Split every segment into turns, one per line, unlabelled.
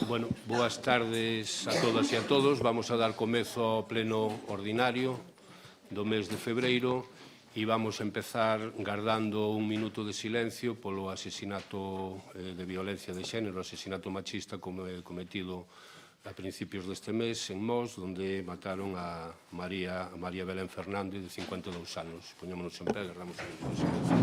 Bueno, boas tardes a todas e a todos. Vamos a dar comezo ao pleno ordinario do mes de febreiro e vamos a empezar guardando un minuto de silencio polo asesinato de violencia de xénero, asesinato machista cometido a principios deste mes en Mos, onde mataron a María Belén Fernández, de 52 anos. Poñémonos en pé, guardamos un minuto de silencio.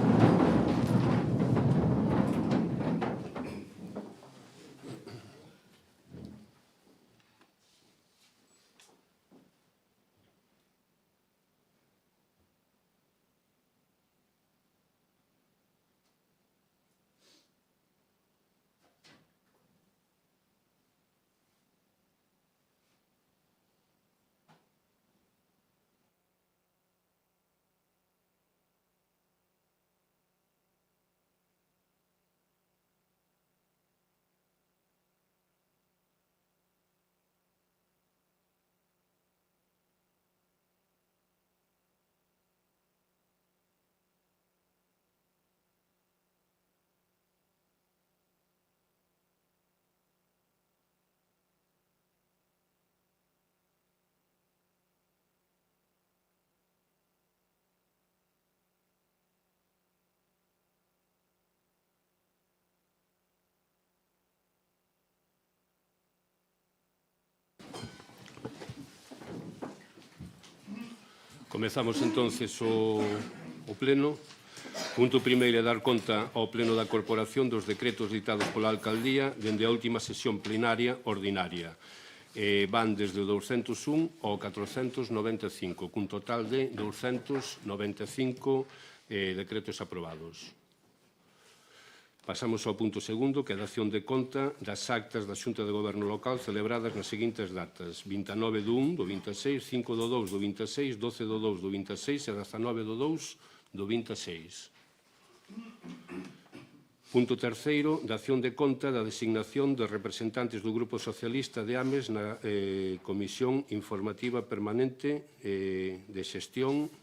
Comezamos entonces o pleno. Punto primeiro é dar conta ao pleno da Corporación dos decretos ditados pola Alcaldía dende a última sesión plenaria ordinaria. Van desde o 201 ao 495, cun total de 295 decretos aprobados. Pasamos ao punto segundo, que é a dación de conta das actas da Xunta de Goberno Local celebradas nas seguintes datas: 29 do 1 do 26, 5 do 2 do 26, 12 do 2 do 26 e 19 do 2 do 26. Punto terceiro, dación de conta da designación de representantes do Grupo Socialista de Ames na Comisión Informativa Permanente de Xestión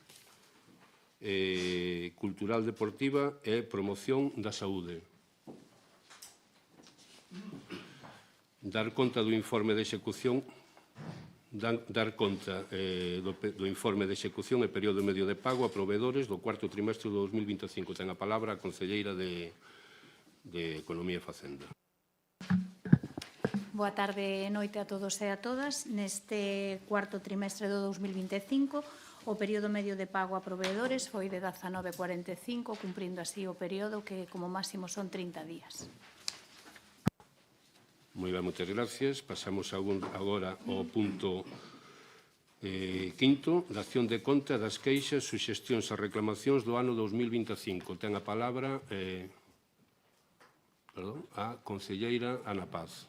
Cultural Deportiva e Promoción da Saúde. Dar conta do informe de execución do informe de execución e período medio de pago a proveedores do cuarto trimestre do 2025. Ten a palabra a concelleira de Economía e Facenda.
Boa tarde e noite a todos e a todas. Neste cuarto trimestre do 2025, o período medio de pago a proveedores foi de 19,45, cumprindo así o período que como máximo son 30 días.
Moi ben, moitas gracias. Pasamos agora ao punto quinto, dación de conta das queixas, suxestións e reclamacións do ano 2025. Ten a palabra a concelleira Ana Paz.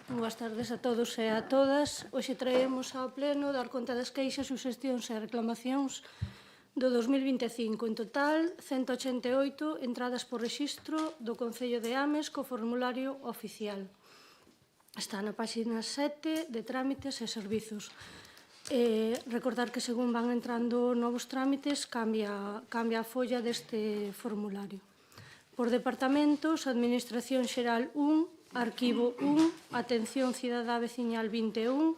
Boas tardes a todos e a todas. Hoxe traemos ao pleno dar conta das queixas, suxestións e reclamacións do 2025. En total, 188 entradas por rexistro do Concello de Ames co formulario oficial. Está na páxina 7 de trámites e servizos. Recordar que según van entrando novos trámites, cambia a folla deste formulario. Por departamentos, Administración Xeral 1, Arquivo 1, Atención Cidadá Veciñal 21,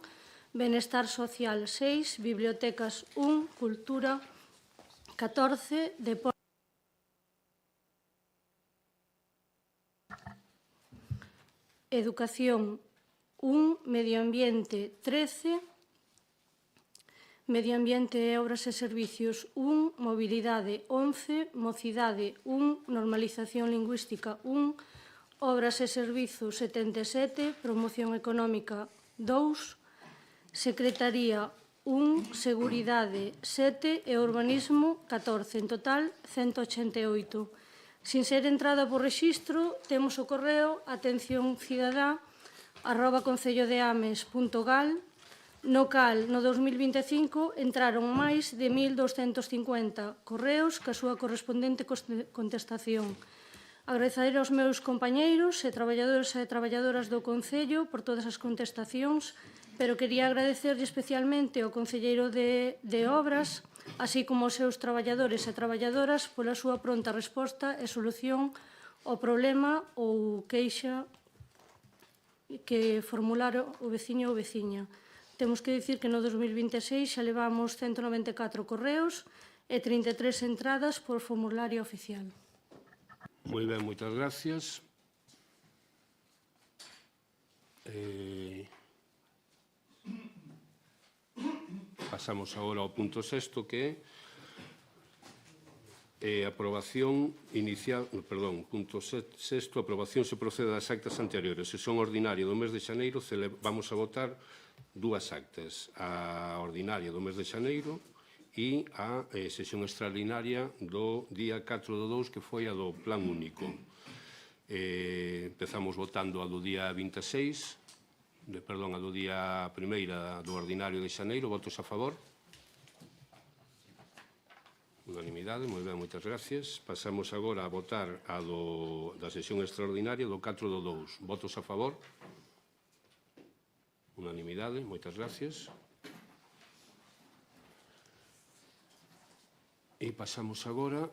Benestar Social 6, Bibliotecas 1, Cultura 14, Deportes, Educación 1, Medio Ambiente 13, Medio Ambiente e Obras e Servicios 1, Mobilidade 11, Mocidade 1, Normalización Lingüística 1, Obras e Servizos 77, Promoción Económica 2, Secretaría 1, Seguridade 7 e Urbanismo 14, en total 188. Sin ser entrada por rexistro, temos o correo atencioncidadá@concellodeames.gal, no cal, no 2025, entraron máis de 1.250 correos ca súa correspondente contestación. Agradecer aos meus compañeiros e traballadores e traballadoras do Concello por todas as contestacións, pero quería agradecerlle especialmente ao concelleiro de Obras, así como aos seus traballadores e traballadoras pola súa pronta resposta e solución ao problema ou queixa que formular o veciño ou veciña. Temos que dicir que no 2026 xa levamos 194 correos e 33 entradas por formulario oficial.
Moi ben, moitas gracias. Pasamos agora ao punto sexto, que é aprobación inicial, perdón, punto sexto, aprobación se procede das actas anteriores. Se son ordinaria do mes de xaneiro, vamos a votar dúas actas, a ordinaria do mes de xaneiro e a sesión extraordinaria do día 4 do 2, que foi a do plan único. Empezamos votando a do día 26, a do día primeira do ordinario de xaneiro. Votos a favor? Unanimidade, moi ben, moitas gracias. Pasamos agora a votar a da sesión extraordinaria do 4 do 2. Votos a favor? Unanimidade, moitas gracias. E pasamos agora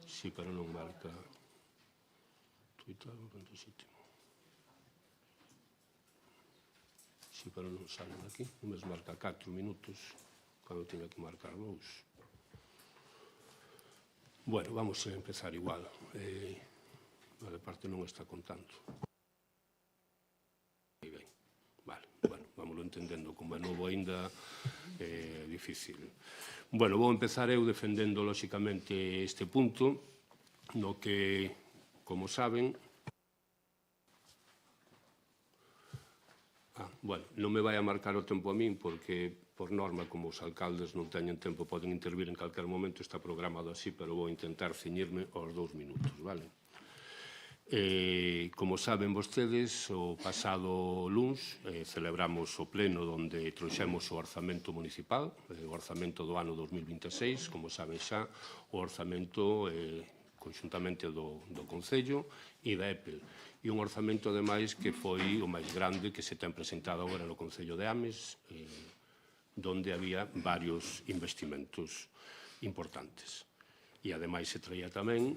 sí, pero non marca Twitter, sí, pero non salen aquí, non me marca 4 minutos cando teño que marcar 2. Bueno, vamos a empezar igual. A de parte non está contando. Vale, bueno, vámoslo entendendo, como é novo ainda, difícil. Bueno, vou empezar eu defendendo, lóxicamente, este punto, no que, como saben, bueno, non me vai a marcar o tempo a min, porque, por norma, como os alcaldes non teñen tempo, poden intervir en calquer momento, está programado así, pero vou intentar ceñirme aos 2 minutos, vale? Como saben vostedes, o pasado luns celebramos o pleno onde trouxemos o orzamento municipal, o orzamento do ano 2026, como saben xa, o orzamento conxuntamente do Concello e da EPEL. E un orzamento, ademais, que foi o máis grande que se ten presentado agora no Concello de Ames, onde había varios investimentos importantes. E, ademais, se traía tamén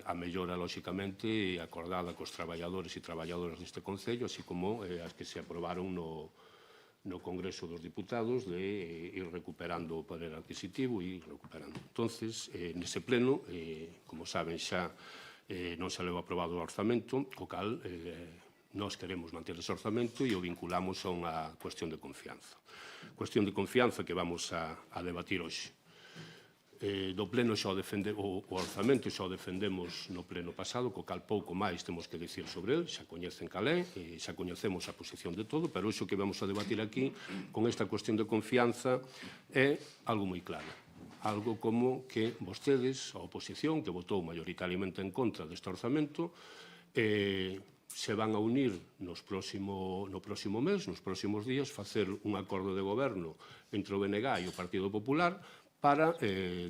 a mellora, lóxicamente, acordada cos traballadores e traballadoras deste Concello, así como as que se aprobaron no Congreso dos Diputados de ir recuperando o poder adquisitivo e ir recuperando. Entonces, nese pleno, como saben xa, non se leva aprobado o orzamento, co cal nós queremos manter ese orzamento e o vinculamos a unha cuestión de confianza. Cuestión de confianza que vamos a debatir hoxe. Do pleno xa o orzamento xa o defendemos no pleno pasado, co cal pouco máis temos que dicir sobre el, xa coñecen cal é, xa coñecemos a posición de todo, pero iso que vamos a debatir aquí, con esta cuestión de confianza, é algo moi claro. Algo como que vostedes, a oposición, que votou maioritariamente en contra deste orzamento, se van a unir no próximo mes, nos próximos días, facer un acordo de goberno entre o BNG e o Partido Popular para,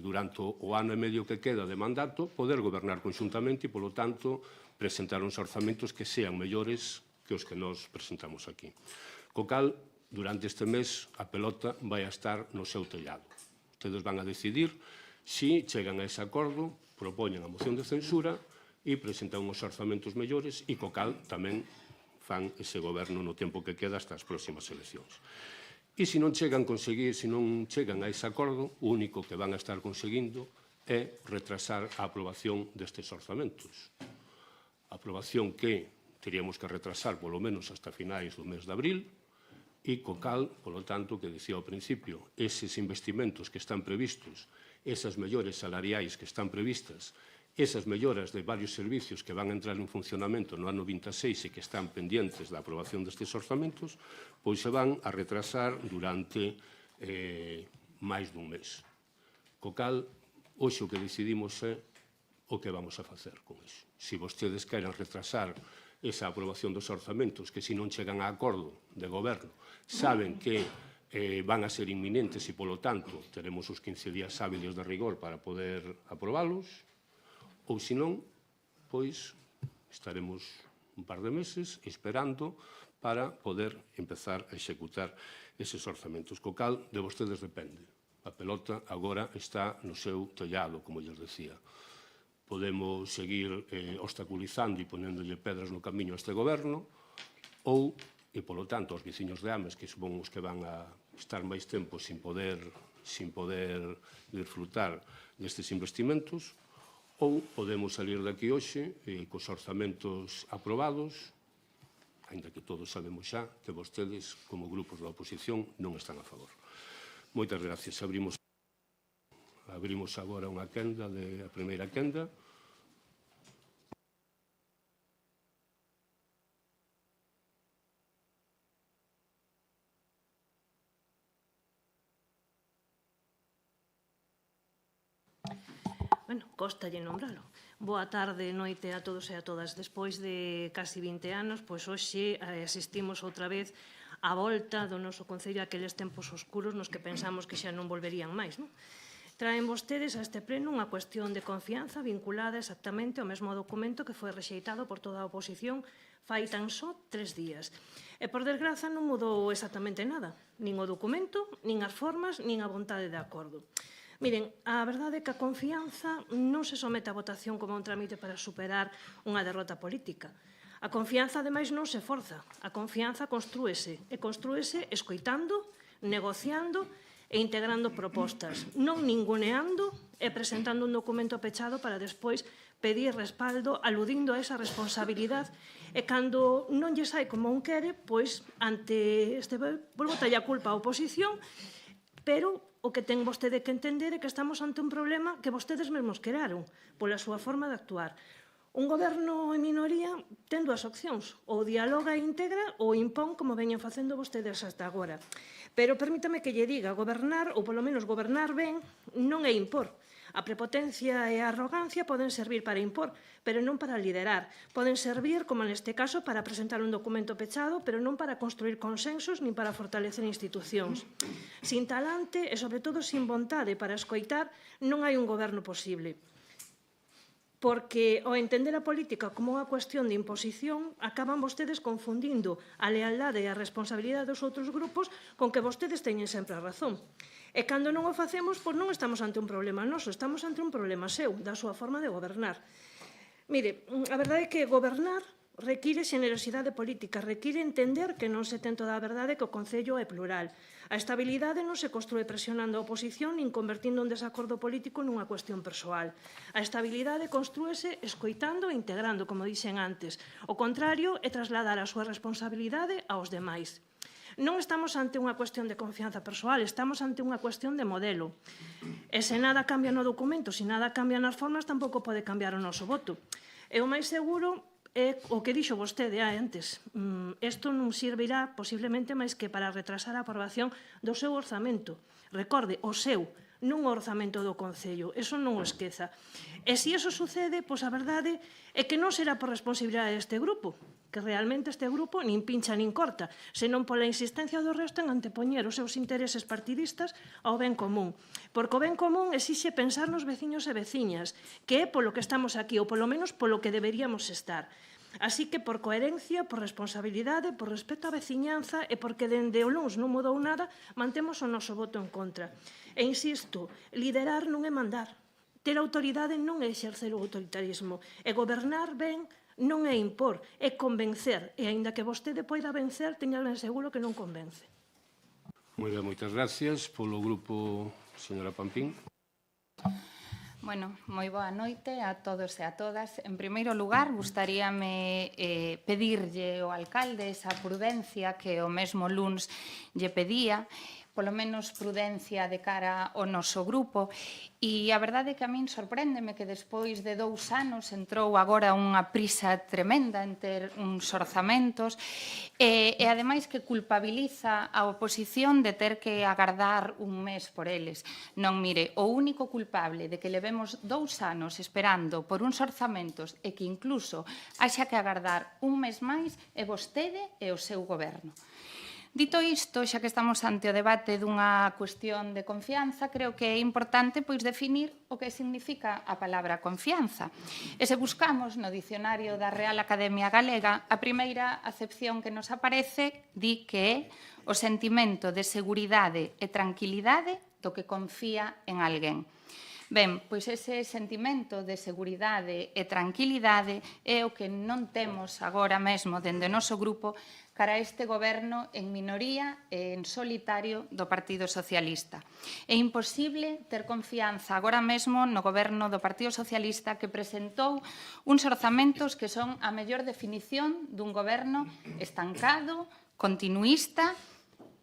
durante o ano e medio que queda de mandato, poder gobernar conxuntamente e, polo tanto, presentar uns orzamentos que sean mellores que os que nos presentamos aquí. Co cal, durante este mes, a pelota vai a estar no seu tellado. Ustedes van a decidir se chegan a ese acordo, propoñen a moción de censura e presentan uns orzamentos mellores e, co cal, tamén fan ese goberno no tempo que queda hasta as próximas eleccións. E se non chegan a ese acordo, o único que van a estar conseguindo é retrasar a aprobación destes orzamentos. A aprobación que teríamos que retrasar polo menos hasta finais do mes de abril E co cal, polo tanto, que dicía ao principio, eses investimentos que están previstos, esas mellores salariais que están previstas, esas melloras de varios servicios que van a entrar en funcionamento no ano 26 e que están pendientes da aprobación destes orzamentos, pois se van a retrasar durante máis dun mes. Co cal, hoxe o que decidimos é o que vamos a facer con iso. Se vostedes queren retrasar esa aprobación dos orzamentos, que se non chegan a acordo de goberno, saben que van a ser inminentes e, polo tanto, teremos os 15 días hábiles de rigor para poder aprobalos, ou, se non, pois, estaremos un par de meses esperando para poder empezar a executar eses orzamentos. Co cal, de vostedes depende. A pelota agora está no seu tellado, como lles decía. Podemos seguir obstaculizando e ponéndolle pedras no camiño a este goberno, ou, e polo tanto, os veciños de Ames, que son os que van a estar máis tempo sin poder disfrutar destes investimentos, ou podemos salir daqui hoxe cos orzamentos aprobados, ainda que todos sabemos xa que vostedes, como grupos da oposición, non están a favor. Moitas gracias. Abrimos agora unha quenda, a primeira quenda.
Bueno, costalle nombralo. Boa tarde, noite a todos e a todas. Despois de casi 20 anos, pois hoxe asistimos outra vez á volta do noso Concello a aqueles tempos oscuros nos que pensamos que xa non volverían máis, non? Traen vostedes a este pleno unha cuestión de confianza vinculada exactamente ao mesmo documento que foi rexeitado por toda a oposición fai tan só 3 días. E, por desgraza, non mudou exactamente nada. Nin o documento, nin as formas, nin a vontade de acordo. Miren, a verdade é que a confianza non se somete a votación como un trámite para superar unha derrota política. A confianza, ademais, non se forza. A confianza construíse, e construíse escoitando, negociando e integrando propostas, non ninguneando e presentando un documento pechado para despois pedir respaldo aludindo a esa responsabilidade e cando non lle sai como un quere, pois ante este volvo a culpa á oposición, pero o que ten vostede que entender é que estamos ante un problema que vostedes mesmos crearon pola súa forma de actuar. Un goberno en minoría ten dúas opcións, ou dialoga e integra ou impón como veñen facendo vostedes hasta agora. Pero permítame que lle diga, gobernar, ou polo menos gobernar ben, non é impor. A prepotencia e a arrogancia poden servir para impor, pero non para liderar. Poden servir, como neste caso, para presentar un documento pechado, pero non para construir consensos nin para fortalecer institucións. Sin talante e, sobre todo, sin vontade para escoitar, non hai un goberno posible. Porque, ao entender a política como unha cuestión de imposición, acaban vostedes confundindo a lealdade e a responsabilidade dos outros grupos con que vostedes teñen sempre a razón. E cando non o facemos, pois non estamos ante un problema noso, estamos ante un problema seu, da súa forma de gobernar. Mire, a verdade é que gobernar require xenerosidade política, require entender que non se ten toda a verdade que o Concello é plural. A estabilidade non se construe presionando a oposición nin convertindo un desacordo político nunha cuestión persoal. A estabilidade construíse escoitando e integrando, como dixen antes. O contrario é trasladar a súa responsabilidade aos demais. Non estamos ante unha cuestión de confianza persoal, estamos ante unha cuestión de modelo. E se nada cambia no documento, se nada cambia nas formas, tampouco pode cambiar o noso voto. E o máis seguro é o que dixo vostede antes. Isto non servirá posiblemente máis que para retrasar a aprobación do seu orzamento. Recorde, o seu, non o orzamento do Concello. Eso non o esqueza. E se iso sucede, pois a verdade é que non será por responsabilidade deste grupo, que realmente este grupo nin pincha nin corta, senón pola insistencia do resto en antepoñer os seus intereses partidistas ao ben común. Porque o ben común exixe pensar nos veciños e veciñas, que é polo que estamos aquí, ou polo menos polo que deberíamos estar. Así que, por coherencia, por responsabilidade, por respeto á veciñanza e porque dende o luns non mudou nada, mantemos o noso voto en contra. E insisto, liderar non é mandar. Ter autoridade non é exercer o autoritarismo. E gobernar ben non é impor, é convencer. E, aínda que vostede poida vencer, teña ben seguro que non convence.
Moi ben, moitas gracias. Polo grupo, señora Pampín.
Bueno, moi boa noite a todos e a todas. En primeiro lugar, gustaríame pedirlle ao alcalde esa prudencia que o mesmo luns lle pedía, polo menos prudencia de cara ao noso grupo. E a verdade é que a min sorpréndeme que despois de 2 anos entrou agora unha prisa tremenda en ter uns orzamentos e ademais que culpabiliza a oposición de ter que agardar un mes por eles. Non, mire, o único culpable de que levemos 2 anos esperando por uns orzamentos e que incluso haxa que agardar un mes máis é vostede e o seu goberno. Dito isto, xa que estamos ante o debate dunha cuestión de confianza, creo que é importante definir o que significa a palabra confianza. E se buscamos no dicionario da Real Academia Galega, a primeira acepción que nos aparece di que é o sentimento de seguridade e tranquilidade do que confía en alguén. Ben, pois ese sentimento de seguridade e tranquilidade é o que non temos agora mesmo dende o noso grupo cara a este goberno en minoría e en solitario do Partido Socialista. É imposible ter confianza agora mesmo no goberno do Partido Socialista que presentou uns orzamentos que son a mellor definición dun goberno estancado, continuista,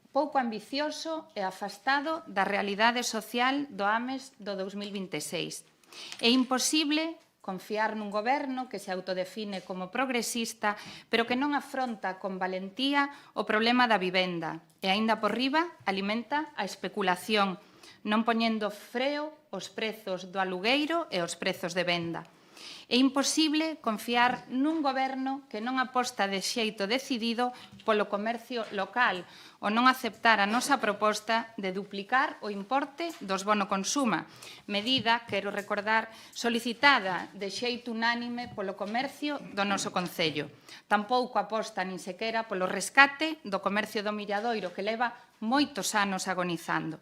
pouco ambicioso e afastado da realidade social do AMES do 2026. É imposible confiar nun goberno que se autodefine como progresista, pero que non afronta con valentía o problema da vivenda e, aínda por riba, alimenta a especulación, non poñendo freo aos prezos do alugueiro e aos prezos de venda. É imposible confiar nun goberno que non aposta de xeito decidido polo comercio local ou non aceptar a nosa proposta de duplicar o importe dos bono consuma, medida, quero recordar, solicitada de xeito unánime polo comercio do noso concello. Tampouco aposta nin sequera polo rescate do comercio do Milladoiro que leva moitos anos agonizando.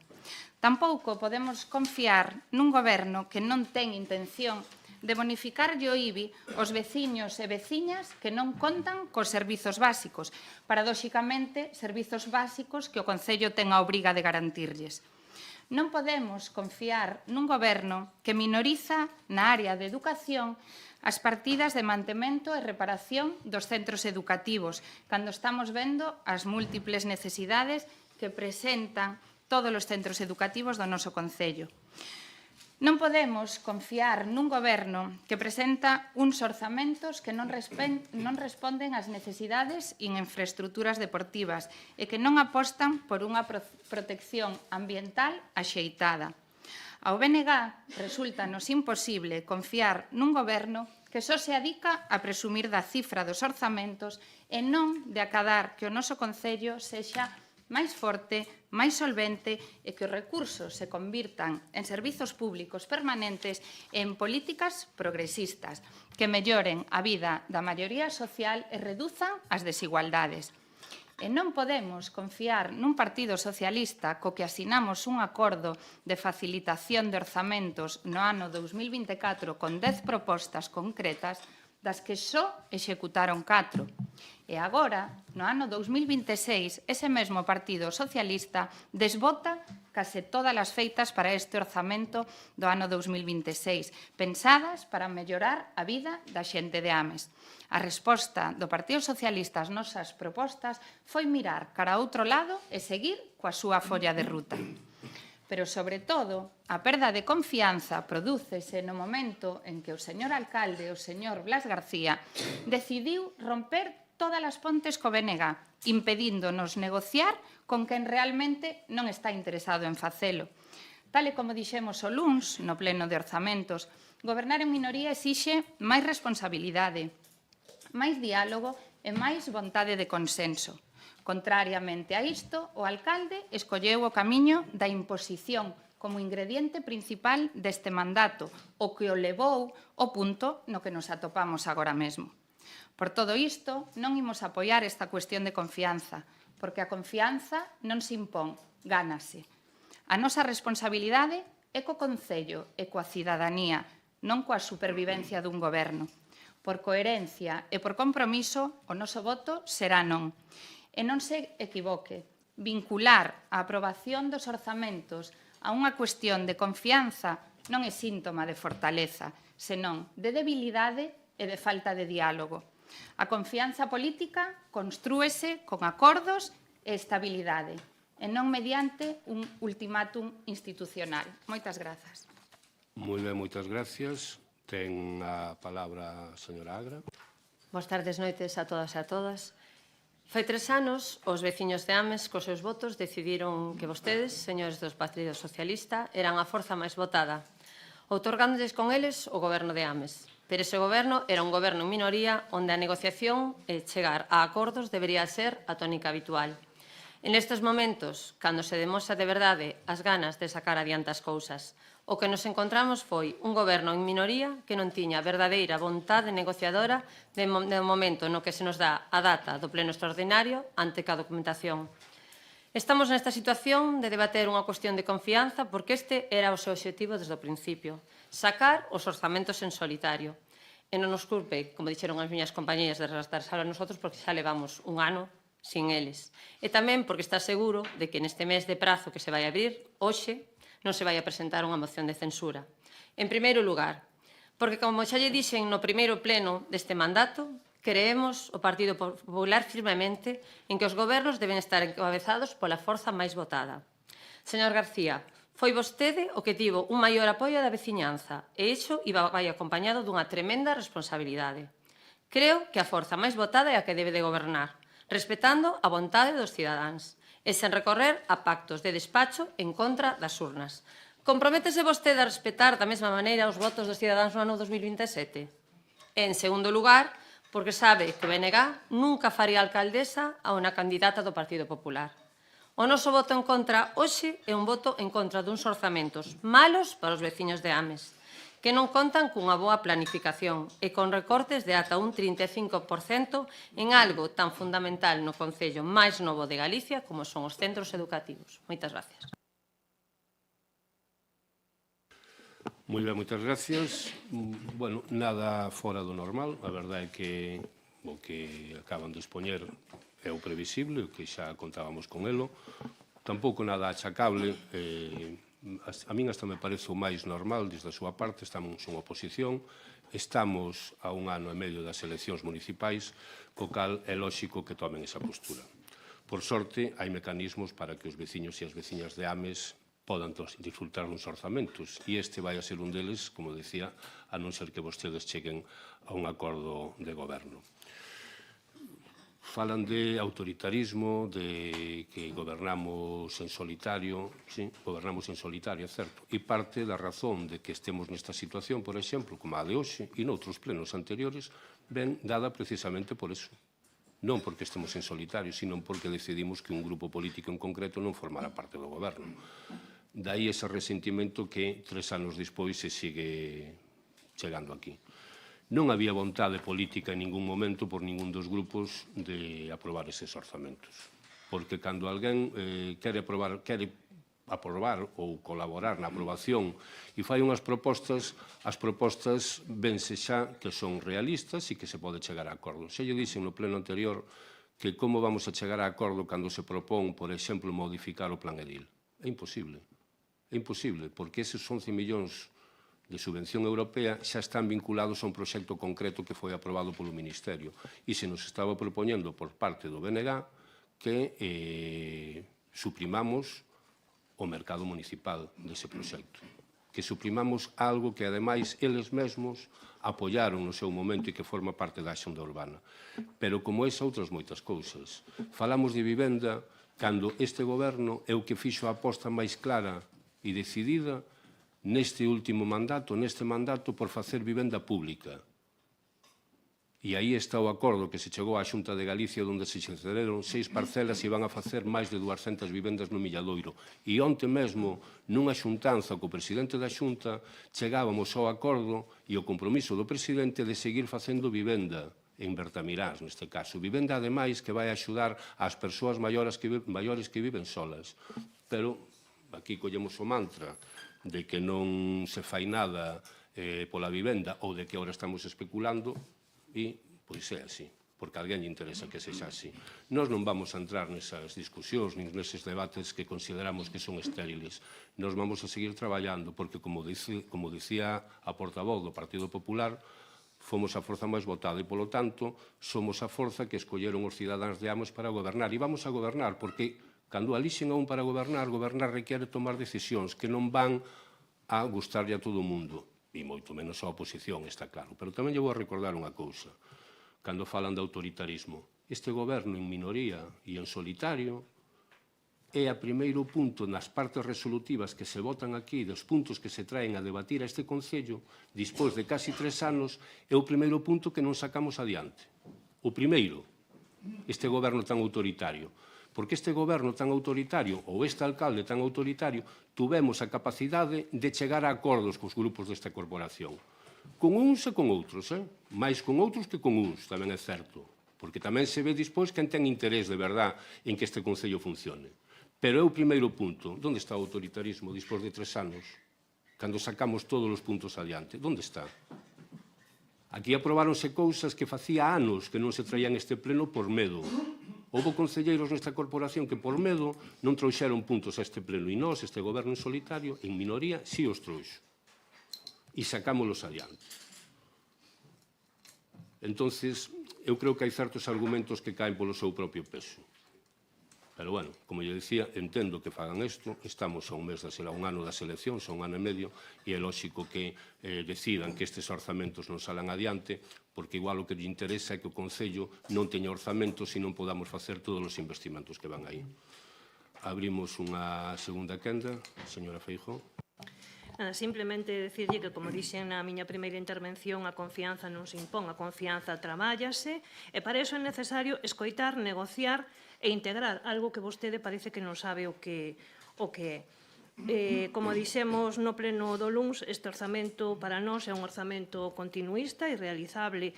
Tampouco podemos confiar nun goberno que non ten intención de bonificarlle o IBI aos veciños e veciñas que non contan cos servizos básicos, paradóxicamente, servizos básicos que o Concello ten a obriga de garantirlles. Non podemos confiar nun goberno que minoriza na área de educación as partidas de mantemento e reparación dos centros educativos, cando estamos vendo as múltiples necesidades que presentan todos os centros educativos do noso Concello. Non podemos confiar nun goberno que presenta uns orzamentos que non responden ás necesidades en infraestructuras deportivas e que non apostan por unha protección ambiental axeitada. Ao BNG resúltanos imposible confiar nun goberno que só se adica a presumir da cifra dos orzamentos e non de acadar que o noso Concello sexa máis forte, máis solvente e que os recursos se convirtan en servizos públicos permanentes e en políticas progresistas que melloren a vida da maioría social e reduzan as desigualdades. E non podemos confiar nun Partido Socialista co que asinamos un acordo de facilitación de orzamentos no ano 2024 con 10 propostas concretas das que só executaron 4. E agora, no ano 2026, ese mesmo Partido Socialista desbota case todas as feitas para este orzamento do ano 2026, pensadas para mellorar a vida da xente de Ames. A resposta do Partido Socialista ás nosas propostas foi mirar cara a outro lado e seguir coa súa folla de ruta. Pero, sobre todo, a perda de confianza prodúcese no momento en que o señor alcalde, o señor Blas García, decidiu romper todas as pontes co BNG, impedíndonos negociar con quen realmente non está interesado en facelo. Tal e como dixemos o luns, no pleno de orzamentos, gobernar en minoría exixe máis responsabilidade, máis diálogo e máis vontade de consenso. Contrariamente a isto, o alcalde escolleu o camiño da imposición como ingrediente principal deste mandato, o que o levou ao punto no que nos atopamos agora mesmo. Por todo isto, non imos apoiar esta cuestión de confianza, porque a confianza non se impón, gánase. A nosa responsabilidade é co Concello e coa cidadanía, non coa supervivencia dun goberno. Por coherencia e por compromiso, o noso voto será non. E non se equivoque, vincular a aprobación dos orzamentos a unha cuestión de confianza non é síntoma de fortaleza, senón de debilidade e de falta de diálogo. A confianza política constrúese con acordos e estabilidade, e non mediante un ultimátum institucional. Moitas grazas.
Moi ben, moitas gracias. Ten a palabra a señora Agra.
Boas tardes, noites a todas e a todas. Fai 3 anos, os veciños de Ames, cos seus votos, decidiron que vostedes, señores do Partido Socialista, eran a forza máis votada, outorgándoles con eles o goberno de Ames. Pero ese goberno era un goberno en minoría onde a negociación e chegar a acordos debería ser a tónica habitual. En estes momentos, cando se demostra de verdade as ganas de sacar adiante as cousas, o que nos encontramos foi un goberno en minoría que non tiña verdadeira vontade negociadora de momento no que se nos dá a data do pleno extraordinario ante cada documentación. Estamos nesta situación de debater unha cuestión de confianza porque este era o seu obxectivo desde o principio, sacar os orzamentos en solitario. E non nos culpe, como dixeron as miñas compañeras, de arrastrarse a nosotros porque xa levamos un ano sin eles. E tamén porque está seguro de que neste mes de prazo que se vai abrir, hoxe, non se vai a presentar unha moción de censura. En primeiro lugar, porque, como xa lle dixen no primeiro pleno deste mandato, creemos o Partido Popular firmemente en que os gobernos deben estar encabezados pola forza máis votada. Señor García, foi vostede o que tivo un maior apoio da veciñanza e iso vai acompañado dunha tremenda responsabilidade. Creo que a forza máis votada é a que debe de gobernar, respetando a vontade dos cidadáns e sen recorrer a pactos de despacho en contra das urnas. Comprométese vostede a respetar da mesma maneira os votos dos cidadáns no ano 2027? E, en segundo lugar, porque sabe que o BNG nunca faría alcaldesa a unha candidata do Partido Popular. O noso voto en contra hoxe é un voto en contra duns orzamentos malos para os veciños de Ames, que non contan cunha boa planificación e con recortes de ata un 35% en algo tan fundamental no concello máis novo de Galicia como son os centros educativos. Moitas gracias.
Moi ben, moitas gracias. Bueno, nada fora do normal. A verdade é que o que acaban de expoñer é o previsible, o que xa contábamos con elo. Tampouco nada achacable. A min hasta me parece o máis normal desde a súa parte. Estamos en oposición, estamos a un ano e medio das eleccións municipais, co cal é lóxico que tomen esa postura. Por sorte, hai mecanismos para que os veciños e as veciñas de Ames podan disfrutar nos orzamentos e este vai a ser un deles, como decía, a non ser que vostedes cheguen a un acordo de goberno. Falan de autoritarismo, de que gobernamos en solitario, sí, gobernamos en solitario, é certo, e parte da razón de que estemos nesta situación, por exemplo, como a de hoxe, e noutros plenos anteriores, ven dada precisamente por eso. Non porque estemos en solitario, sino porque decidimos que un grupo político en concreto non formara parte do goberno. Daí ese resentimento que 3 anos despois se sigue chegando aquí. Non había vontade política en ningún momento por ningún dos grupos de aprobar eses orzamentos. Porque cando alguén quere aprobar ou colaborar na aprobación e fai unhas propostas, as propostas vense xa que son realistas e que se pode chegar a acordo. Xa lle dixen no pleno anterior que como vamos a chegar a acordo cando se propón, por exemplo, modificar o plan edil. É imposible. É imposible, porque eses 11 millóns de subvención europea xa están vinculados a un proxecto concreto que foi aprobado polo Ministerio e se nos estaba propoñendo por parte do BNG que suprimamos o mercado municipal dese proxecto, que suprimamos algo que ademais eles mesmos apoiaron no seu momento e que forma parte da xenda urbana. Pero como esa outras moitas cousas. Falamos de vivenda cando este goberno é o que fixo a aposta máis clara e decidida neste último mandato, por facer vivenda pública. E aí está o acordo que se chegou á Xunta de Galicia onde se cedereron 6 parcelas e van a facer máis de 200 vivendas no Milladoiro. E onte mesmo, nunha xuntanza co presidente da Xunta, chegábamos ao acordo e o compromiso do presidente de seguir facendo vivenda en Bertamirás, neste caso. Vivenda, ademais, que vai axudar ás persoas maiores que viven solas. Pero aquí collemos o mantra de que non se fai nada pola vivenda ou de que agora estamos especulando e, pois é así. porque a alguén lle interesa que sexa así. Nós non vamos a entrar nesas discusións, nin neses debates que consideramos que son estériles. Nós vamos a seguir traballando, porque, como dicía a portavoz do Partido Popular, fomos a forza máis votada e, polo tanto, somos a forza que escolleron os cidadáns de Amos para gobernar. E vamos a gobernar, porque cando alixen a un para gobernar, gobernar requiere tomar decisións que non van a gustarlle a todo o mundo, e moito menos a oposición, está claro. Pero tamén lle vou a recordar unha cousa. Cando falan de autoritarismo, este goberno en minoría e en solitario é a primeiro punto nas partes resolutivas que se votan aquí, dos puntos que se traen a debatir a este Concello, despois de casi 3 anos, é o primeiro punto que non sacamos adiante. O primeiro, este goberno tan autoritario. Porque este goberno tan autoritario, ou este alcalde tan autoritario, tuvemos a capacidade de chegar a acordos cos grupos desta corporación. Con uns e con outros, máis con outros que con uns, tamén é certo. Porque tamén se ve despois quen ten interés de verdad en que este Concello funcione. Pero é o primeiro punto. Onde está o autoritarismo despois de 3 anos? Cando sacamos todos os puntos adiante. Onde está? Aquí aprobáronse cousas que facía anos que non se traían este pleno por medo. Houve concelleiros nesta corporación que por medo non trouxeron puntos a este pleno. E nós, este goberno en solitario, en minoría, sí os trouxo. E sacámolos adiante. Entonces, eu creo que hai certos argumentos que caen polo seu propio peso. Pero, bueno, como lle dicía, entendo que fagan isto. Estamos a un ano das eleccións, a un ano e medio, e é lógico que decidan que estes orzamentos non salan adiante, porque igual o que lle interesa é que o Concello non teña orzamentos e non podamos facer todos os investimentos que van aí. Abrimos unha segunda quenda. Señora Feijóo.
Simplemente decirlle que, como dixen na miña primeira intervención, a confianza non se impón, a confianza tramállase, e para iso é necesario escoitar, negociar e integrar algo que vostede parece que non sabe o que é. Como dixemos no pleno do LUNS, este orzamento para nós é un orzamento continuista, irrealizable,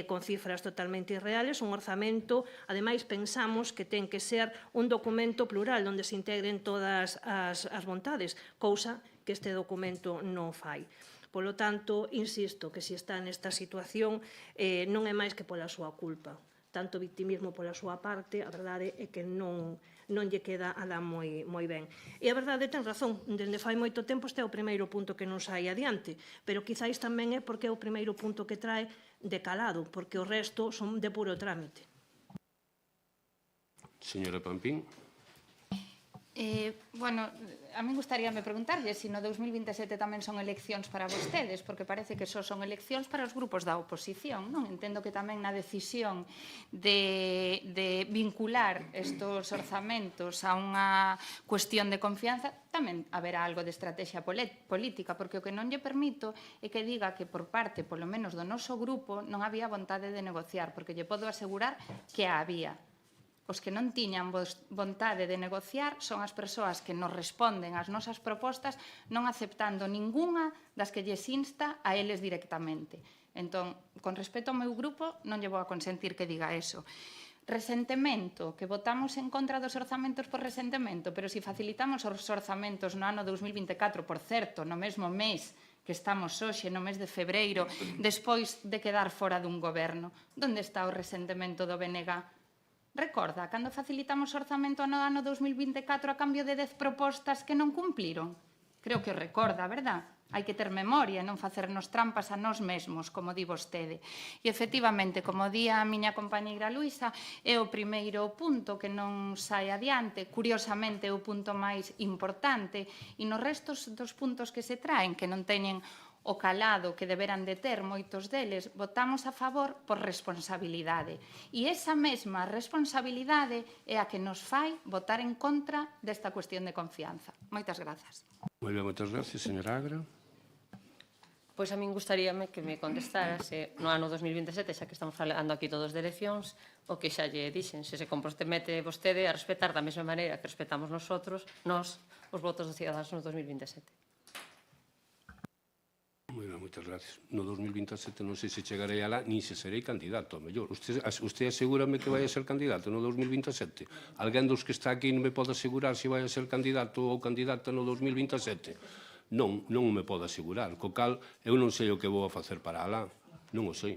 con cifras totalmente irreales, un orzamento, ademais, pensamos que ten que ser un documento plural, onde se integren todas as vontades, cousa que este documento non fai. Polo tanto, insisto que se está nesta situación non é máis que pola súa culpa. Tanto victimismo pola súa parte, a verdade é que non lle queda alá moi ben. E a verdade ten razón, dende fai moito tempo este é o primeiro punto que non sai adiante, pero quizáis tamén é porque é o primeiro punto que trae de calado, porque o resto son de puro trámite.
Señora Pampín.
Bueno, a mí gustaríame preguntarlle se no 2027 tamén son eleccións para vostedes, porque parece que só son eleccións para os grupos da oposición, non? Entendo que tamén na decisión de vincular estes orzamentos a unha cuestión de confianza tamén haberá algo de estrategia política, porque o que non lle permito é que diga que por parte, polo menos do noso grupo, non había vontade de negociar, porque lle podo asegurar que a había. Os que non tiñan vontade de negociar son as persoas que nos responden ás nosas propostas non aceptando ningunha das que lles insta a eles directamente. Entón, con respecto ao meu grupo, non lle vou a consentir que diga eso. Resentemento, que votamos en contra dos orzamentos por resentemento, pero se facilitamos os orzamentos no ano 2024, por certo, no mesmo mes que estamos hoxe, no mes de febreiro, despois de quedar fora dun goberno, onde está o resentemento do BNG? Recorda, cando facilitamos o orzamento no ano 2024 a cambio de 10 propostas que non cumpliron? Creo que o recorda, verdad? Hai que ter memoria e non facernos trampas a nós mesmos, como di vostede. E, efectivamente, como di a miña compañeira Luisa, é o primeiro punto que non sai adiante, curiosamente é o punto máis importante, e nos restos dos puntos que se traen, que non teñen o calado que deberan de ter moitos deles, votamos a favor por responsabilidade. E esa mesma responsabilidade é a que nos fai votar en contra desta cuestión de confianza. Moitas grazas.
Moi ben, moitas gracias, señora Agra.
Pois a min gustaríame que me contestara se no ano 2027, xa que estamos falando aquí todos de eleccións, o que xa lle dixen, se se compromete vostede a respetar da mesma maneira que respetamos nós, os votos dos cidadáns no 2027.
Moi ben, moitas gracias. No 2027 non sei se chegarei alá, nin se serei candidato, a mellor. Usted asegúrame que vai a ser candidato no 2027? Alguén dos que está aquí non me pode asegurar se vai a ser candidato ou candidata no 2027? Non me pode asegurar. Co cal, eu non sei o que vou a facer para alá. Non o sei.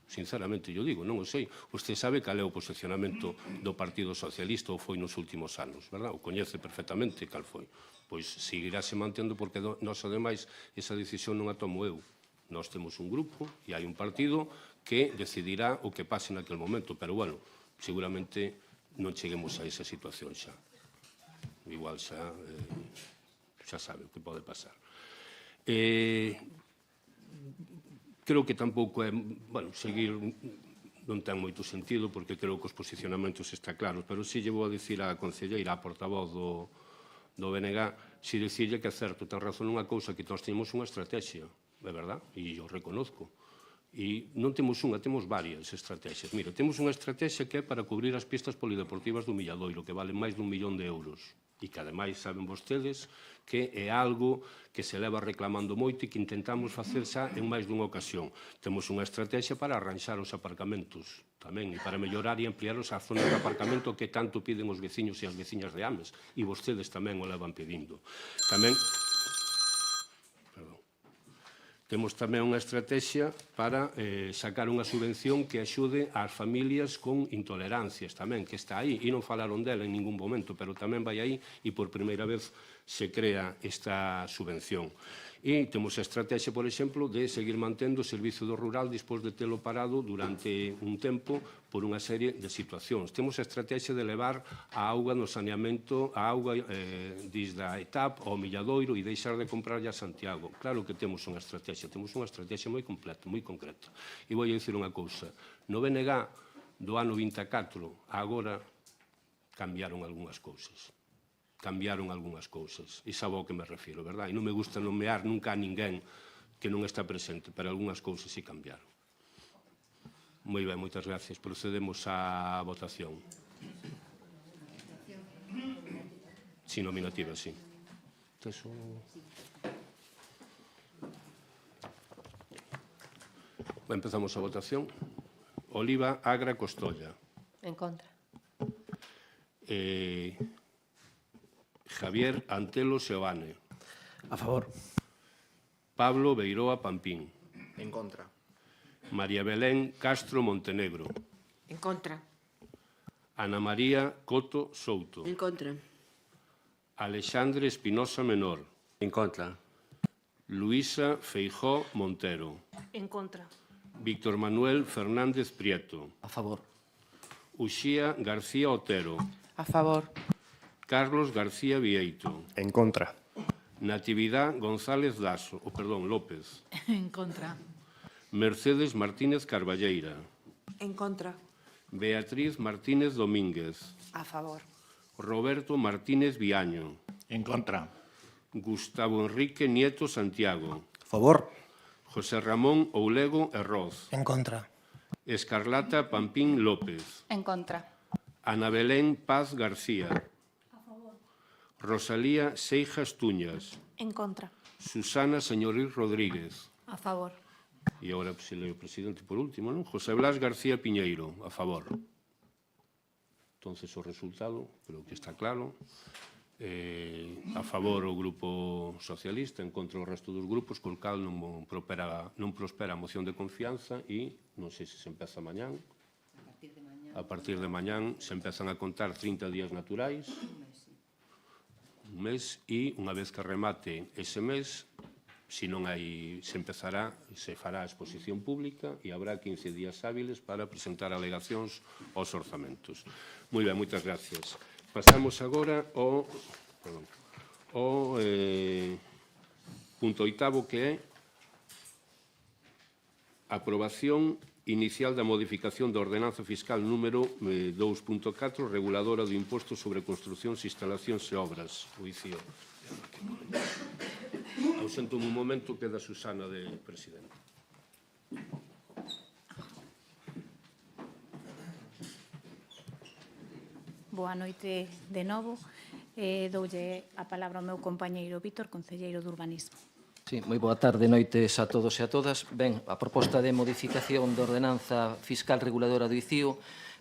sinceramente yo digo, non o sei. Usted sabe cal é o posicionamento do Partido Socialista ou foi nos últimos anos, verdad? O coñece perfectamente cal foi. Pois seguirase mantendo porque nós, ademais, esa decisión non a tomo eu. Nós temos un grupo e hai un partido que decidirá o que pase naquele momento, pero, bueno, seguramente non cheguemos a esa situación xa. Igual xa sabe o que pode pasar. Creo que tampouco é, bueno, seguir non ten moito sentido porque creo que os posicionamentos está claros, pero si lle vou a dicir á concelleira, á portavoz do BNG, si dicirlle que é certo, ten razón unha cousa, que nós temos unha estrategia, é verdad, e eu reconozco. E non temos unha, temos varias estrategias. Mira, temos unha estrategia que é para cubrir as pistas polideportivas do Milladoiro, que valen máis d'1 millón de euros. E que, ademais, saben vostedes que é algo que se leva reclamando moito e que intentamos facer xa en máis dunha ocasión. Temos unha estrategia para arranxar os aparcamentos tamén e para mellorar e ampliar as zonas de aparcamento que tanto piden os veciños e as veciñas de Ames. E vostedes tamén o levan pedindo. Tamén... Temos tamén unha estrategia para sacar unha subvención que axude ás familias con intolerancias tamén, que está aí, e non falaron dela en ningún momento, pero tamén vai aí e por primeira vez se crea esta subvención. E temos a estrategia, por exemplo, de seguir mantendo o servicio do rural despois de telo parado durante un tempo por unha serie de situacións. Temos a estrategia de levar a auga no saneamento, a auga desde a ETAP ao Milladoiro e deixar de comprarlle a Santiago. Claro que temos unha estrategia moi completa, moi concreta. E vou dicir unha cousa. No BNG do ano 24 agora cambiaron algunhas cousas. E sabe ao que me refiro, verdad? E non me gusta nomear nunca a ninguén que non está presente, pero algunhas cousas sí cambiaron. Moi ben, moitas gracias. Procedemos á votación. Sí, nominativa, sí. Empezamos a votación. Oliva Agra Costolla.
En contra.
Javier Antelo Seoane.
A favor.
Pablo Beiroa Pampín.
En contra.
María Belén Castro Montenegro.
En contra.
Ana María Coto Souto.
En contra.
Alexandre Espinosa Menor.
En contra.
Luisa Feijó Montero.
En contra.
Víctor Manuel Fernández Prieto.
A favor.
Uxía García Otero.
A favor.
Carlos García Vieito.
En contra.
Natividad González López.
En contra.
Mercedes Martínez Carballeira.
En contra.
Beatriz Martínez Domínguez.
A favor.
Roberto Martínez Viaño.
En contra.
Gustavo Enrique Nieto Santiago.
A favor.
José Ramón Oulego Herroz.
En contra.
Escarlata Pampín López.
En contra.
Ana Belén Paz García. A favor. Rosalía Seijas Tuñas.
En contra.
Susana Señoril Rodríguez.
A favor.
E agora se leo o presidente por último, non? José Blas García Piñeiro. A favor. Entonces o resultado, creo que está claro. A favor o Grupo Socialista, en contra o resto dos grupos, col cal non prospera a moción de confianza e non sei se empeza mañán. A partir de mañán se empezan a contar 30 días naturais, un mes, e unha vez que remate ese mes, se fará a exposición pública e habrá 15 días hábiles para presentar alegacións aos orzamentos. Moi ben, moitas gracias. Pasamos agora ao punto 8º, que é aprobación inicial da modificación da ordenanza fiscal número 2.4, reguladora do imposto sobre construcións, instalacións e obras. O ICIO. Ausento un momento, queda Susana de presidente.
Boa noite de novo. Doulle a palabra ao meu compañeiro Vítor, concelleiro de Urbanismo.
Sí, moi boa tarde, noites a todos e a todas. Ben, a proposta de modificación da ordenanza fiscal reguladora do ICIO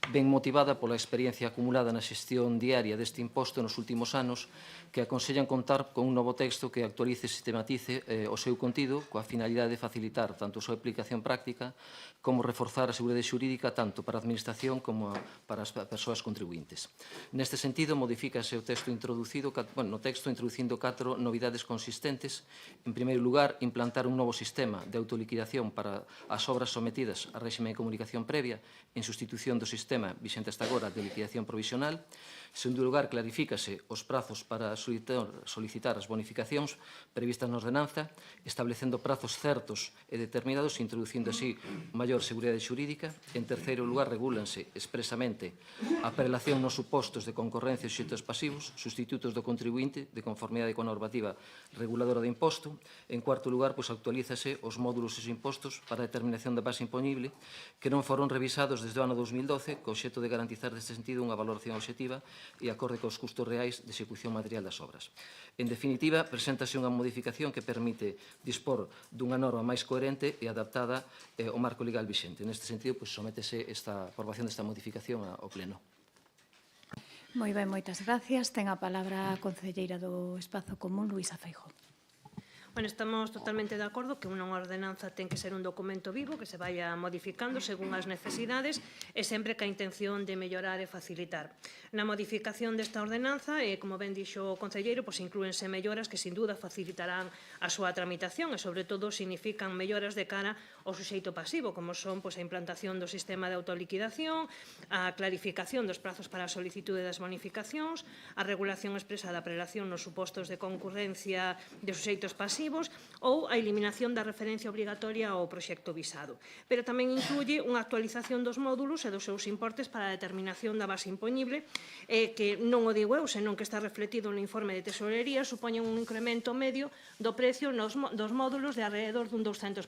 ben motivada pola experiencia acumulada na xestión diaria deste imposto nos últimos anos, que aconsellan contar con un novo texto que actualice e sistematice o seu contido coa finalidade de facilitar tanto a súa aplicación práctica como reforzar a seguridade xurídica tanto para a Administración como para as persoas contribuintes. Neste sentido, modifícase o texto introducindo 4 novidades consistentes. En primeiro lugar, implantar un novo sistema de autoliquidación para as obras sometidas a réxime de comunicación previa en sustitución do sistema vixente hasta agora de liquidación provisional. En segundo lugar, clarifícase os prazos para solicitar as bonificacións previstas na ordenanza, establecendo prazos certos e determinados, introducindo así maior seguridade xurídica. En terceiro lugar, regúlanse expresamente a prelación nos supostos de concorrencia e suxeitos pasivos, sustitutos do contribuinte de conformidade coa normativa reguladora de imposto. En cuarto lugar, actualízase os módulos e os impostos para a determinación da base imponible que non foron revisados desde o ano 2012 co obxecto de garantizar neste sentido unha valoración obxectiva e acorde cos custos reais de execución material das obras. En definitiva, preséntase unha modificación que permite dispor dunha norma máis coherente e adaptada ao marco legal vixente. Neste sentido, sométese esta aprobación desta modificación ao Pleno.
Moi ben, moitas gracias. Ten a palabra a concelleira do Espazo Común, Luísa Feijóo.
Bueno, estamos totalmente de acordo que unha ordenanza ten que ser un documento vivo que se vaya modificando según as necesidades e sempre ca intención de mellorar e facilitar. Na modificación desta ordenanza, como ben dixo o concelleiro, inclúense melloras que sin duda facilitarán a súa tramitación e, sobre todo, significan melloras de cara ao suxeito pasivo, como son a implantación do sistema de autoliquidación, a clarificación dos prazos para a solicitude das bonificacións, a regulación expresa da prelación nos supostos de concurrencia de suxeitos pasivos ou a eliminación da referencia obligatoria ao proxecto visado. Pero tamén incluye unha actualización dos módulos e dos seus importes para a determinación da base imponible, que non o digo eu, senón que está refletido no informe de tesorería, supoñen un incremento medio do precio dos módulos de alrededor dun 200%.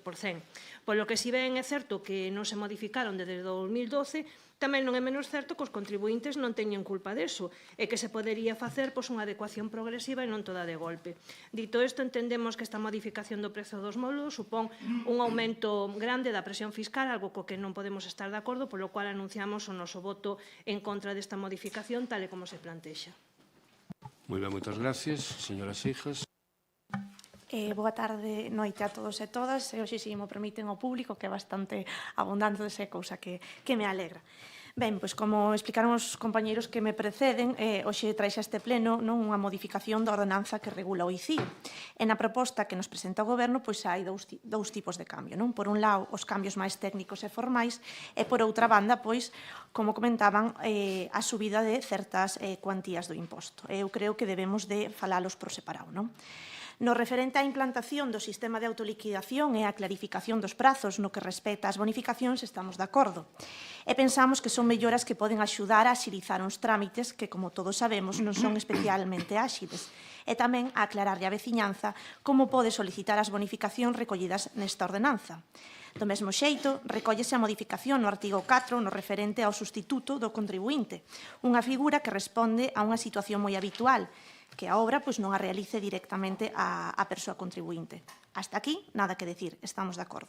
Polo que si ben é certo que non se modificaron desde 2012, tamén non é menos certo que os contribuintes non teñen culpa deso e que se podería facer unha adecuación progresiva e non toda de golpe. Dito isto, entendemos que esta modificación do prezo dos módulos supón un aumento grande da presión fiscal, algo co que non podemos estar de acordo, polo cual anunciamos o noso voto en contra desta modificación tal e como se plantexa.
Moi ben, moitas gracias. Señora Seijas.
Boa tarde, noite a todos e todas. E hoxe, se mo permiten, ao público, que é bastante abundante desa cousa que me alegra. Ben, pois como explicaron os compañeiros que me preceden, hoxe traxe a este pleno unha modificación da ordenanza que regula o ICI. E na proposta que nos presenta o Goberno, pois hai dous tipos de cambio. Por un lado, os cambios máis técnicos e formais, e por outra banda, pois, como comentaban, a subida de certas cuantías do imposto. Eu creo que debemos de falalos por separado, non? No referente á implantación do sistema de autoliquidación e á clarificación dos prazos no que respecta ás bonificacións estamos de acordo. E pensamos que son melloras que poden axudar a axilizar uns trámites que, como todos sabemos, non son especialmente áxiles. E tamén a aclararlle á veciñanza como pode solicitar as bonificacións recollidas nesta ordenanza. Do mesmo xeito, recóllese a modificación no artigo 4 no referente ao sustituto do contribuinte, unha figura que responde a unha situación moi habitual, que a obra non a realice directamente a persoa contribuinte. Hasta aquí, nada que decir, estamos de acordo.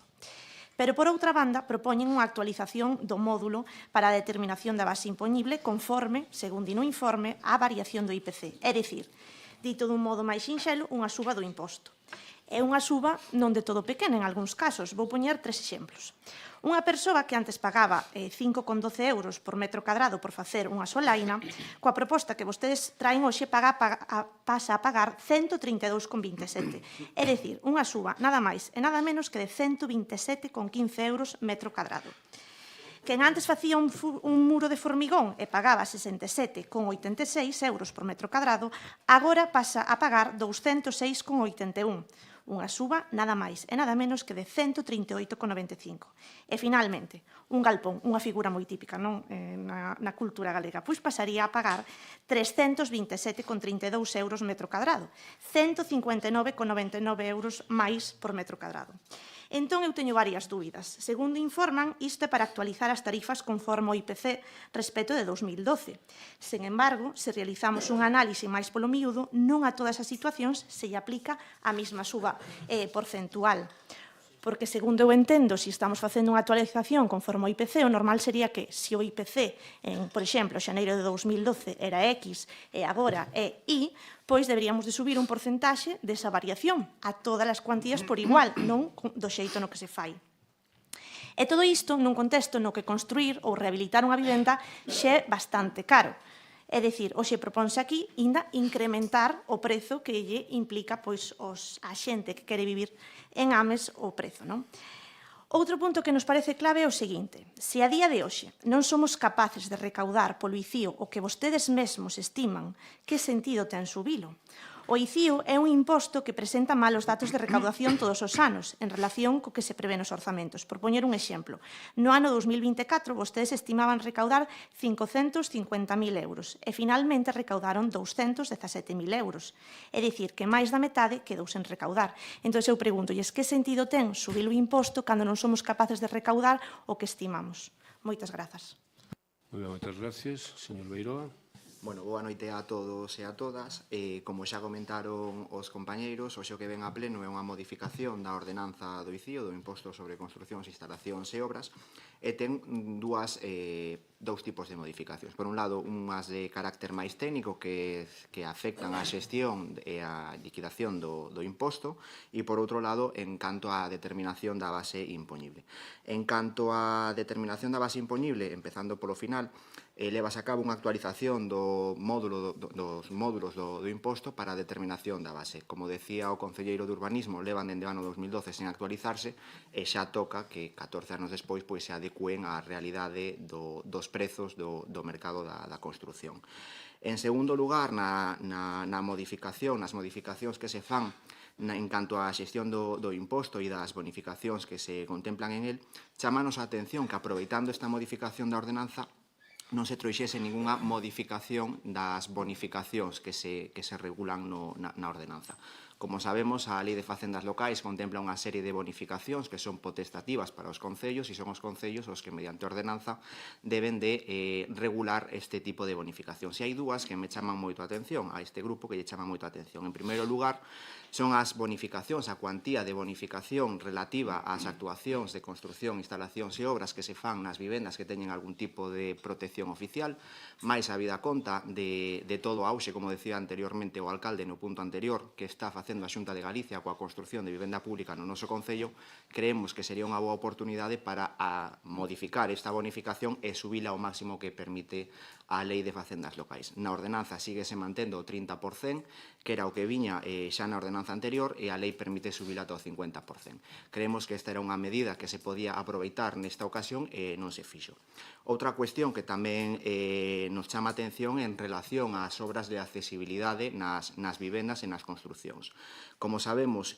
Pero, por outra banda, propoñen unha actualización do módulo para a determinación da base impoñible conforme, según di no informe, á variación do IPC. É dicir, dito dun modo máis sinxelo, unha suba do imposto. É unha suba non de todo pequena en algúns casos. Vou poñer 3 exemplos. Unha persoa que antes pagaba 5,12 euros por metro cadrado por facer unha solaina, coa proposta que vostedes traen hoxe pasa a pagar 132,27. É dicir, unha suba nada máis e nada menos que de 127,15 euros metro cadrado. Quen antes facía un muro de formigón e pagaba 67,86 euros por metro cadrado, agora pasa a pagar 206,81. Unha suba nada máis e nada menos que de 138,95. E, finalmente, un galpón, unha figura moi típica na cultura galega, pois pasaría a pagar 327,32 euros metro cadrado, 159,99 euros máis por metro cadrado. Entón, eu teño varias dúbidas. Segundo informan, isto é para actualizar as tarifas conforme ao IPC respecto de 2012. Sen embargo, se realizamos un análise máis polo miúdo, non a todas as situacións se lle aplica a mesma suba porcentual. Porque, segundo eu entendo, se estamos facendo unha actualización conforme ao IPC, o normal sería que, se o IPC, por exemplo, xaneiro de 2012 era X e agora é Y, pois deberíamos de subir un porcentaxe desa variación a todas as cuantías por igual, non do xeito no que se fai. E todo isto nun contexto no que construir ou rehabilitar unha vivenda xa é bastante caro. É dicir, hoxe propónse aquí ainda incrementar o prezo que lle implica pois, a xente que quere vivir en Ames o prezo. Non? Outro punto que nos parece clave é o seguinte. Se a día de hoxe non somos capaces de recaudar polo ICIO o que vostedes mesmos estiman, que sentido ten subilo? O ICIO é un imposto que presenta mal os datos de recaudación todos os anos en relación co que se prevé nos orzamentos. Por poñer un exemplo, no ano 2024 vostedes estimaban recaudar 550.000 euros e finalmente recaudaron 217.000 euros. É dicir, que máis da metade quedou sen recaudar. Entón, eu pregunto, que sentido ten subir o imposto cando non somos capaces de recaudar o que estimamos? Moitas grazas.
Moitas gracias, señor Beiroa.
Bueno, boa noite a todos e a todas. Como xa comentaron os compañeiros, hoxe o que ven a pleno é unha modificación da ordenanza do ICIO, do Imposto sobre Construcións, Instalacións e Obras, e ten dous tipos de modificacións. Por un lado, unhas de carácter máis técnico que afectan a xestión e a liquidación do imposto, e por outro lado, en canto á determinación da base impoñible. En canto á determinación da base impoñible, empezando polo final, levase a cabo unha actualización dos módulos do imposto para a determinación da base. Como decía o concelleiro de Urbanismo, levan dende o ano 2012 sen actualizarse e xa toca que 14 anos despois se adecúen á realidade dos prezos do mercado da construción. En segundo lugar, nas modificacións que se fan en canto á xestión do imposto e das bonificacións que se contemplan en el, chámanos a atención que, aproveitando esta modificación da ordenanza, non se trouxese ningunha modificación das bonificacións que se regulan na ordenanza. Como sabemos, a Lei de Facendas Locais contempla unha serie de bonificacións que son potestativas para os concellos e son os concellos os que, mediante ordenanza, deben de regular este tipo de bonificacións. E hai dúas que me chaman moito a atención, a este grupo que lle chama moito a atención. En primeiro lugar, son as bonificacións, a cuantía de bonificación relativa ás actuacións de construción, instalacións e obras que se fan nas vivendas que teñen algún tipo de protección oficial, máis a vida conta de todo o auxe, como decía anteriormente o alcalde no punto anterior, que está facendo a Xunta de Galicia coa construción de vivenda pública no noso concello, creemos que sería unha boa oportunidade para modificar esta bonificación e subila ao máximo que permite a Lei de Facendas Locais. Na ordenanza síguese mantendo o 30%, que era o que viña xa na ordenanza anterior, e a lei permite subila ata o 50%. Creemos que esta era unha medida que se podía aproveitar nesta ocasión e non se fixo. Outra cuestión que tamén nos chama a atención en relación ás obras de accesibilidade nas vivendas e nas construcións. Como sabemos,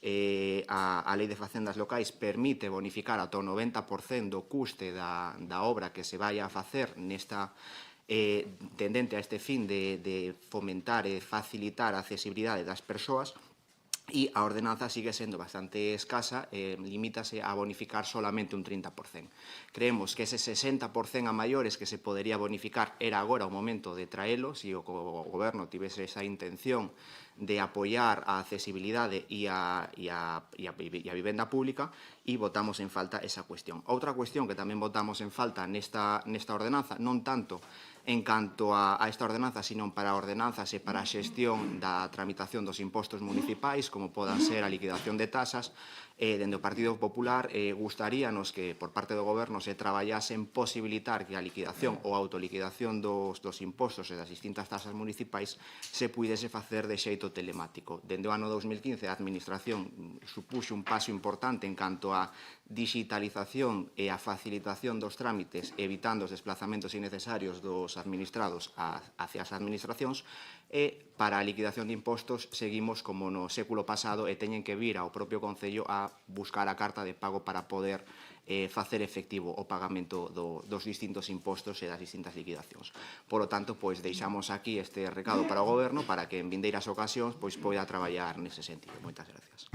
a Lei de Facendas Locais permite bonificar ata o 90% do custe da obra que se vai a facer nesta tendente a este fin de fomentar e facilitar a accesibilidade das persoas, e a ordenanza sigue sendo bastante escasa, limítase a bonificar solamente un 30%. Creemos que ese 60% a maiores que se podería bonificar era agora o momento de traelo, se o goberno tivese esa intención de apoiar a accesibilidade e a vivenda pública, e votamos en falta esa cuestión. Outra cuestión que tamén votamos en falta nesta ordenanza, non tanto en canto a esta ordenanza, sino para ordenanzas e para a xestión da tramitación dos impostos municipais, como podan ser a liquidación de tasas, dende o Partido Popular gustaríanos que por parte do Goberno se traballase en posibilitar que a liquidación ou autoliquidación dos impostos e das distintas tasas municipais se puidese facer de xeito telemático. Dende o ano 2015 a Administración supuxo un paso importante en canto a digitalización e a facilitación dos trámites, evitando os desplazamentos innecesarios dos administrados hacia as administracións, e para a liquidación de impostos seguimos como no século pasado e teñen que vir ao propio Concello a buscar a carta de pago para poder facer efectivo o pagamento dos distintos impostos e das distintas liquidacións. Por lo tanto, deixamos aquí este recado para o Goberno para que en vindeiras ocasións poida traballar nese sentido. Moitas gracias.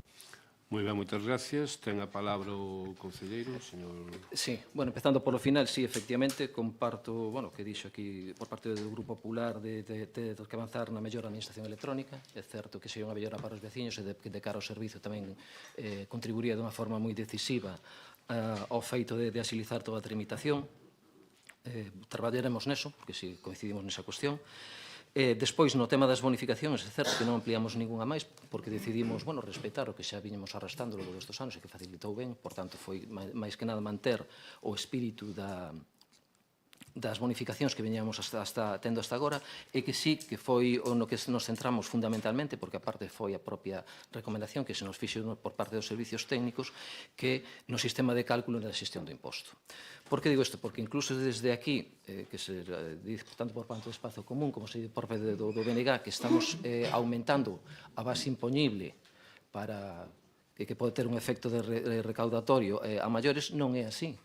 Moi ben, moitas gracias. Ten a palabra o concelleiro, señor...
Sí, bueno, empezando por lo final, sí, efectivamente, comparto, bueno, que dixo aquí por parte do Grupo Popular de que avanzar na mellora administración electrónica. É certo que se é unha mellora para os veciños e de cara ao servizo tamén contribuiría dunha forma moi decisiva ao feito de agilizar toda a tramitación. Traballaremos neso, porque si coincidimos nesa cuestión. Despois, no tema das bonificacións, é certo que non ampliamos ninguna máis, porque decidimos, bueno, respetar o que xa viñemos arrastrando logo destes anos e que facilitou ben, por tanto, foi máis que nada manter o espírito das bonificacións que veñamos tendo hasta agora, e que sí que foi o no que nos centramos fundamentalmente, porque aparte foi a propia recomendación que se nos fixo por parte dos servicios técnicos, que no sistema de cálculo da xestión do imposto. Por que digo isto? Porque incluso desde aquí, que se diz tanto por parte do espazo común como se diz por parte do BNG, que estamos aumentando a base impoñible para que pode ter un efecto de recaudatorio a maiores, non é así.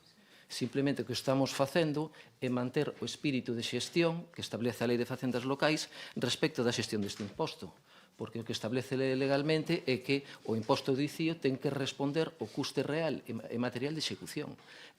Simplemente o que estamos facendo é manter o espírito de xestión que establece a Lei de Facendas Locais respecto da xestión deste imposto. Porque o que establece legalmente é que o imposto do ICIO ten que responder ao custe real e material de execución.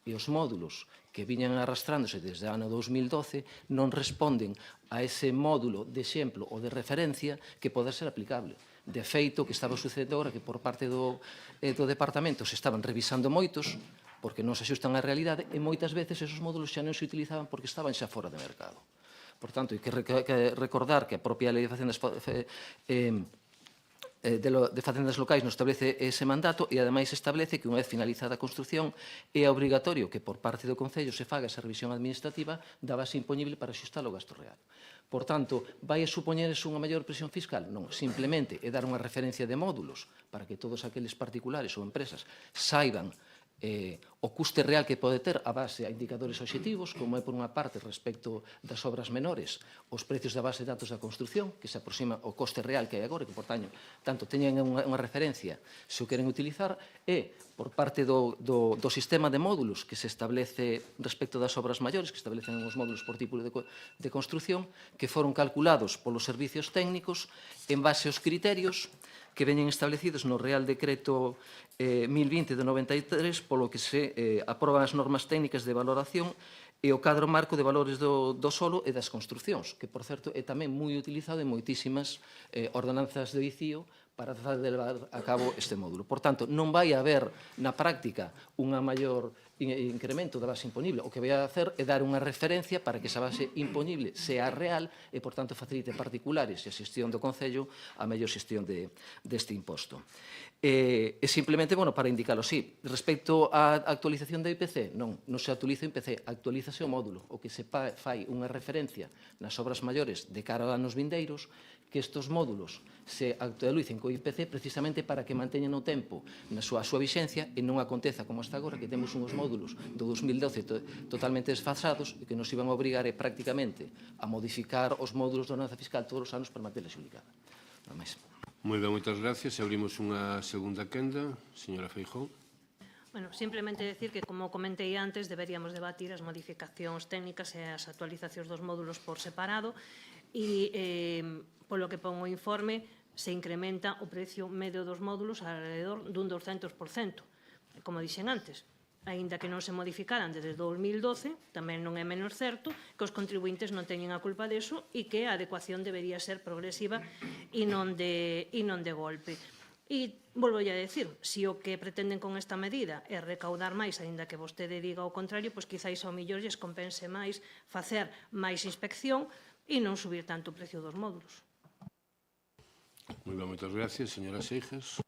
E os módulos que viñan arrastrándose desde o ano 2012 non responden a ese módulo de exemplo ou de referencia que poda ser aplicable. De feito, o que estaba sucedendo agora que por parte do Departamento se estaban revisando moitos, porque non se axustan á realidade, e moitas veces esos módulos xa non se utilizaban porque estaban xa fora de mercado. Por tanto, hai que recordar que a propia Lei de Facendas Locais nos establece ese mandato e, ademais, establece que, unha vez finalizada a construción, é obrigatorio que, por parte do Concello, se faga esa revisión administrativa da base impoñible para axustar o gasto real. Por tanto, vai a supoñer unha maior presión fiscal? Non, simplemente é dar unha referencia de módulos para que todos aqueles particulares ou empresas saiban o custe real que pode ter a base a indicadores obxectivos, como é por unha parte respecto das obras menores, os precios da base de datos da construción, que se aproxima ao coste real que hai agora, que por tanto teñen unha referencia se o queren utilizar, e por parte do sistema de módulos que se establece respecto das obras maiores, que establecen os módulos por tipo de construción, que foron calculados polos servicios técnicos en base aos criterios que veñen establecidos no Real Decreto 1020 de 93, polo que se aproban as normas técnicas de valoración e o cadro marco de valores do solo e das construcións, que, por certo, é tamén moi utilizado en moitísimas ordenanzas de ICIO para tratar de levar a cabo este módulo. Por tanto, non vai haber na práctica unha maior incremento da base imponible. O que vai a hacer é dar unha referencia para que esa base imponible sea real e, por tanto, facilite particulares e a xestión do Concello a mellor xestión deste imposto. E simplemente, bueno, para indicalo, sí, respecto á actualización da IPC, non se actualiza o IPC, actualízase o módulo. O que se fai unha referencia nas obras maiores de cara a anos vindeiros, que estes módulos se actualicen co IPC precisamente para que manteñan o tempo na súa vixencia e non aconteza como hasta agora, que temos uns módulos do 2012 totalmente desfasados e que nos iban a obrigar prácticamente a modificar os módulos da ordenanza fiscal todos os anos para manterla xubicada. Nada máis.
Moi ben, moitas gracias. Abrimos unha segunda quenda. Señora Feijóo.
Bueno, simplemente decir que, como comentei antes, deberíamos debatir as modificacións técnicas e as actualizacións dos módulos por separado e, polo que pon o informe, se incrementa o precio medio dos módulos alrededor dun 200%. Como dixen antes, aínda que non se modificaran desde 2012, tamén non é menos certo que os contribuintes non teñen a culpa deso e que a adecuación debería ser progresiva e non de golpe. E volvo a decir, se o que pretenden con esta medida é recaudar máis, aínda que vostede diga o contrario, pois quizáis ao millor lles compense máis facer máis inspección e non subir tanto o precio dos módulos.
Moi ben, moitas gracias. Señora Seixas.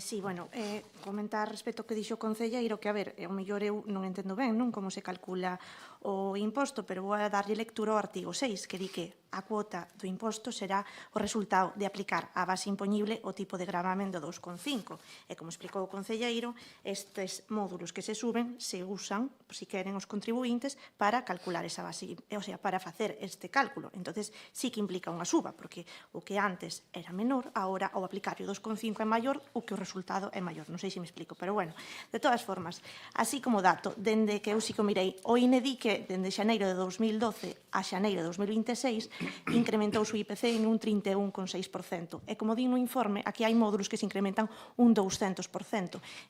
Sí, bueno, comentar respecto ao que dixo o concelleiro, que, a ver, ao mellor eu non entendo ben, non, como se calcula o imposto, pero vou a darlle lectura ao artigo 6, que di que a cuota do imposto será o resultado de aplicar a base impoñible o tipo de gravamen do 2,5. E, como explicou o concelleiro, estes módulos que se suben se usan, se queren, os contribuintes para calcular esa base, o sea, para facer este cálculo. Entonces, sí que implica unha suba, porque o que antes era menor, agora, ao aplicar o 2,5 é maior, o que o resultado é maior. Non sei se me explico, pero, bueno, de todas formas, así como dato, dende que eu sí que mirei, o INE di que dende xaneiro de 2012 a xaneiro de 2026 incrementouse o IPC en un 31,6%. E como din no informe, aquí hai módulos que se incrementan un 200%.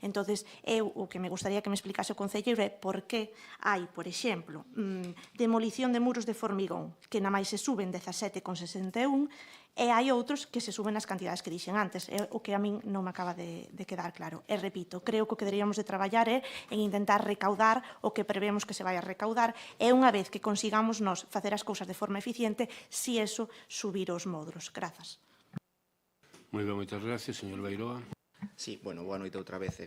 Entonces, eu o que me gustaría que me explicase o concelleiro é por que hai, por exemplo, demolición de muros de formigón, que na máis se suben 17,61, e hai outros que se suben as cantidades que dixen antes, é o que a min non me acaba de quedar claro. E repito, creo que o que deberíamos de traballar é en intentar recaudar o que prevemos que se vai a recaudar, e unha vez que consigamos nós facer as cousas de forma eficiente, si eso, subir os módulos. Grazas.
Moi ben, moitas gracias, señor Beiroa.
Sí, bueno, boa noite outra vez.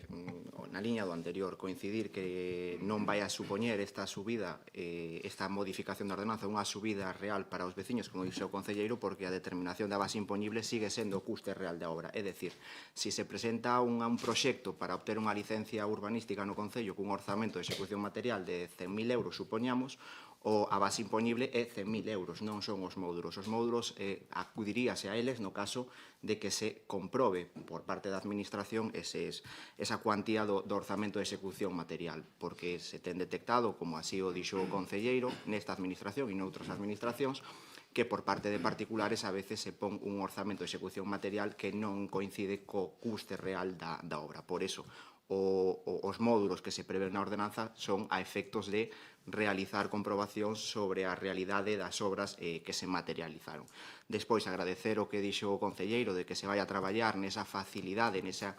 Na liña do anterior, coincidir que non vai a supoñer esta subida, esta modificación da ordenanza, unha subida real para os veciños, como dixo o concelleiro, porque a determinación da base imponible sigue sendo o custe real da obra. É dicir, se se presenta un proxecto para obter unha licencia urbanística no Concello cun orzamento de execución material de 100.000 euros, supoñamos, a base imponible é 100.000 euros, non son os módulos. Os módulos acudiríase a eles no caso de que se comprobe por parte da Administración esa cuantía do orzamento de execución material, porque se ten detectado, como así o dixo o concelleiro, nesta Administración e noutras Administracións, que por parte de particulares a veces se pon un orzamento de execución material que non coincide co custe real da obra. Por eso, os módulos que se prevén na ordenanza son a efectos de realizar comprobacións sobre a realidade das obras que se materializaron. Despois, agradecer o que dixo o concelleiro de que se vai a traballar nesa facilidade, nesa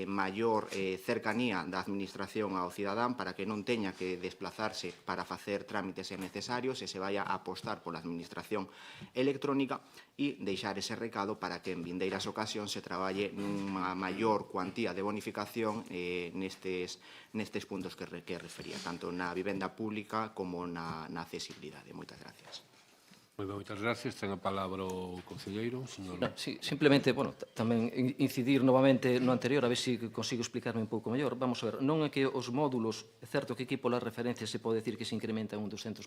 maior cercanía da Administración ao cidadán para que non teña que desplazarse para facer trámites necesarios e se vai a apostar pola Administración electrónica e deixar ese recado para que en vindeiras ocasións se traballe nunha maior cuantía de bonificación nestes puntos que refería, tanto na vivenda pública como na accesibilidade. Moitas gracias.
Moi ben, moitas gracias. Ten a palabra o concelleiro, señor.
Sí, simplemente, bueno, tamén incidir novamente no anterior, a ver se consigo explicarme un pouco mellor. Vamos a ver, non é que os módulos, é certo que aquí polas referencias se pode decir que se incrementa un 200%,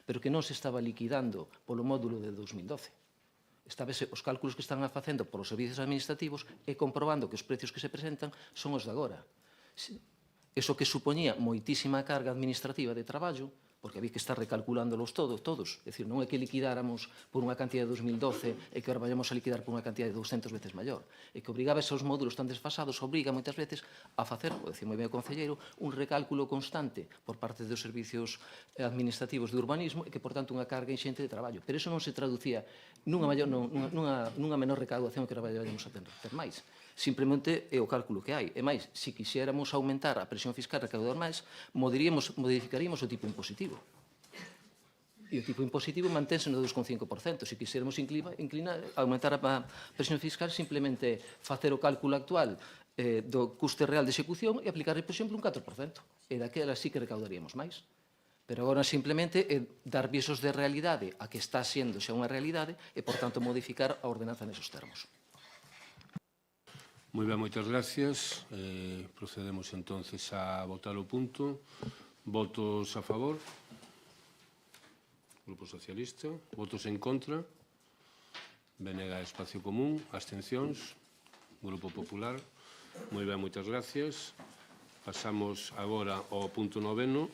pero que non se estaba liquidando polo módulo de 2012. Estábese os cálculos que están facendo polos servicios administrativos e comprobando que os precios que se presentan son os de agora. Eso que supoñía moitísima carga administrativa de traballo, porque había que estar recalculándolos todos. É dicir, non é que liquidáramos por unha cantidad de 2012 e que ahora vayamos a liquidar por unha cantidad de 200 veces maior. E que obrigaba esos módulos tan desfasados, obriga moitas veces a facer, o decir moi ben o concelleiro, un recálculo constante por parte dos servicios administrativos de urbanismo e que, por tanto, unha carga inxente de traballo. Pero eso non se traducía nunha menor recaudación que ahora vayamos a ter máis. Simplemente é o cálculo que hai. E máis, se quixéramos aumentar a presión fiscal e recaudar máis, modificaríamos o tipo impositivo. E o tipo impositivo mantense no 2,5%. Se quixéramos aumentar a presión fiscal, simplemente facer o cálculo actual do custe real de execución e aplicar, por exemplo, un 4%. E daquela sí que recaudaríamos máis. Pero agora simplemente é dar visos de realidade a que está sendo xa unha realidade e, por tanto, modificar a ordenanza nesos termos.
Moi ben, moitas gracias. Procedemos entonces a votar o punto. Votos a favor? Grupo Socialista. Votos en contra? BNG Espacio Común. Abstencións? Grupo Popular. Moi ben, moitas gracias. Pasamos agora ao punto 9º,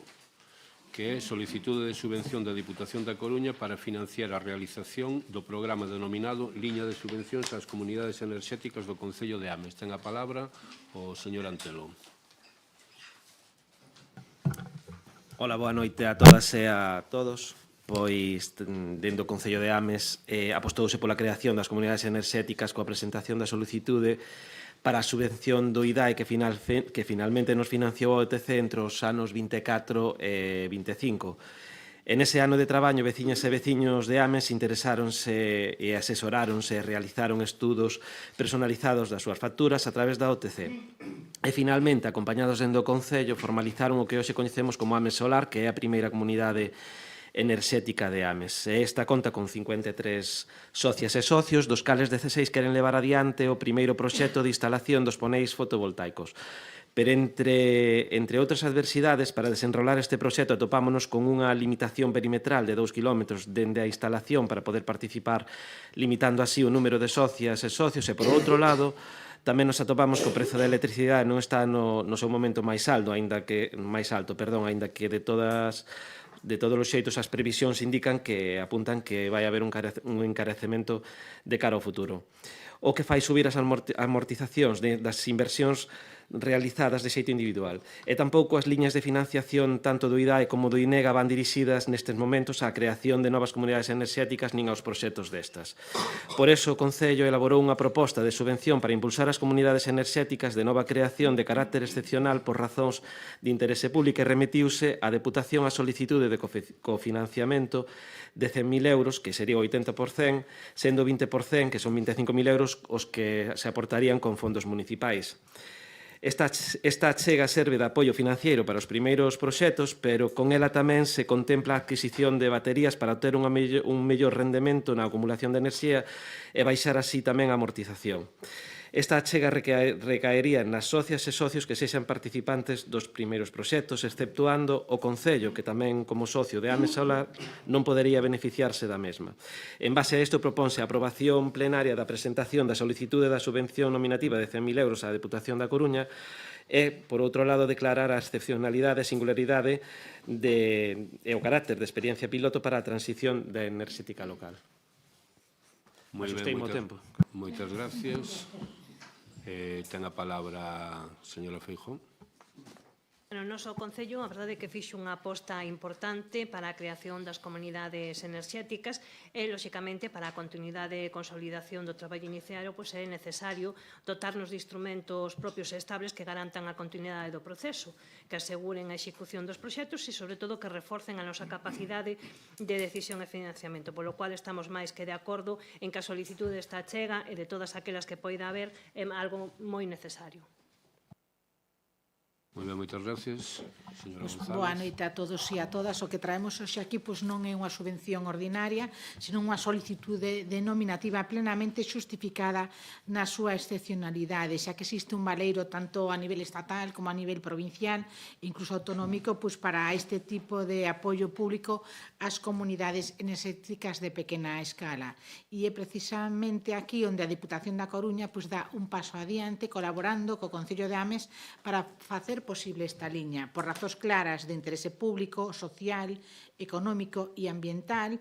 que é solicitude de subvención da Diputación da Coruña para financiar a realización do programa denominado Liña de Subvencións ás Comunidades Enerxéticas do Concello de Ames. Ten a palabra o señor Antelo.
Ola, boa noite a todas e a todos. Pois, dentro do Concello de Ames, apostouse pola creación das comunidades enerxéticas coa presentación da solicitude para a subvención do IDAE que finalmente nos financiou a OTC entre os anos 24 e 25. En ese ano de traballo, veciñas e veciños de Ames interesáronse e asesoráronse e realizaron estudos personalizados das súas facturas a través da OTC. E finalmente, acompañados dentro do Concello, formalizaron o que hoxe coñecemos como Ames Solar, que é a primeira comunidade enerxética de Ames. Esta conta con 53 socias e socios, dos cales 16 queren levar adiante o primeiro proxecto de instalación dos paneis fotovoltaicos. Pero entre outras adversidades, para desenrolar este proxecto atopámonos con unha limitación perimetral de 2 km dende a instalación para poder participar, limitando así o número de socias e socios, e por outro lado, tamén nos atopamos que o prezo da electricidade non está no seu momento máis alto, aínda que de todas De todos os xeitos, as previsións apuntan que vai haber un encarecemento de cara ao futuro. O que fai subir as amortizacións das inversións realizadas de xeito individual. E tampouco as liñas de financiación tanto do IDAE como do INEGA van dirixidas nestes momentos á creación de novas comunidades enerxéticas nin aos proxectos destas. Por eso, o Concello elaborou unha proposta de subvención para impulsar as comunidades enerxéticas de nova creación de carácter excepcional por razóns de interese público e remitiuse á Deputación a solicitude de cofinanciamento de 100.000 euros, que sería o 80%, sendo 20%, que son 25.000 euros, os que se aportarían con fondos municipais. Esta achega serve de apoio financiero para os primeiros proxectos, pero con ela tamén se contempla a adquisición de baterías para obter un mellor rendemento na acumulación de enerxía e baixar así tamén a amortización. Esta achega recaería nas socias e socios que sexan participantes dos primeiros proxectos, exceptuando o Concello, que tamén como socio de Ames Solar non podería beneficiarse da mesma. En base a isto, propónse a aprobación plenaria da presentación da solicitude da subvención nominativa de 100.000 euros á Deputación da Coruña e, por outro lado, declarar a excepcionalidade e singularidade e o carácter de experiencia piloto para a transición da enerxética local.
Moitas gracias. Ten a palabra a señora Feijóo.
No noso Concello, a verdade é que fixo unha aposta importante para a creación das comunidades enerxéticas e, lóxicamente, para a continuidade e consolidación do traballo iniciado, pois é necesario dotarnos de instrumentos propios e estables que garantan a continuidade do proceso, que aseguren a execución dos proxectos e, sobre todo, que reforcen a nosa capacidade de decisión e financiamento, polo cual estamos máis que de acordo en que a solicitude desta achega e de todas aquelas que poida haber é algo moi necesario.
Moi ben, moitas gracias. Señora González.
Boa noite a todos e a todas. O que traemos hoxe aquí non é unha subvención ordinaria, sino unha solicitude denominativa plenamente xustificada na súa excepcionalidade, xa que existe un valeiro tanto a nivel estatal como a nivel provincial, incluso autonómico, para este tipo de apoio público ás comunidades enerxéticas de pequena escala. E é precisamente aquí onde a Deputación da Coruña dá un paso adiante colaborando co Concello de Ames para facer posible esta liña, por razóns claras de interese público, social, económico e ambiental,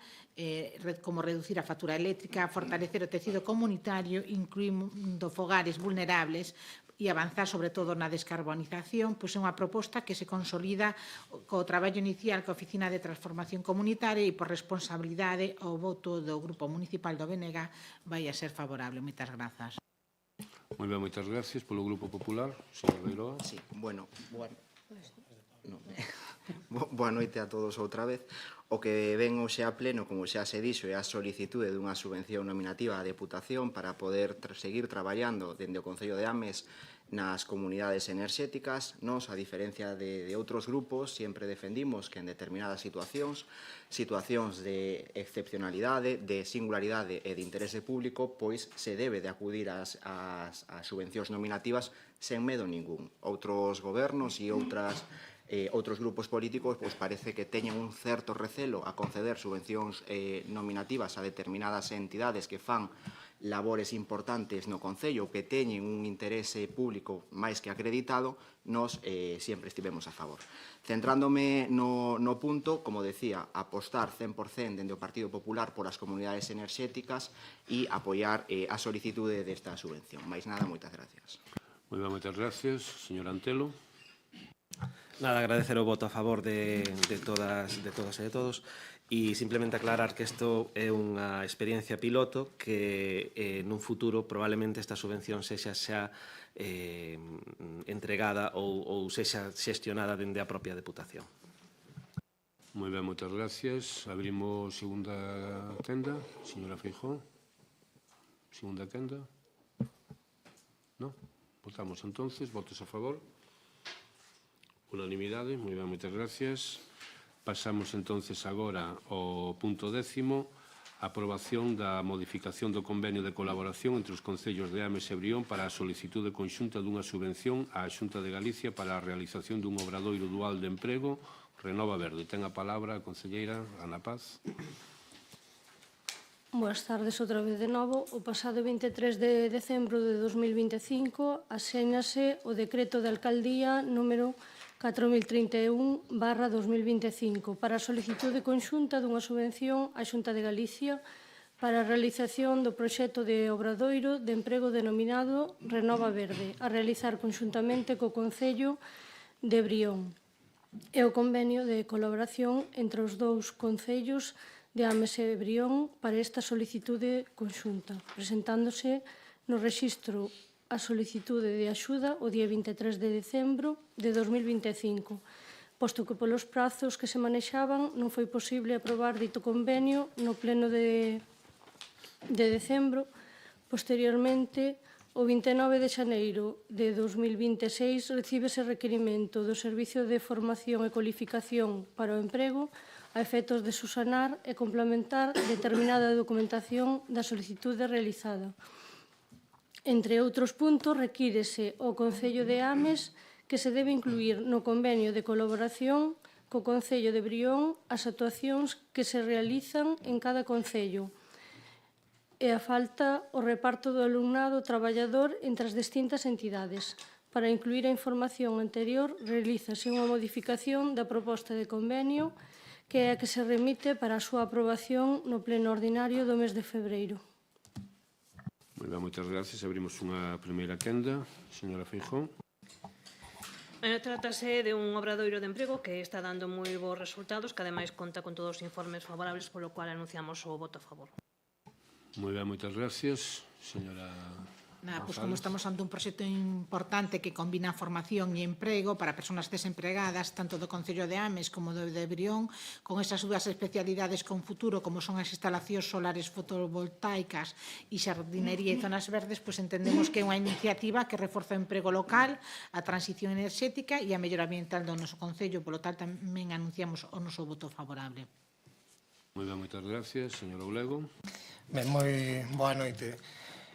como reducir a factura eléctrica, fortalecer o tecido comunitario, incluindo fogares vulnerables, e avanzar sobre todo na descarbonización, é unha proposta que se consolida co traballo inicial que a Oficina de Transformación Comunitaria e por responsabilidade o voto do Grupo Municipal do BNG vai a ser favorable. Moitas grazas.
Moi ben, moitas gracias. Polo Grupo Popular, señor Beiroa.
Sí, boa noite a todos outra vez. O que ven hoxe a pleno, como xa se dixo, é a solicitude dunha subvención nominativa á Deputación para poder seguir traballando dende o Concello de Ames nas comunidades enerxéticas. Nos, a diferencia de outros grupos, sempre defendimos que en determinadas situacións de excepcionalidade, de singularidade e de interese público, pois se debe de acudir ás subvencións nominativas sen medo ningún. Outros gobernos e outros grupos políticos parece que teñen un certo recelo a conceder subvencións nominativas a determinadas entidades que fan labores importantes no Concello que teñen un interese público máis que acreditado. Nos sempre estivemos a favor. Centrándome no punto, como decía, apostar 100% dende o Partido Popular por as comunidades enerxéticas e apoiar a solicitude desta subvención. Mais nada, moitas gracias.
Moi ben, moitas gracias. Señor Antelo.
Nada, agradecer o voto a favor de todas e de todos e simplemente aclarar que isto é unha experiencia piloto que nun futuro probablemente esta subvención sexa xa entregada ou sexa xestionada dende a propia Deputación.
Moi ben, moitas gracias. Abrimos segunda tenda. Señora Feijóo. Segunda tenda. No? Votamos entonces. Votos a favor. Unanimidade. Moi ben, moitas gracias. Pasamos entonces agora ao punto 10º, aprobación da modificación do convenio de colaboración entre os concellos de Ames e Brión para a solicitude conxunta dunha subvención á Xunta de Galicia para a realización dun obradoiro dual de emprego Renova Verde. Ten a palabra a concelleira Ana Paz.
Boas tardes outra vez de novo. O pasado 23 de decembro de 2025 aséñase o decreto de alcaldía número 4031/2025 para a solicitude conxunta dunha subvención á Xunta de Galicia para a realización do proxecto de obradoiro de emprego denominado Renova Verde, a realizar conxuntamente co Concello de Brión e o convenio de colaboración entre os dous concellos de Ames e Brión para esta solicitude conxunta, presentándose no rexistro a solicitude de axuda o día 23 de decembro de 2025, posto que polos prazos que se manexaban non foi posible aprobar dito convenio no pleno de decembro. Posteriormente, o 29 de xaneiro de 2026, recíbese requerimento do Servicio de Formación e Cualificación para o Emprego a efectos de subsanar e complementar determinada documentación da solicitude realizada. Entre outros puntos, requírese ao Concello de Ames que se debe incluir no convenio de colaboración co Concello de Brión as actuacións que se realizan en cada concello e a falta o reparto do alumnado traballador entre as distintas entidades. Para incluir a información anterior, realízase unha modificación da proposta de convenio que é a que se remite para a súa aprobación no pleno ordinario do mes de febreiro.
Moi ben, moitas gracias. Abrimos unha primeira quenda. Señora Feijón.
Trátase de un obradoiro de emprego que está dando moi bons resultados, que ademais conta con todos os informes favorables, polo cual anunciamos o voto a favor.
Moi ben, moitas gracias. Señora
Pois como estamos ante un proxecto importante que combina formación e emprego para persoas desempregadas, tanto do Concello de Ames como do de Brión, con esas dúas especialidades con futuro, como son as instalacións solares fotovoltaicas e xardinería e zonas verdes, pois entendemos que é unha iniciativa que reforza o emprego local, a transición enerxética e a mellora ambiental do noso Concello, polo tal tamén anunciamos o noso voto favorable.
Moi ben, moitas gracias. Señor Oulego.
Ben, moi boa noite.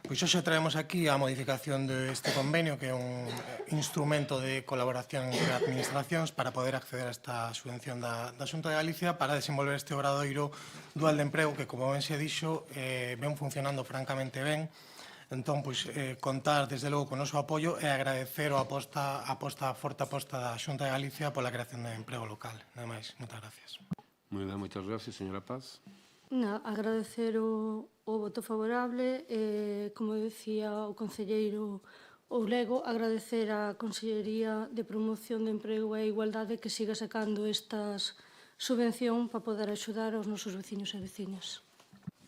Pois hoxe traemos aquí a modificación deste convenio, que é un instrumento de colaboración entre administracións para poder acceder a esta subvención da Xunta de Galicia para desenvolver este obradoiro dual de emprego que, como ben se dixo, ven funcionando francamente ben. Entón, pois, contar, desde logo, con o noso apoio e agradecer a forte aposta da Xunta de Galicia pola creación de emprego local. Nada máis, moitas gracias.
Moi ben, moitas gracias. Señora Paz.
Agradecer o voto favorable, como decía o concelleiro Oulego, agradecer á Consellería de Promoción de Emprego e Igualdade que siga sacando estas subvención para poder axudar aos nosos veciños e veciñas.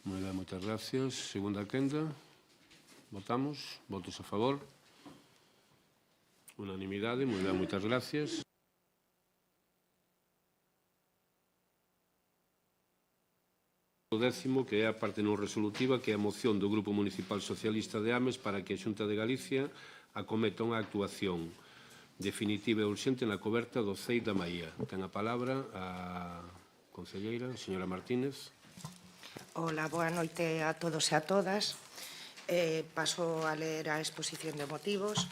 Moi ben, moitas gracias. Segunda quenda. Votamos. Votos a favor. Unanimidade. Moi ben, moitas gracias. O décimo, que é a parte non resolutiva, que é a moción do Grupo Municipal Socialista de Ames para que a Xunta de Galicia acometa unha actuación definitiva e urxente na coberta do CEI da Maía. Ten a palabra a concelleira, señora Martínez.
Ola, boa noite a todos e a todas. Paso a ler a exposición de motivos.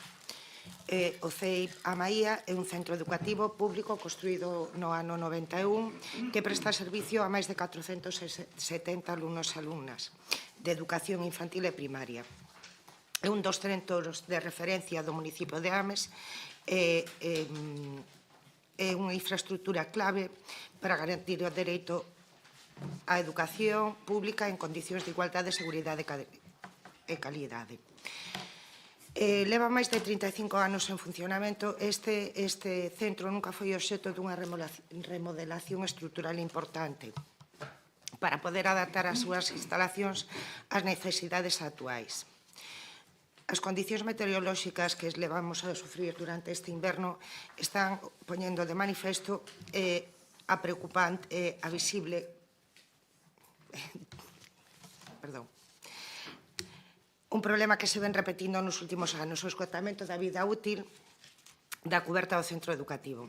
O CEI A Maía é un centro educativo público construído no ano 91 que presta servicio a máis de 470 alumnos e alumnas de educación infantil e primaria. É un dos centros de referencia do municipio de Ames e é unha infraestructura clave para garantir o dereito á educación pública en condicións de igualdade, seguridade e calidade. Leva máis de 35 anos en funcionamento. Este centro nunca foi obxecto dunha remodelación estrutural importante para poder adaptar as súas instalacións ás necesidades actuais. As condicións meteorolóxicas que levamos a sufrir durante este inverno están poñendo de manifesto a preocupante, a visible un problema que se ven repetindo nos últimos anos, o esgotamento da vida útil da cuberta do centro educativo.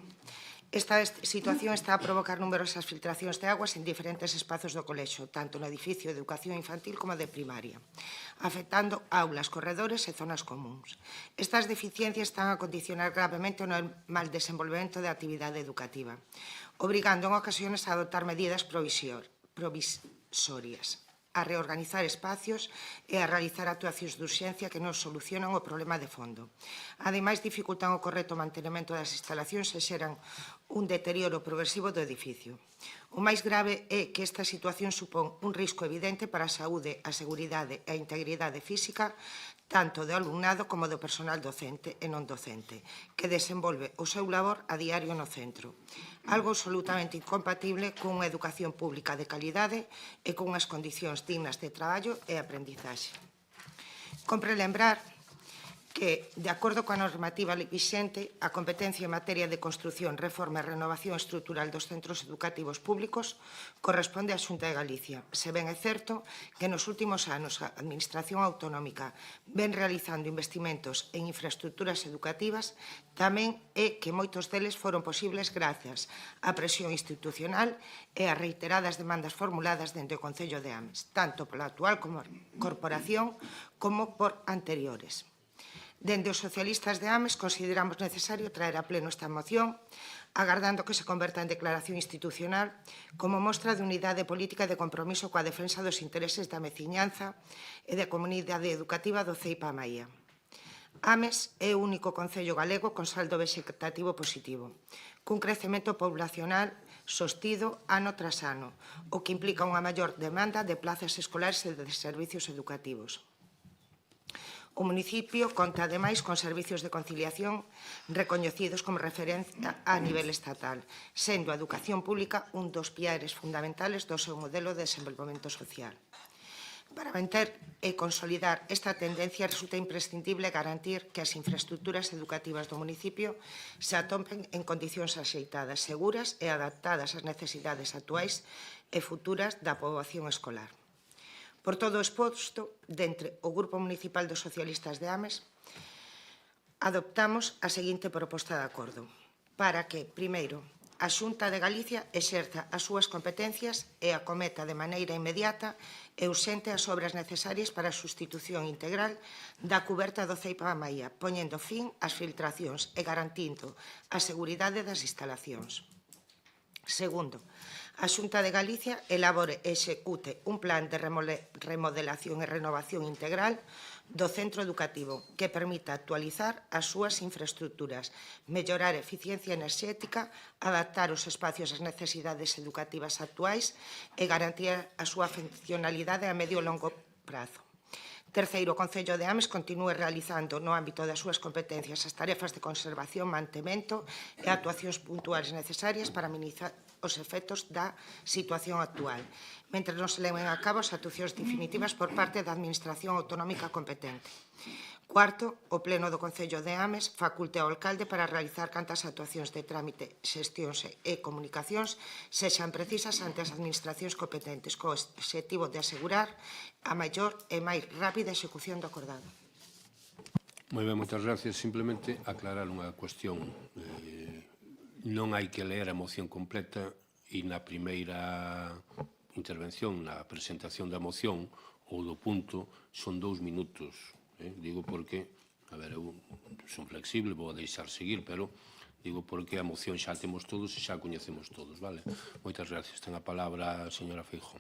Esta situación está a provocar numerosas filtracións de aguas en diferentes espazos do colexio, tanto no edificio de educación infantil como de primaria, afectando aulas, corredores e zonas comuns. Estas deficiencias están a condicionar gravemente o normal desenvolvemento da actividade educativa, obrigando en ocasiones a adoptar medidas provisorias. a reorganizar espacios e a realizar actuacións de urxencia que non solucionan o problema de fondo. Ademais, dificultan o correcto mantenimento das instalacións e xeran un deterioro progresivo do edificio. O máis grave é que esta situación supón un risco evidente para a saúde, a seguridade e a integridade física tanto do alumnado como do personal docente e non docente, que desenvolve o seu labor a diario no centro. Algo absolutamente incompatible cunha educación pública de calidade e cunhas condicións dignas de traballo e aprendizaxe. Compre lembrar que, de acordo coa normativa vixente, a competencia en materia de construción, reforma e renovación estrutural dos centros educativos públicos corresponde á Xunta de Galicia. Se ben é certo que nos últimos anos a Administración Autonómica ven realizando investimentos en infraestructuras educativas, tamén é que moitos deles foron posibles grazas á presión institucional e ás reiteradas demandas formuladas dende o Concello de Ames, tanto pola actual corporación como por anteriores. Dende os socialistas de Ames consideramos necesario traer a pleno esta moción, agardando que se converta en declaración institucional como mostra de unidade política e de compromiso coa defensa dos intereses da meciñanza e da comunidade educativa do CEIP Amaia. Ames é o único concello galego con saldo vegetativo positivo, cun crecemento poblacional sostido ano tras ano, o que implica unha maior demanda de plazas escolares e de servicios educativos. O municipio conta, ademais, con servicios de conciliación recoñecidos como referencia a nivel estatal, sendo a educación pública un dos piares fundamentales do seu modelo de desenvolvemento social. Para manter e consolidar esta tendencia resulta imprescindible garantir que as infraestructuras educativas do municipio se atopen en condicións axeitadas, seguras e adaptadas ás necesidades actuais e futuras da poboación escolar. Por todo o exposto, dentre o Grupo Municipal dos Socialistas de Ames, adoptamos a seguinte proposta de acordo para que, primeiro, a Xunta de Galicia exerza as súas competencias e acometa de maneira inmediata e urxente as obras necesarias para a sustitución integral da cuberta do CEIP Amaia, poñendo fin ás filtracións e garantindo a seguridade das instalacións. Segundo, a Xunta de Galicia elabore e execute un plan de remodelación e renovación integral do centro educativo que permita actualizar as súas infraestructuras, mellorar a eficiencia enerxética, adaptar os espacios ás necesidades educativas actuais e garantir a súa funcionalidade a medio e longo prazo. Terceiro, o Concello de Ames continúe realizando no ámbito das súas competencias as tarefas de conservación, mantemento e actuacións puntuais necesarias para minimizar os efectos da situación actual, mentre non se leven a cabo as actuacións definitivas por parte da Administración Autonómica competente. Cuarto, o Pleno do Concello de Ames faculte ao alcalde para realizar cantas actuacións de trámite, xestións e comunicacións sexan precisas ante as administracións competentes, co obxectivo de asegurar a maior e máis rápida execución do acordado.
Moi ben, moitas gracias. Simplemente aclarar unha cuestión. Non hai que ler a moción completa e na primeira intervención, na presentación da moción ou do punto, son 2 minutos. Digo porque, a ver, eu son flexible, vou deixar seguir, pero digo porque a moción xa temos todos e xa coñecemos todos, vale? Moitas gracias. Ten a palabra a señora Feijóo.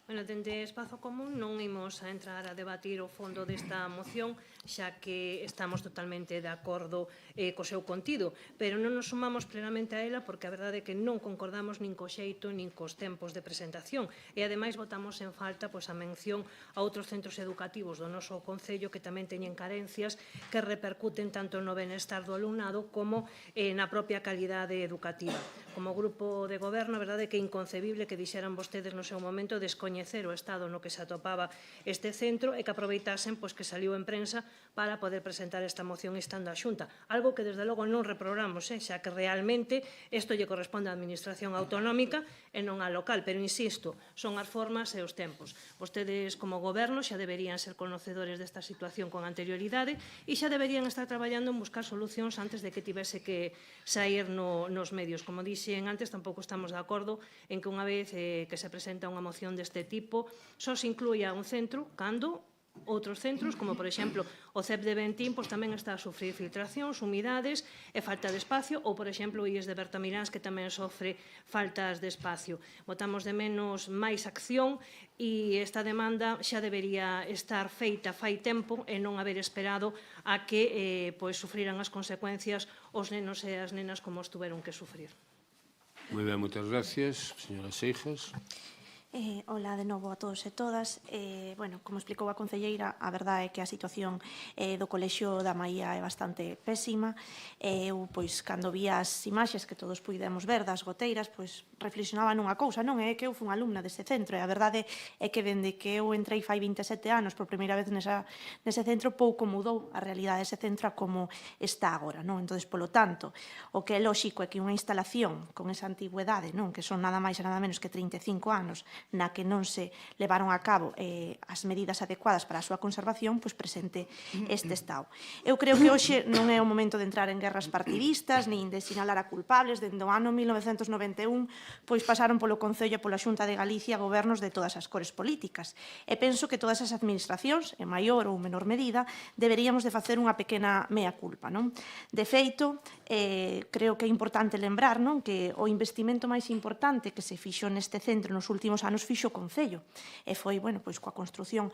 Bueno, dende Espazo Común non imos a entrar a debatir o fondo desta moción, xa que estamos totalmente de acordo co seu contido, pero non nos sumamos plenamente a ela porque a verdade é que non concordamos nin co xeito nin cos tempos de presentación e ademais votamos en falta a mención a outros centros educativos do noso Concello que tamén teñen carencias que repercuten tanto no benestar do alumnado como na propia calidade educativa. Como grupo de goberno, a verdade é que é inconcebible que dixeran vostedes no seu momento descoñecer o estado no que se atopaba este centro e que aproveitasen que saliu en prensa para poder presentar esta moción estando a Xunta. Algo que, desde logo, non reprogramos, xa que realmente isto lle corresponde á Administración Autonómica e non á local. Pero, insisto, son as formas e os tempos. Vostedes, como goberno, xa deberían ser conocedores desta situación con anterioridade e xa deberían estar traballando en buscar solucións antes de que tivese que sair nos medios. Como dixen antes, tampouco estamos de acordo en que unha vez que se presenta unha moción deste tipo só se incluía un centro cando outros centros, como por exemplo o CEP de Bentín, pois tamén está a sufrir filtracións, humidades e falta de espacio, ou por exemplo o IES de Bertamiráns, que tamén sofre faltas de espacio. Botamos de menos máis acción e esta demanda xa debería estar feita fai tempo e non haber esperado a que pois sufriran as consecuencias os nenos e as nenas como os tuveron que sufrir.
Moi ben, moitas gracias, señora Seixas.
Hola de novo a todos e todas. Bueno, como explicou a concelleira, a verdade é que a situación do colexio da Maía é bastante pésima. Eu, pois, cando vi as imaxes que todos puidemos ver das goteiras, pois, reflexionaba nunha cousa, non é que eu fun alumna dese centro, e a verdade é que dende que eu entrei fai 27 anos por primeira vez nese centro, pouco mudou a realidade dese centro a como está agora, non? Entón, polo tanto, o que é lóxico é que unha instalación con esa antigüedade, non, que son nada máis e nada menos que 35 anos, na que non se levaron a cabo as medidas adecuadas para a súa conservación, pois presente este estado. Eu creo que hoxe non é o momento de entrar en guerras partidistas, nin de sinalar a culpables. Dende o ano 1991, pois pasaron polo Concello e pola Xunta de Galicia gobernos de todas as cores políticas. E penso que todas as administracións, en maior ou menor medida, deberíamos de facer unha pequena mea culpa, non? De feito, creo que é importante lembrar, non, que o investimento máis importante que se fixo neste centro nos últimos anos fixo o Concello, e foi, bueno, pois coa construción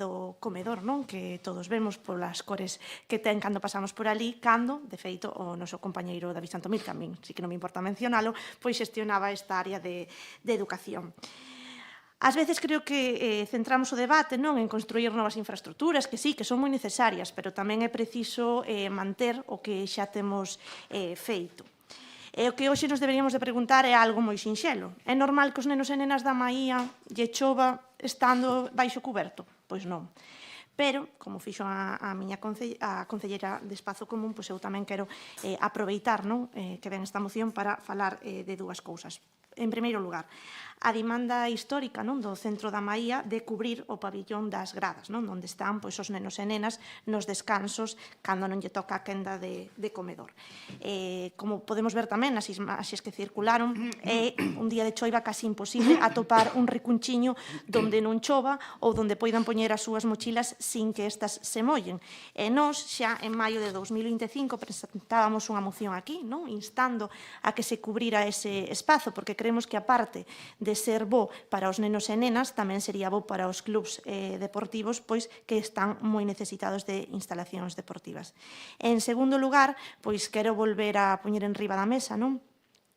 do comedor, non, que todos vemos polas cores que ten cando pasamos por ali, cando, de feito, o noso compañeiro David Santomir, que a min sí que non me importa mencionalo, pois xestionaba esta área de educación. Ás veces creo que centramos o debate, non, en construir novas infraestructuras, que sí, que son moi necesarias, pero tamén é preciso manter o que xa temos feito. E o que hoxe nos deberíamos de preguntar é algo moi sinxelo. É normal que os nenos e nenas da Maía lle chova estando baixo cuberto? Pois non. Pero, como fixo a miña concelleira de Espazo Común, pois eu tamén quero aproveitar, non, que ven esta moción para falar de dúas cousas. En primeiro lugar, a demanda histórica, non, do centro da Maía de cubrir o pabillón das gradas, non, onde están pois, os nenos e nenas nos descansos cando non lle toca a quenda de comedor. Como podemos ver tamén nas imaxes que circularon, é un día de choiva casi imposible atopar un recunchiño donde non chova ou donde poidan poñer as súas mochilas sin que estas se mollen. E nós, xa en maio de 2025, presentábamos unha moción aquí, non, instando a que se cubrira ese espazo, porque creemos que aparte de ser bo para os nenos e nenas, tamén sería bo para os clubs deportivos, pois que están moi necesitados de instalacións deportivas. En segundo lugar, pois quero volver a poñer en riba da mesa, non,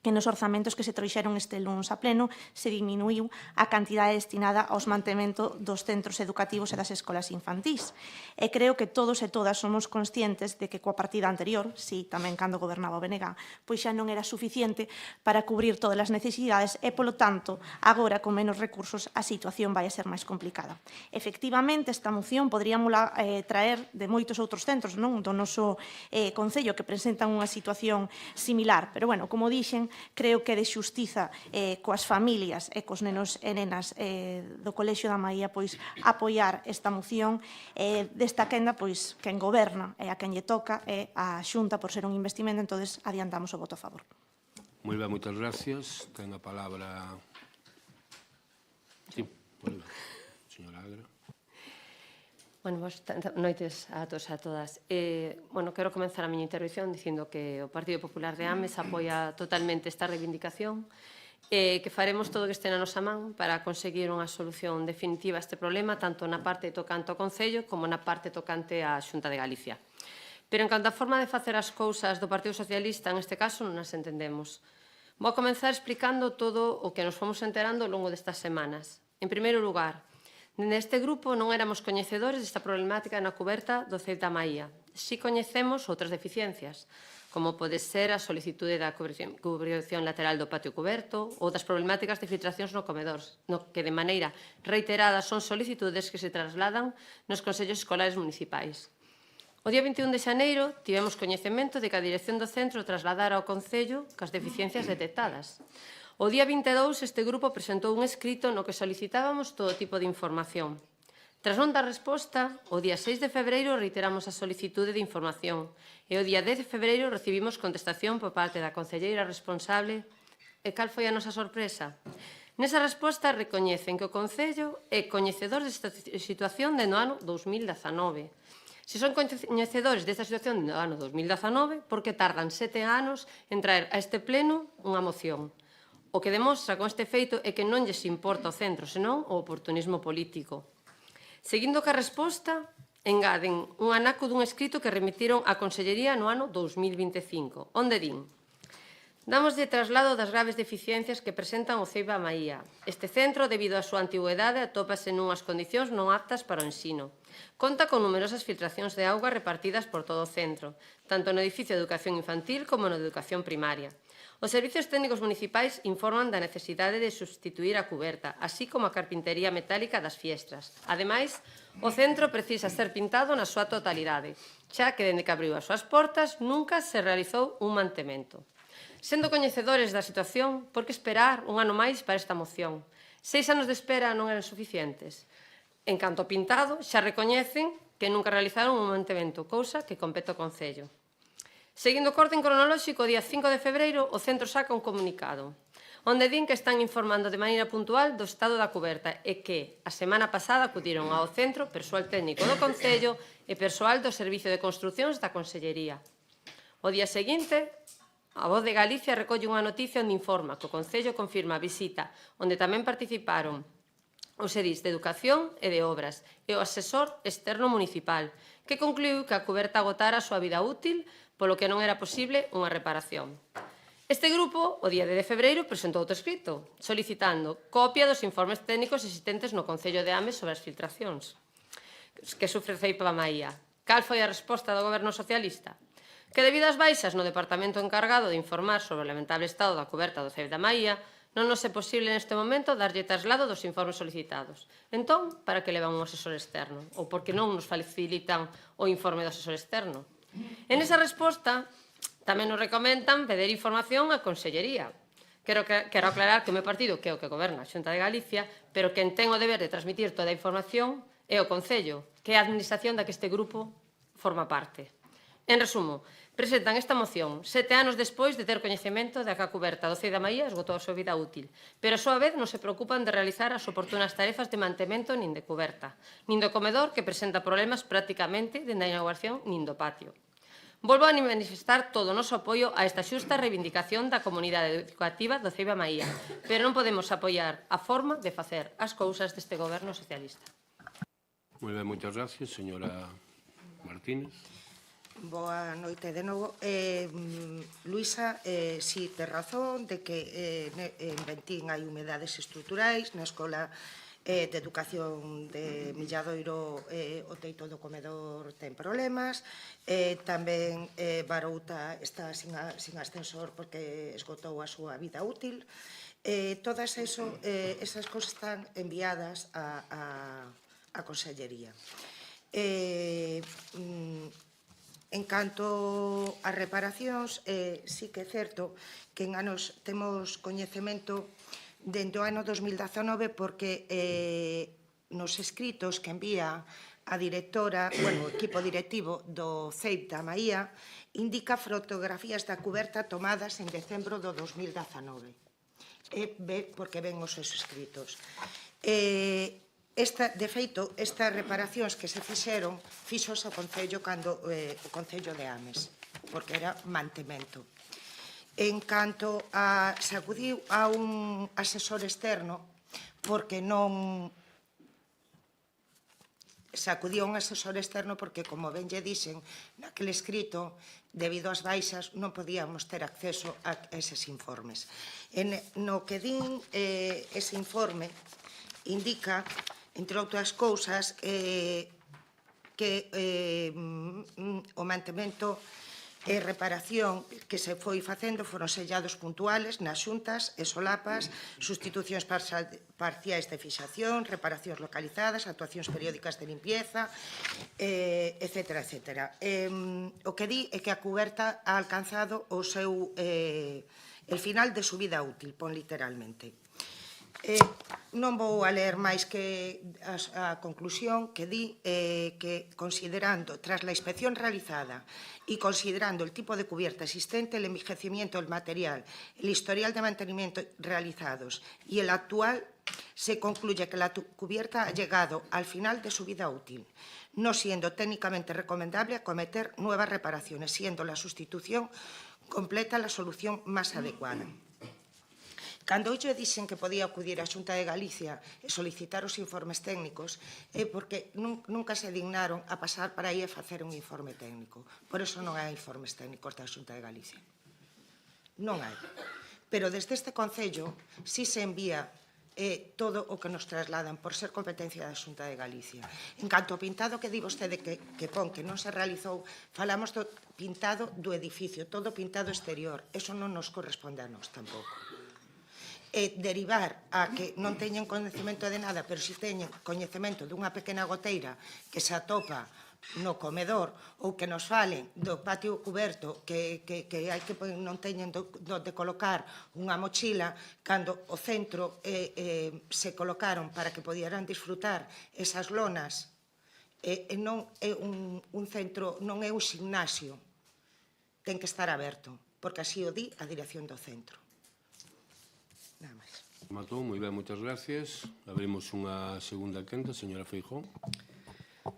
que nos orzamentos que se trouxeron este luns a pleno se diminuiu a cantidade destinada ao mantemento dos centros educativos e das escolas infantís. E creo que todos e todas somos conscientes de que coa partida anterior, si tamén cando gobernaba o BNG, pois xa non era suficiente para cubrir todas as necesidades e, polo tanto, agora con menos recursos a situación vai a ser máis complicada. Efectivamente, esta moción podríamos traer de moitos outros centros, non, do noso Concello que presentan unha situación similar, pero, bueno, como dixen, creo que de xustiza coas familias e cos nenos e nenas do Colexio da Maía pois apoiar esta moción desta quenda, pois quen goberna e a quen lle toca é a Xunta por ser un investimento, entonces adiantamos o voto a favor.
Moi ben, moitas gracias. Ten a palabra... Sí, señora Agra.
Bueno, boas noites a todos e a todas. Bueno, quero comenzar a miña intervención dicindo que o Partido Popular de Ames apoia totalmente esta reivindicación que faremos todo o que este na nosa man para conseguir unha solución definitiva a este problema, tanto na parte tocante ao Concello como na parte tocante á Xunta de Galicia. Pero en canto a forma de facer as cousas do Partido Socialista, en este caso non as entendemos. Vou comenzar explicando todo o que nos fomos enterando ao longo destas semanas. En primeiro lugar, neste grupo non éramos coñecedores desta problemática na cuberta do CEP da Maía. Si coñecemos outras deficiencias, como pode ser a solicitude da cubrición lateral do patio cuberto ou das problemáticas de filtracións no comedor, no que de maneira reiterada son solicitudes que se trasladan nos consellos escolares municipais. O día 21 de xaneiro tivemos coñecemento de que a dirección do centro trasladara ao Concello cas deficiencias detectadas. O día 22, este grupo presentou un escrito no que solicitábamos todo tipo de información. Tras non dar resposta, o día 6 de febreiro reiteramos a solicitude de información e o día 10 de febreiro recibimos contestación por parte da concelleira responsable. E cal foi a nosa sorpresa? Nesa resposta recoñecen que o Concello é coñecedor desta situación dende o ano 2019. Se son coñecedores desta situación do ano 2019, por que tardan 7 anos en traer a este pleno unha moción? O que demostra con este feito é que non lles importa o centro, senón o oportunismo político. Seguindo ca resposta, engaden un anaco dun escrito que remitiron á Consellería no ano 2025, onde din: damos de traslado das graves deficiencias que presentan o Ceiba Maía. Este centro, debido á súa antigüedade, atópase nunhas condicións non aptas para o ensino. Conta con numerosas filtracións de auga repartidas por todo o centro, tanto no edificio de educación infantil como no de educación primaria. Os servicios técnicos municipais informan da necesidade de substituir a cuberta, así como a carpintería metálica das fiestras. Ademais, o centro precisa ser pintado na súa totalidade, xa que dende que abriu as súas portas nunca se realizou un mantemento. Sendo coñecedores da situación, por que esperar un ano máis para esta moción? 6 anos de espera non eran suficientes. En canto ao pintado, xa recoñecen que nunca realizaron un mantemento, cousa que compete ao Concello. Seguindo o orden cronolóxico, o día 5 de febreiro, o centro saca un comunicado, onde din que están informando de maneira puntual do estado da cuberta e que a semana pasada acudiron ao centro persoal técnico do Concello e persoal do Servicio de Construcións da Consellería. O día seguinte, a Voz de Galicia recolle unha noticia onde informa que o Concello confirma a visita, onde tamén participaron os edis de Educación e de Obras e o asesor externo municipal, que concluiu que a cuberta agotara a súa vida útil, polo que non era posible unha reparación. Este grupo, o día de febreiro, presentou outro escrito, solicitando copia dos informes técnicos existentes no Concello de Ames sobre as filtracións que sufre Ceiba Maía. Cal foi a resposta do Goberno socialista? Que debido ás baixas no departamento encargado de informar sobre o lamentable estado da cuberta do Ceiba Maía, non nos é posible neste momento darlle traslado dos informes solicitados. Entón, para que levan un asesor externo? Ou porque non nos facilitan o informe do asesor externo? En esa resposta, tamén nos recomendan pedir información á Consellería. Quero aclarar que o meu partido, que é o que goberna a Xunta de Galicia, pero quen ten o deber de transmitir toda a información é o Concello, que é a administración da que este grupo forma parte. En resumo, presentan esta moción 7 anos despois de ter coñecemento de que a cuberta do Ceiba Maía esgotou a súa vida útil, pero a súa vez non se preocupan de realizar as oportunas tarefas de mantemento nin de cuberta, nin do comedor que presenta problemas prácticamente dende a inauguración nin do patio. Volvo a manifestar todo o noso apoio a esta xusta reivindicación da comunidade educativa do Ceiba Maía, pero non podemos apoiar a forma de facer as cousas deste goberno socialista.
Moi ben, moitas gracias, señora Martínez.
Boa noite de novo. Luisa, si tes razón de que en Ventín hai humedades estruturais, na Escola de Educación de Milladoiro o teito do comedor ten problemas, tamén Barouta está sin ascensor porque esgotou a súa vida útil. Todas esas cousas están enviadas á Consellería. En canto ás reparacións, sí que é certo que en anos temos coñecemento dende o ano 2019 porque nos escritos que envía a directora, o equipo directivo do Ceiba Maía, indica fotografías da cuberta tomadas en decembro do 2019. Porque ven os seus escritos. De feito, estas reparacións que se fixeron, fixos o Concello cando o Concello de Ames, porque era mantemento. En canto a se acudiu a un asesor externo, porque non se acudiu a un asesor externo porque, como ben lle dixen naquele escrito, debido ás baixas non podíamos ter acceso a eses informes. No que din ese informe indica, entre outras cousas, que o mantemento e reparación que se foi facendo foron sellados puntuales nas xuntas e solapas, sustitucións parciais de fixación, reparacións localizadas, actuacións periódicas de limpieza, etcétera, etcétera. O que di é que a cuberta ha alcanzado o seu el final de su vida útil, pon literalmente. Non vou a ler máis que a conclusión que di que considerando, tras la inspección realizada y considerando el tipo de cubierta existente, el envejecimiento del material, el historial de mantenimiento realizados y el actual, se concluye que la cubierta ha llegado al final de su vida útil, no siendo técnicamente recomendable acometer nuevas reparaciones, siendo la sustitución completa la solución más adecuada. Cando eu dixen que podía acudir á Xunta de Galicia e solicitar os informes técnicos é porque nunca se dignaron a pasar para aí a facer un informe técnico. Por eso non hai informes técnicos da Xunta de Galicia. Non hai. Pero desde este Concello si se envía todo o que nos trasladan por ser competencia da Xunta de Galicia. En canto ao pintado que di vostede que pon que non se realizou, falamos do pintado do edificio, todo pintado exterior. Eso non nos corresponde a nós tampouco. Derivar a que non teñen coñecemento de nada, pero si teñen coñecemento dunha pequena goteira que se atopa no comedor ou que nos falen do patio cuberto que non teñen de colocar unha mochila cando o centro se colocaron para que pudieran disfrutar esas lonas. Non é un centro, non é un gimnasio, ten que estar aberto, porque así o di a dirección do centro. Nada máis.
Matou, moi ben, moitas gracias. Abrimos unha segunda quenda, señora Feijóo.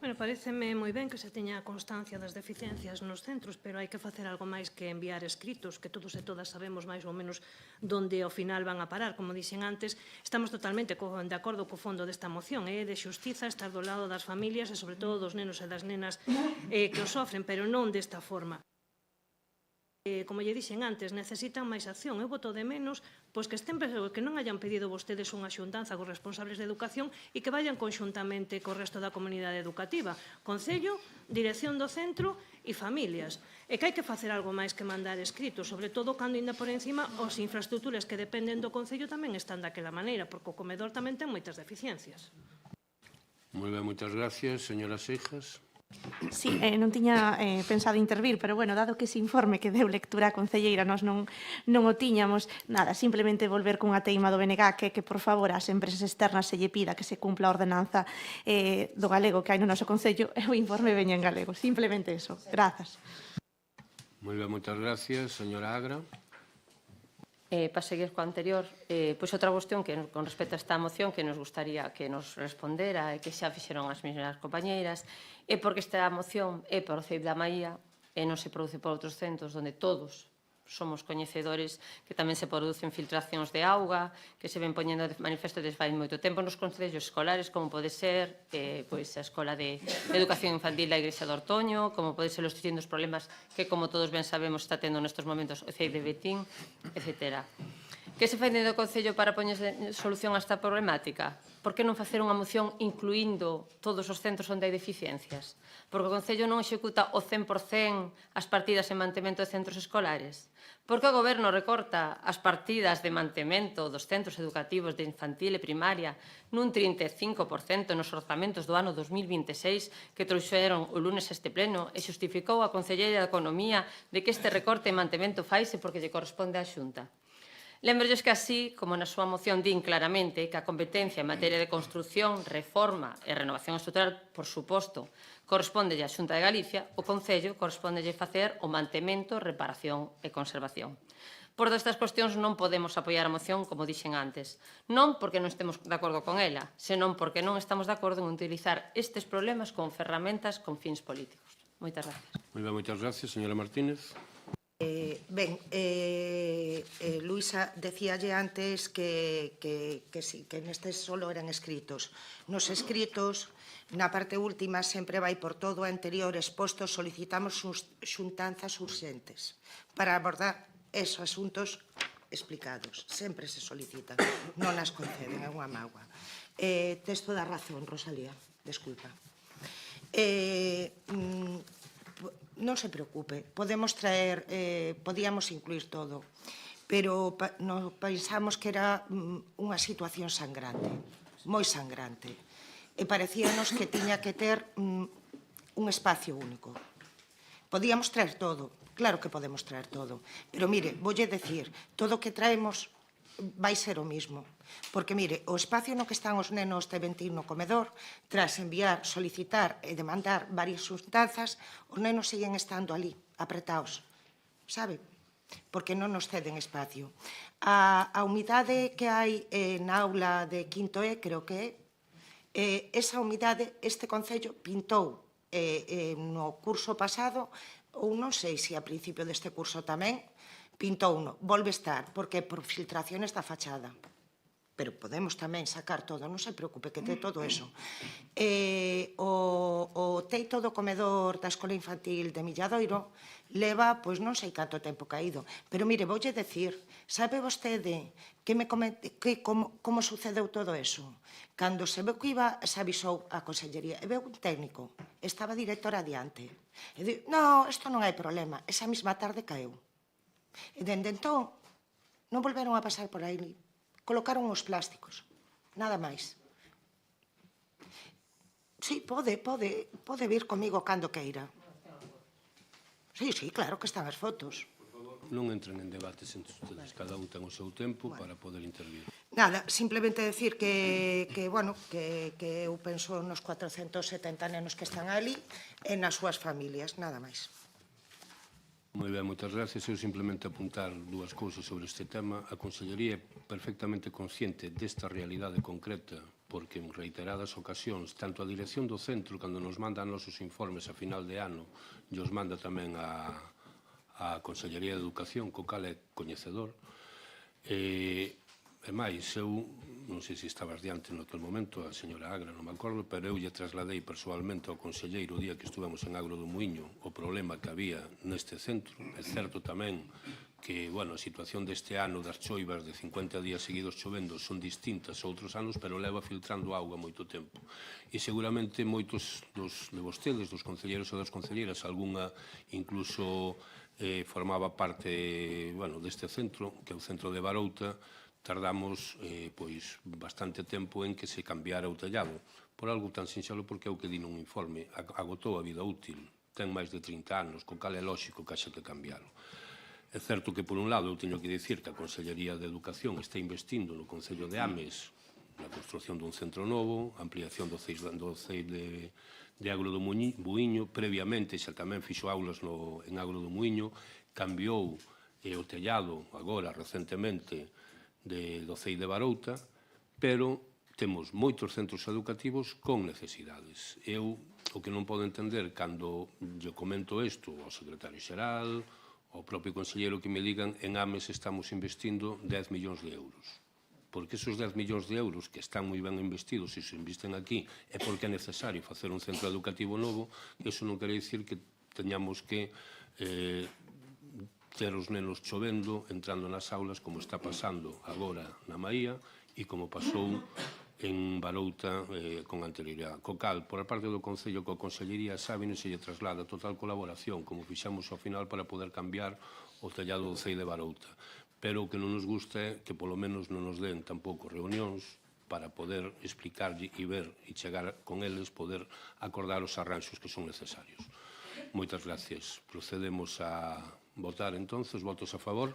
Bueno, pareceme moi ben que se teña constancia das deficiencias nos centros, pero hai que facer algo máis que enviar escritos, que todos e todas sabemos máis ou menos donde ao final van a parar. Como dixen antes, estamos totalmente de acordo co fondo desta moción, de xustiza, estar do lado das familias e, sobre todo, dos nenos e das nenas que o sofren, pero non desta forma. Como lle dixen antes, necesitan máis acción. Eu voto de menos pois que non hayan pedido vostedes unha xuntanza cos responsables de educación e que vayan conxuntamente co resto da comunidade educativa. Concello, dirección do centro e familias. E que hai que facer algo máis que mandar escrito, sobre todo cando ainda por encima as infraestructuras que dependen do Concello tamén están daquela maneira, porque o comedor tamén ten moitas deficiencias.
Moi ben, moitas gracias, señora Seijas.
Sí, non tiña pensado intervir, pero bueno, dado que ese informe que deu lectura a concelleira nós non o tiñamos, nada, simplemente volver cunha teima do BNG que por favor ás empresas externas se lle pida que se cumpla a ordenanza do galego que hai no noso concello e o informe veña en galego, simplemente eso. Grazas.
Moi ben, moitas gracias, señora Agra.
Para seguir co anterior, pois outra cuestión que con respecto a esta moción que nos gustaría que nos respondera e que xa fixeron as mesmas compañeiras é porque esta moción é para o CEIP da Maía e non se produce por outros centros onde todos somos coñecedores que tamén se producen filtracións de auga que se ven poñendo de manifesto desde fai moito tempo nos concellos escolares como pode ser pois a Escola de Educación Infantil da Igrexa de Ortoño, como pode ser os distintos problemas que como todos ben sabemos está tendo nestes momentos o CEIP de Betín, etc. Que se fai dentro do Concello para poñer solución a esta problemática? Por que non facer unha moción incluindo todos os centros onde hai deficiencias? Porque o Concello non executa o 100% as partidas en mantemento de centros escolares? Porque o Goberno recorta as partidas de mantemento dos centros educativos de infantil e primaria nun 35% nos orzamentos do ano 2026 que trouxeron o lunes este pleno e xustificou a Concelleira de Economía de que este recorte en mantemento faise porque lle corresponde á Xunta? Lembrolles que así, como na súa moción din claramente que a competencia en materia de construción, reforma e renovación estrutural, por suposto, corresponde á Xunta de Galicia, o Concello correspondelle facer o mantemento, reparación e conservación. Por todas estas cuestións non podemos apoiar a moción, como dixen antes. Non porque non estemos de acordo con ela, senón porque non estamos de acordo en utilizar estes problemas con ferramentas con fins políticos. Moitas gracias.
Moi ben, moitas gracias, señora Martínez.
Luisa decíalle antes que nestes solo eran escritos. Nos escritos, na parte última, sempre vai por todo o anterior exposto, solicitamos xuntanzas urxentes para abordar esos asuntos explicados. Sempre se solicitan, non as conceden, é unha mágoa. Tes toda a razón, Rosalía, desculpa. Non se preocupe, podíamos incluir todo, pero pensamos que era unha situación sangrante, moi sangrante, e parecíanos que tiña que ter un espacio único. Podíamos traer todo, claro que podemos traer todo, pero mire, voulle decir, todo o que traemos vai ser o mismo. Porque, mire, o espacio no que están os nenos de 21 no comedor, tras enviar, solicitar e demandar varias sustanzas, os nenos siguen estando ali, apretados, sabe? Porque non nos ceden espacio. A humidade que hai na aula de quinto E, creo que esa humidade este Concello pintou no curso pasado, ou non sei se a principio deste curso tamén, pintou uno, volve estar, porque por filtraciones da fachada. Pero podemos tamén sacar todo, non se preocupe, que te todo eso. O teito do comedor da Escola Infantil de Milladoiro leva, pois non sei canto tempo caído. Pero mire, voulle decir, sabe vostede como sucedeu todo eso? Cando se veu que iba, se avisou a Consellería, e veu un técnico, estaba director adiante. E di, no, isto non hai problema, esa mesma tarde caeu. E dende entón, non volveron a pasar por aí, colocaron os plásticos, nada máis. Sí, pode vir comigo cando queira. Sí, claro que están as fotos.
Non entren en debates entre ustedes, cada un ten o seu tempo para poder intervir.
Nada, simplemente decir que eu penso nos 470 nenos que están ali e nas súas familias, nada máis.
Moi ben, moitas gracias. Eu simplemente apuntar dúas cousas sobre este tema. A Consellería é perfectamente consciente desta realidade concreta, porque en reiteradas ocasións, tanto a dirección do centro, cando nos manda nosos informes a final de ano, e os manda tamén a Consellería de Educación, co cal é coñecedor. E máis, eu non sei se estabas diante naquele momento, a señora Agra, non me acordo, pero eu lle trasladei persoalmente ao conselleiro o día que estuvemos en Agro do Muiño o problema que había neste centro. É certo tamén que, bueno, a situación deste ano das choivas de 50 días seguidos chovendo son distintas a outros anos, pero leva filtrando auga moito tempo. E seguramente moitos de vostedes, dos concelleiros e das concelleiras, algunha incluso formaba parte, bueno, deste centro, que é o centro de Barouta, tardamos pois bastante tempo en que se cambiara o tellado. Por algo tan sinxelo, porque é o que di nun informe, agotou a vida útil, ten máis de 30 anos, co cal é lóxico que haxa que cambiarlo. É certo que, por un lado, eu teño que dicir que a Consellería de Educación está investindo no Concello de Ames na construcción dun centro novo, ampliación do CEI de Agro do Muiño, previamente xa tamén fixo aulas en Agro do Muiño, cambiou o tellado agora, recentemente, do CEI de Barouta, pero temos moitos centros educativos con necesidades. Eu o que non podo entender cando lle comento isto ao secretario xeral, ao propio conselleiro, que me digan en Ames estamos investindo 10 millóns de euros. Porque esos 10 millóns de euros que están moi ben investidos e se invisten aquí é porque é necesario facer un centro educativo novo, iso non quere dicir que teñamos que ter os nenos chovendo, entrando nas aulas, como está pasando agora na Maía e como pasou en Barouta con anterioridade. Co cal, por a parte do Concello, coa Consellería, saben e se lle traslada total colaboración, como fixamos ao final para poder cambiar o tellado do CEI de Barouta. Pero o que non nos gusta é que polo menos non nos den tampouco reunións para poder explicarlle e ver e chegar con eles, poder acordar os arranxos que son necesarios. Moitas gracias. Procedemos a votar, entonces, votos a favor.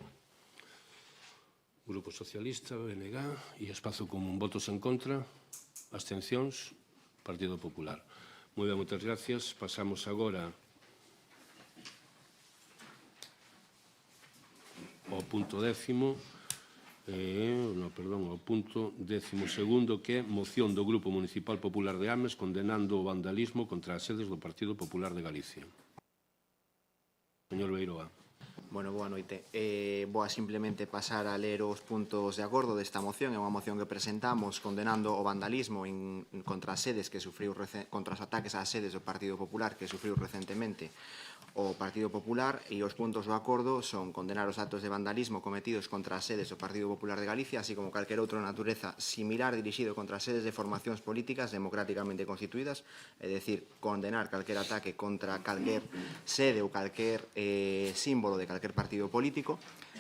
Grupo Socialista, BNG e Espazo Común. Votos en contra, abstencións, Partido Popular. Moi ben, moitas gracias. Pasamos agora ao punto 10º, ao punto 12º, que é moción do Grupo Municipal Popular de Ames condenando o vandalismo contra as sedes do Partido Popular de Galicia. Señor Beiroa.
Bueno, boa noite. Vou simplemente pasar a ler os puntos de acordo desta moción. É unha moción que presentamos condenando o vandalismo contra as sedes que sufriu contra os ataques ás sedes do Partido Popular que sufriu recentemente o Partido Popular, e os puntos do acordo son condenar os actos de vandalismo cometidos contra as sedes do Partido Popular de Galicia, así como calquera outra natureza similar dirixido contra as sedes de formacións políticas democráticamente constituídas, é dicir, condenar calquer ataque contra calquer sede ou calquer símbolo de calquer partido político,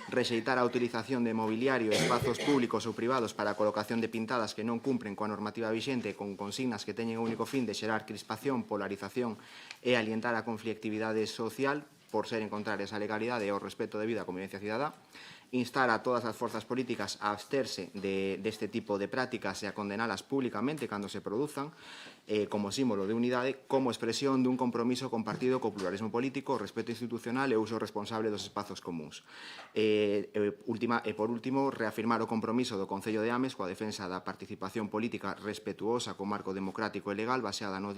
rexeitar a utilización de mobiliario e espazos públicos ou privados para a colocación de pintadas que non cumpren coa normativa vixente con consignas que teñen o único fin de xerar crispación, polarización e alientar a conflictividade social, por seren contrarias á legalidade e ao respeto debido á convivencia cidadá, instar a todas as forzas políticas a absterse deste tipo de prácticas e a condenalas públicamente cando se produzan, como símbolo de unidade, como expresión dun compromiso compartido co pluralismo político, o respeto institucional e o uso responsable dos espazos comuns. E por último, reafirmar o compromiso do Concello de Ames coa defensa da participación política respetuosa co marco democrático e legal baseada no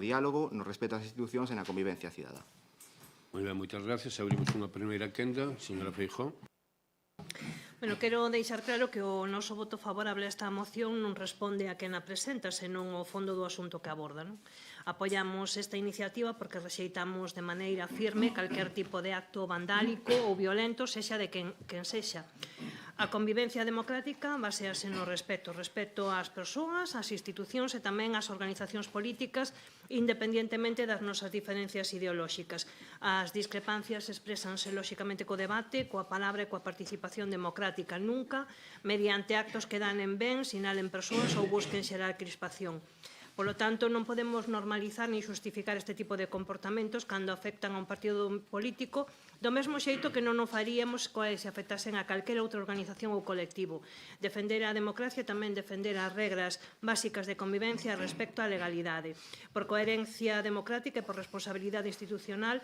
diálogo, no respeto ás institucións e na convivencia cidadá.
Moi ben, moitas gracias. Abrimos unha primeira quenda. Señora Feijóo.
Bueno, quero deixar claro que o noso voto favorable a esta moción non responde a quen a presenta, senón ao fondo do asunto que aborda. Apoiamos esta iniciativa porque rexeitamos de maneira firme calquer tipo de acto vandálico ou violento, sexa de quen sexa. A convivencia democrática basease no respeto ás persoas, ás institucións e tamén ás organizacións políticas, independientemente das nosas diferencias ideolóxicas. As discrepancias expresanse lóxicamente co debate, coa palabra e coa participación democrática, nunca mediante actos que danen ben, sinalen persoas ou busquen xerar crispación. Polo tanto, non podemos normalizar ni xustificar este tipo de comportamentos cando afectan a un partido político, do mesmo xeito que non o faríamos se afectasen a calquera outra organización ou colectivo. Defender a democracia tamén defender as regras básicas de convivencia respecto á legalidade. Por coherencia democrática e por responsabilidade institucional,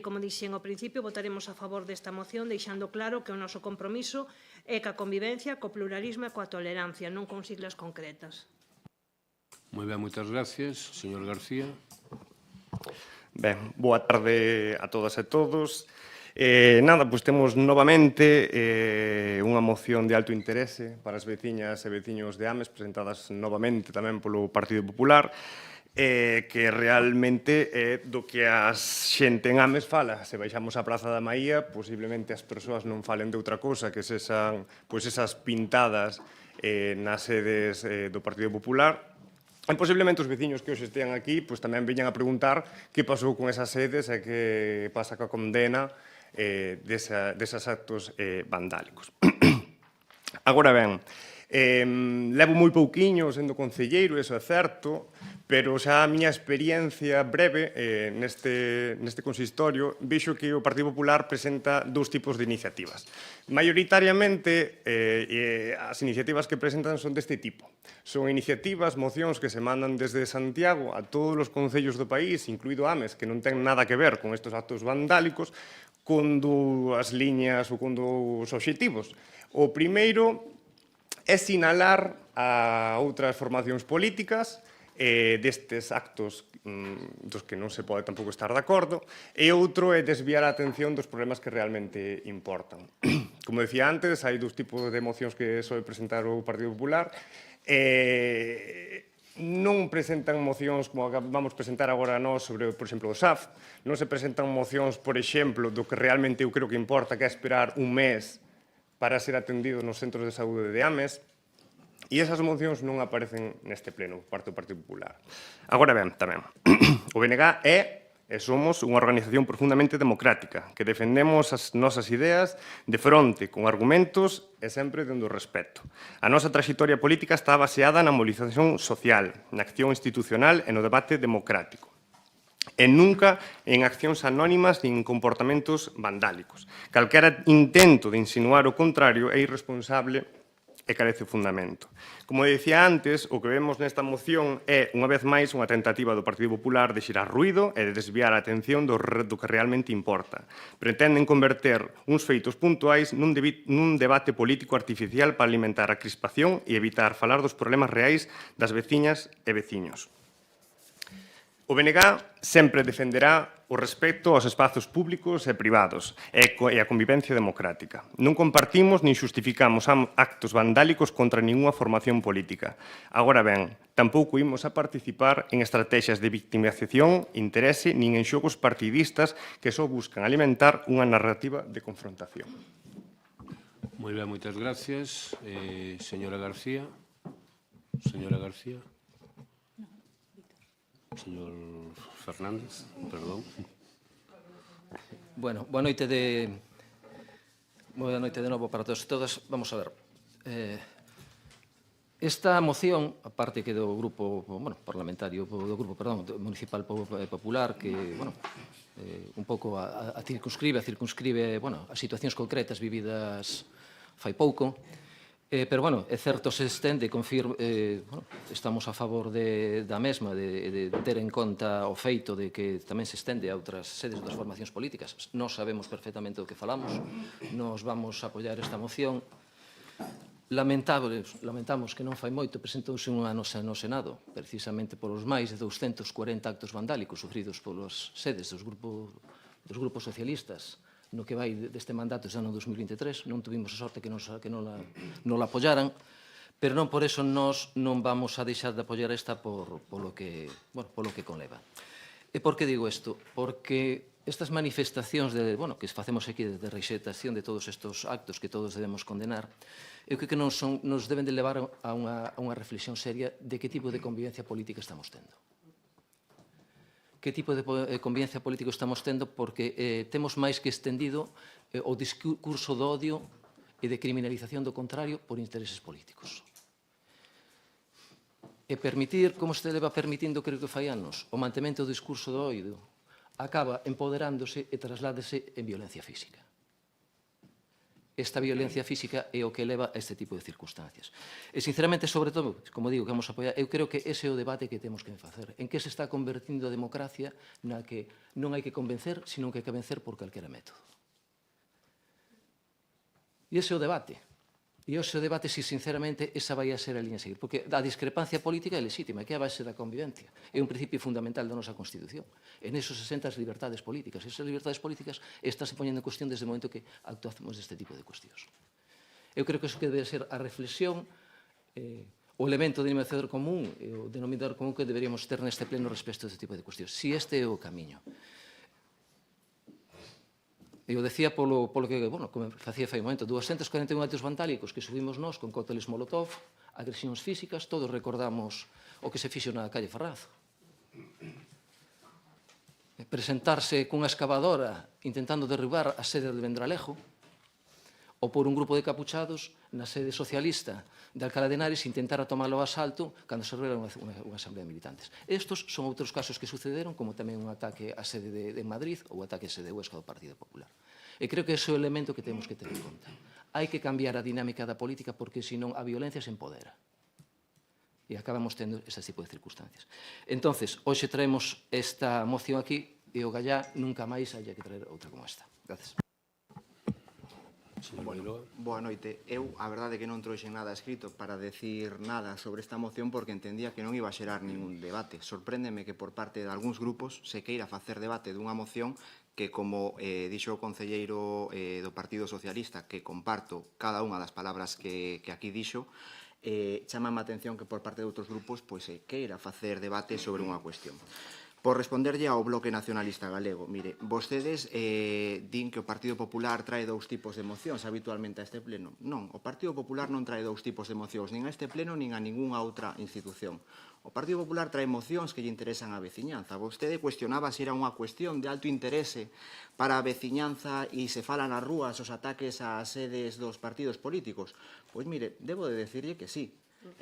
como dixen ao principio, votaremos a favor desta moción, deixando claro que o noso compromiso é ca convivencia, co pluralismo e coa tolerancia, non con siglas concretas.
Moi ben, moitas gracias. Señor García.
Ben, boa tarde a todas e todos. Nada, pois temos novamente unha moción de alto interese para as veciñas e veciños de Ames, presentadas novamente tamén polo Partido Popular, que realmente é do que a xente en Ames fala. Se baixamos á Praza da Maía, posiblemente as persoas non falen de outra cousa que sexan esas pintadas nas sedes do Partido Popular. E posiblemente os veciños que hoxe estean aquí tamén veñan a preguntar que pasou con esas sedes e que pasa coa condena deses actos vandálicos. Agora ben, levo moi pouquiño sendo concelleiro, iso é certo, pero xa a miña experiencia breve neste consistorio vexo que o Partido Popular presenta dous tipos de iniciativas. Maioritariamente, as iniciativas que presentan son deste tipo. Son iniciativas, mocións que se mandan desde Santiago a todos os concellos do país, incluído Ames, que non ten nada que ver con estes actos vandálicos, con dúas liñas ou con dous obxectivos. O primeiro é sinalar a outras formacións políticas destes actos dos que non se pode tampouco estar de acordo, e outro é desviar a atención dos problemas que realmente importan. Como decía antes, hai dous tipos de mocións que soe presentar o Partido Popular. Non presentan mocións como vamos presentar agora nós sobre, por exemplo, o SAF. Non se presentan mocións, por exemplo, do que realmente eu creo que importa, que é esperar un mes para ser atendido nos centros de saúde de Ames. E esas mocións non aparecen neste pleno, parte do Partido Popular. Agora ben, tamén, o BNG é e somos unha organización profundamente democrática, que defendemos as nosas ideas de fronte, con argumentos e sempre dende o respeto. A nosa traxectoria política está baseada na movilización social, na acción institucional e no debate democrático. E nunca en accións anónimas nin en comportamentos vandálicos. Calquera intento de insinuar o contrario é irresponsable e carece fundamento. Como dicía antes, o que vemos nesta moción é, unha vez máis, unha tentativa do Partido Popular de xirar ruído e de desviar a atención do que realmente importa. Pretenden converter uns feitos puntuais nun debate político artificial para alimentar a crispación e evitar falar dos problemas reais das veciñas e veciños. O BNG sempre defenderá o respecto aos espazos públicos e privados e a convivencia democrática. Non compartimos nin xustificamos actos vandálicos contra ninguna formación política. Agora ben, tampouco imos a participar en estrategias de victimización, interese nin en xogos partidistas que só buscan alimentar unha narrativa de confrontación.
Moi ben, moitas gracias. Señora García. Señora García. Señor Fernández, perdón.
Bueno, boa noite de novo para todos e todas. Vamos a ver. Esta moción, a parte que do grupo parlamentario, do grupo, municipal popular, que, un pouco a circunscribe as situacións concretas vividas fai pouco. Pero, bueno, é certo, se estende, estamos a favor da mesma, de ter en conta o feito de que tamén se estende a outras sedes das formacións políticas. Nós sabemos perfectamente do que falamos, nos vamos a apoiar esta moción. Lamentamos que non fai moito presentouse unha no Senado, precisamente polos máis de 240 actos vandálicos sufridos polas sedes dos grupos socialistas no que vai deste mandato xa no 2023. Non tuvimos a sorte que non la apoyaran, pero non por eso nós non vamos a deixar de apoiar esta polo que conleva. E por que digo isto? Porque estas manifestacións que facemos aquí de reixetación de todos estes actos que todos debemos condenar, eu creo que nos deben de levar a unha reflexión seria de que tipo de convivencia política estamos tendo. Que tipo de convivencia política estamos tendo, porque temos máis que estendido o discurso do odio e de criminalización do contrario por intereses políticos. E permitir, como se leva permitindo, creo que fai anos, o mantemento do discurso do odio, acaba empoderándose e trasládase en violencia física. Esta violencia física é o que leva a este tipo de circunstancias. E, sinceramente, sobre todo, como digo, que vamos a apoiar, eu creo que ese é o debate que temos que facer. En que se está convertindo a democracia na que non hai que convencer, sino que hai que vencer por calquera método. E ese é o debate. E ese é o debate se, sinceramente, esa vai a ser a liña a seguir. Porque a discrepancia política é legítima, que é a base da convivencia. É un principio fundamental da nosa Constitución. En eso se sentan as libertades políticas. E esas libertades políticas están se poñendo en cuestión desde o momento que actuamos deste tipo de cuestións. Eu creo que eso que debe ser a reflexión, o elemento denominador común, o denominador común que deberíamos ter neste pleno respecto a este tipo de cuestións. Si este é o camiño. Eu decía polo que, como facía fai un momento, 241 actos vandálicos que subimos nós con cócteles Molotov, agresións físicas, todos recordamos o que se fixo na calle Ferraz. Presentarse cunha excavadora intentando derribar a sede del Vendralejo, ou por un grupo de capuchados na sede socialista de Alcalá de Henares intentar tomar o asalto cando se reúne unha asamblea de militantes. Estos son outros casos que sucederon, como tamén un ataque á sede de Madrid ou ataque á sede de Huesca do Partido Popular. E creo que ese é o elemento que temos que ter en conta. Hai que cambiar a dinámica da política porque, senón, a violencia se empodera. E acabamos tendo ese tipo de circunstancias. Entonces, hoxe traemos esta moción aquí e o gallá nunca máis haya que traer outra como esta. Gracias.
Boa noite. Eu, a verdade, que non trouxen nada escrito para decir nada sobre esta moción porque entendía que non iba a xerar ningún debate. Sorpréndeme que por parte de algúns grupos se queira facer debate dunha moción que, como dixo o concelleiro do Partido Socialista, que comparto cada unha das palabras que aquí dixo, chamame a atención que por parte de outros grupos se queira facer debate sobre unha cuestión. Por responderlle ao Bloque Nacionalista Galego, mire, vostedes din que o Partido Popular trae dous tipos de mocións habitualmente a este pleno. Non, o Partido Popular non trae dous tipos de mocións, nin a este pleno nin a ningunha outra institución. O Partido Popular trae mocións que lle interesan a veciñanza. Vostede cuestionaba se era unha cuestión de alto interese para a veciñanza e se fala nas rúas os ataques ás sedes dos partidos políticos. Pois mire, debo de decirlle que sí.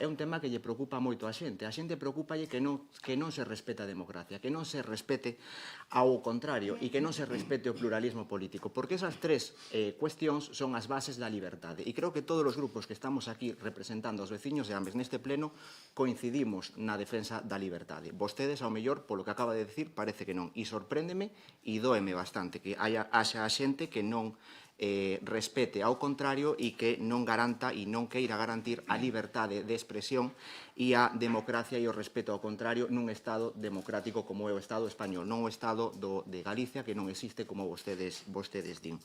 É un tema que lle preocupa moito a xente. A xente preocupalle que non se respete a democracia, que non se respete ao contrario e que non se respete o pluralismo político, porque esas tres cuestións son as bases da liberdade. E creo que todos os grupos que estamos aquí representando os veciños de Ames neste pleno coincidimos na defensa da liberdade. Vostedes, ao mellor, polo que acaba de decir, parece que non. E sorpréndeme e dóeme bastante que haxa a xente que non respete ao contrario e que non garanta e non queira garantir a liberdade de expresión e a democracia e o respeto ao contrario nun Estado democrático como é o Estado español, non o Estado de Galicia, que non existe como vostedes din.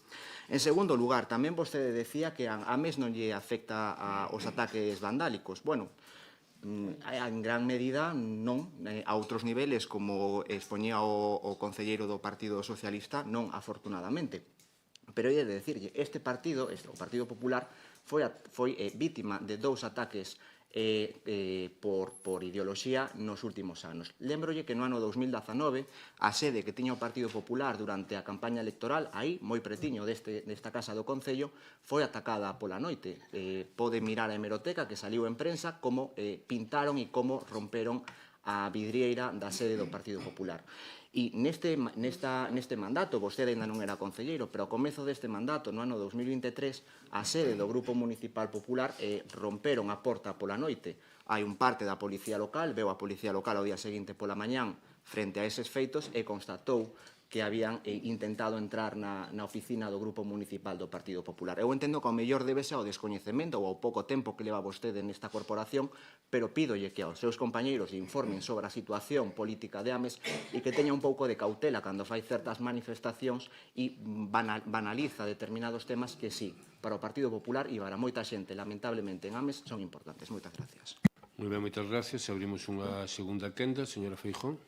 En segundo lugar, tamén vostede decía que a Ames non lle afecta os ataques vandálicos. Bueno, en gran medida non, a outros niveles, como expoñía o concelleiro do Partido Socialista, non, afortunadamente. Pero he de decirlle, este partido, o Partido Popular, foi vítima de dous ataques por ideoloxía nos últimos anos. Lembrolle que no ano 2019 a sede que tiña o Partido Popular durante a campaña electoral, aí, moi pretiño desta casa do Concello, foi atacada pola noite. Pode mirar a hemeroteca que saliu en prensa como pintaron e como romperon a vidrieira da sede do Partido Popular. E neste mandato, vostede ainda non era concelleiro, pero ao comezo deste mandato, no ano 2023, a sede do Grupo Municipal Popular romperon a porta pola noite. Hai un parte da Policía Local, veu a Policía Local ao día seguinte pola mañán frente a eses feitos e constatou que habían intentado entrar na oficina do Grupo Municipal do Partido Popular. Eu entendo que ao mellor debe ser ao descoñecemento ou ao pouco tempo que leva vostede nesta corporación, pero pídolle que aos seus compañeiros informen sobre a situación política de Ames e que teña un pouco de cautela cando fai certas manifestacións e banaliza determinados temas que sí, para o Partido Popular e para moita xente, lamentablemente, en Ames son importantes. Moitas gracias.
Moi ben, moitas gracias. Abrimos unha segunda quenda. Señora Feijón.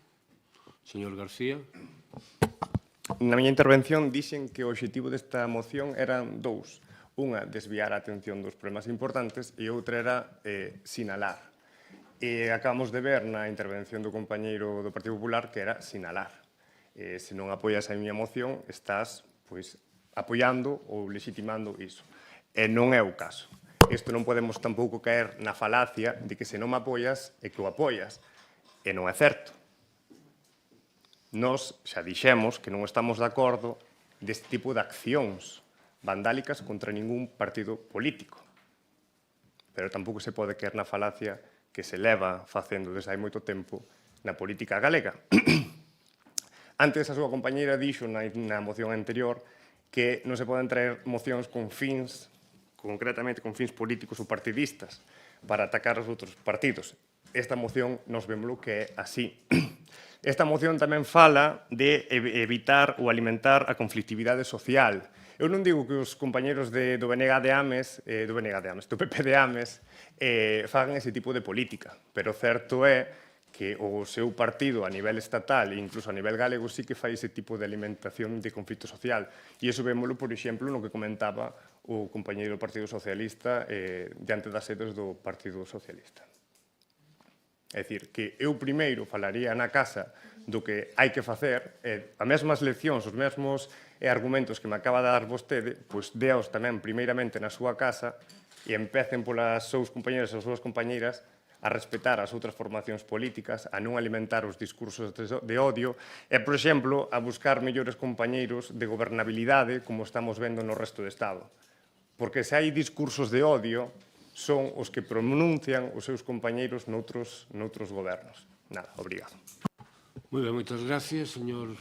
Señor García.
Na miña intervención dixen que o obxectivo desta moción eran dous. Unha, desviar a atención dos problemas importantes e outra era sinalar. E acabamos de ver na intervención do compañeiro do Partido Popular que era sinalar. Se non apoias a miña moción, estás apoiando ou legitimando iso. E non é o caso. Isto non podemos tampouco caer na falacia de que se non me apoias é que o apoias. E non é certo. Nós xa dixemos que non estamos de acordo deste tipo de accións vandálicas contra ningún partido político. Pero tampouco se pode caer na falacia que se leva facendo desde hai moito tempo na política galega. Antes a súa compañeira dixo na moción anterior que non se poden traer mocións con fins, concretamente con fins políticos ou partidistas, para atacar os outros partidos. Esta moción nos vemos que é así. Esta moción tamén fala de evitar ou alimentar a conflictividade social. Eu non digo que os compañeros do PP de Ames, fagan ese tipo de política, pero certo é que o seu partido a nivel estatal e incluso a nivel galego sí que fai ese tipo de alimentación de conflito social. E iso vémolo, por exemplo, no que comentaba o compañeiro do Partido Socialista diante das sedes do Partido Socialista. É dicir, que eu primeiro falaría na casa do que hai que facer, as mesmas leccións, os mesmos argumentos que me acaba de dar vostede, pois deos tamén primeiramente na súa casa e empecen polas seus compañeros e as súas compañeiras a respetar as outras formacións políticas, a non alimentar os discursos de odio e, por exemplo, a buscar mellores compañeiros de gobernabilidade como estamos vendo no resto do Estado. Porque se hai discursos de odio, son os que pronuncian os seus compañeiros noutros gobernos. Nada, obrigado.
Moi ben, moitas gracias, señor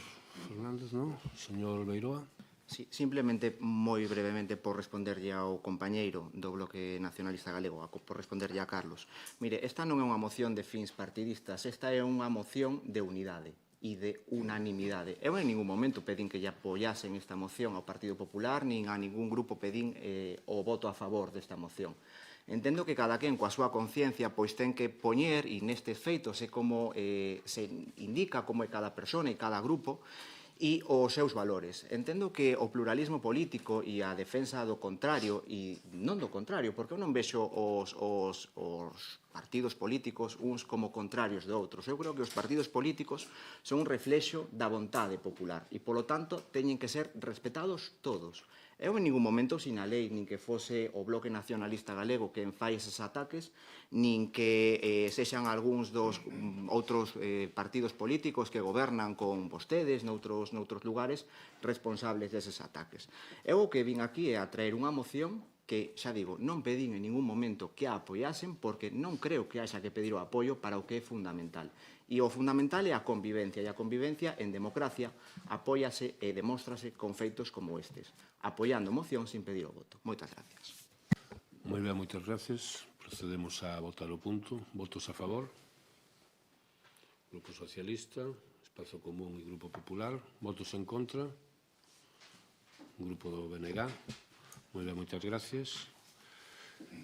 Fernández, non? Señor Beiroa.
Sí, simplemente, moi brevemente, por responderlle ao compañeiro do Bloque Nacionalista Galego, por responderlle a Carlos. Mire, esta non é unha moción de fins partidistas, esta é unha moción de unidade e de unanimidade. Eu en ningún momento pedín que lle apoyasen esta moción ao Partido Popular, nin a ningún grupo pedín o voto a favor desta moción. Entendo que cada quen coa súa conciencia pois ten que poñer, e nestes feitos é como se indica como é cada persona e cada grupo, e os seus valores. Entendo que o pluralismo político e a defensa do contrario, e non do contrario, porque eu non vexo os partidos políticos uns como contrarios de outros. Eu creo que os partidos políticos son un reflexo da vontade popular e, polo tanto, teñen que ser respetados todos. Eu en ningún momento sinalei nin que fose o Bloque Nacionalista Galego quen fai eses ataques, nin que sexan algúns dos outros partidos políticos que gobernan con vostedes noutros lugares responsables deses ataques. Eu o que vin aquí é a traer unha moción que, xa digo, non pedín en ningún momento que a apoiasen porque non creo que haxa que pedir o apoio para o que é fundamental. E o fundamental é a convivencia, e a convivencia en democracia apóiase e demóstrase con feitos como estes, apoiando moción sin pedir o voto. Moitas gracias.
Moi ben, moitas gracias. Procedemos a votar o punto. Votos a favor. Grupo Socialista, Espazo Común e Grupo Popular. Votos en contra. Grupo do BNG. Moi ben, moitas gracias.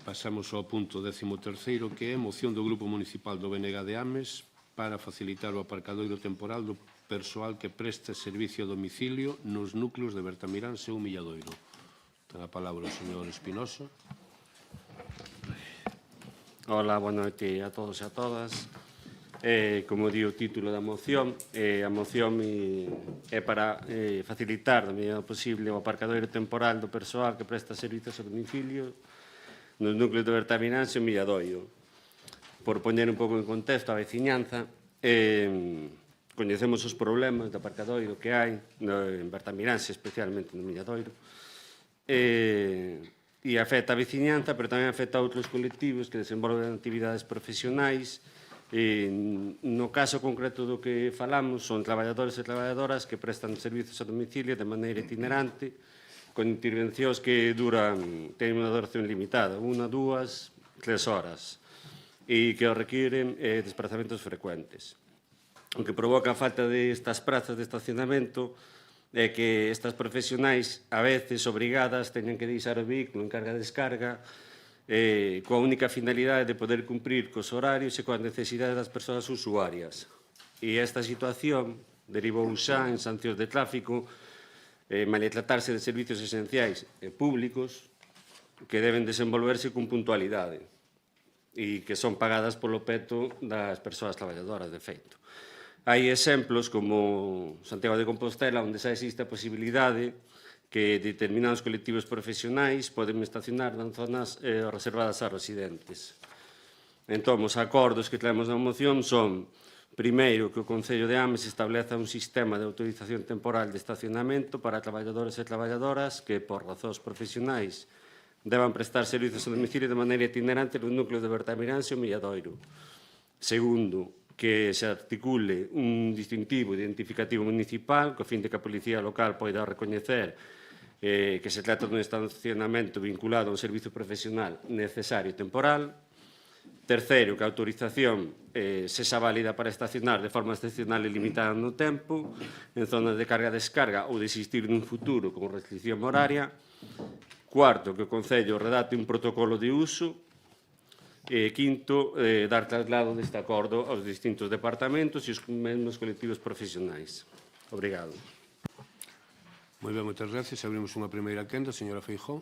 Pasamos ao punto 13º, que é moción do Grupo Municipal do BNG de Ames para facilitar o aparcadoiro temporal do persoal que presta servicio a domicilio nos núcleos de Bertamiráns e o Milladoiro. Ten a palabra o señor Espinosa.
Hola, boa noite a todos e a todas. Como di o título da moción, a moción é para facilitar da medida posible o aparcadoiro temporal do persoal que presta servicios a domicilio nos núcleos de Bertamiráns e o Milladoiro. Por poñer un pouco en contexto a veciñanza, Coñecemos os problemas de aparcadoiro que hai en Bertamiranse, especialmente no Milladoiro, e afecta a veciñanza, pero tamén afecta a outros colectivos que desenvolven actividades profesionais. No caso concreto do que falamos, son traballadores e traballadoras que prestan servizos a domicilio de maneira itinerante, con intervencións que teñen unha duración limitada, 1, 2, 3 horas, e que requiren desplazamentos frecuentes. O que provoca a falta destas prazas de estacionamento é que estas profesionais, a veces obrigadas, teñen que deixar o vehículo en carga-descarga coa única finalidade de poder cumprir cos horarios e coas necesidades das persoas usuarias. E esta situación derivou xa en sancións de tráfico, malia tratarse de servicios esenciais e públicos que deben desenvolverse con puntualidade e que son pagadas polo peto das persoas traballadoras, de feito. Hai exemplos como Santiago de Compostela, onde xa existe a posibilidade que determinados colectivos profesionais poden estacionar nas zonas reservadas a residentes. Entón, os acordos que traemos na moción son, primeiro, que o Concello de Ames estableza un sistema de autorización temporal de estacionamento para traballadores e traballadoras que, por razóns profesionais, deban prestar servizos a domicilio de maneira itinerante no núcleo de Bertamiranse ou Milladoiro. Segundo, que se articule un distintivo identificativo municipal co fin de que a Policía Local poida recoñecer que se trata dun estacionamento vinculado a un servizo profesional necesario e temporal. Terceiro, que a autorización sexa válida para estacionar de forma excepcional e limitada no tempo, en zonas de carga-descarga ou de existir nun futuro con restricción horaria. Cuarto, que o Concello redacte un protocolo de uso. E quinto, dar traslado deste acordo aos distintos departamentos e os mesmos colectivos profesionais. Obrigado.
Moi ben, moitas gracias. Abrimos unha primeira quenda, señora Feijóo.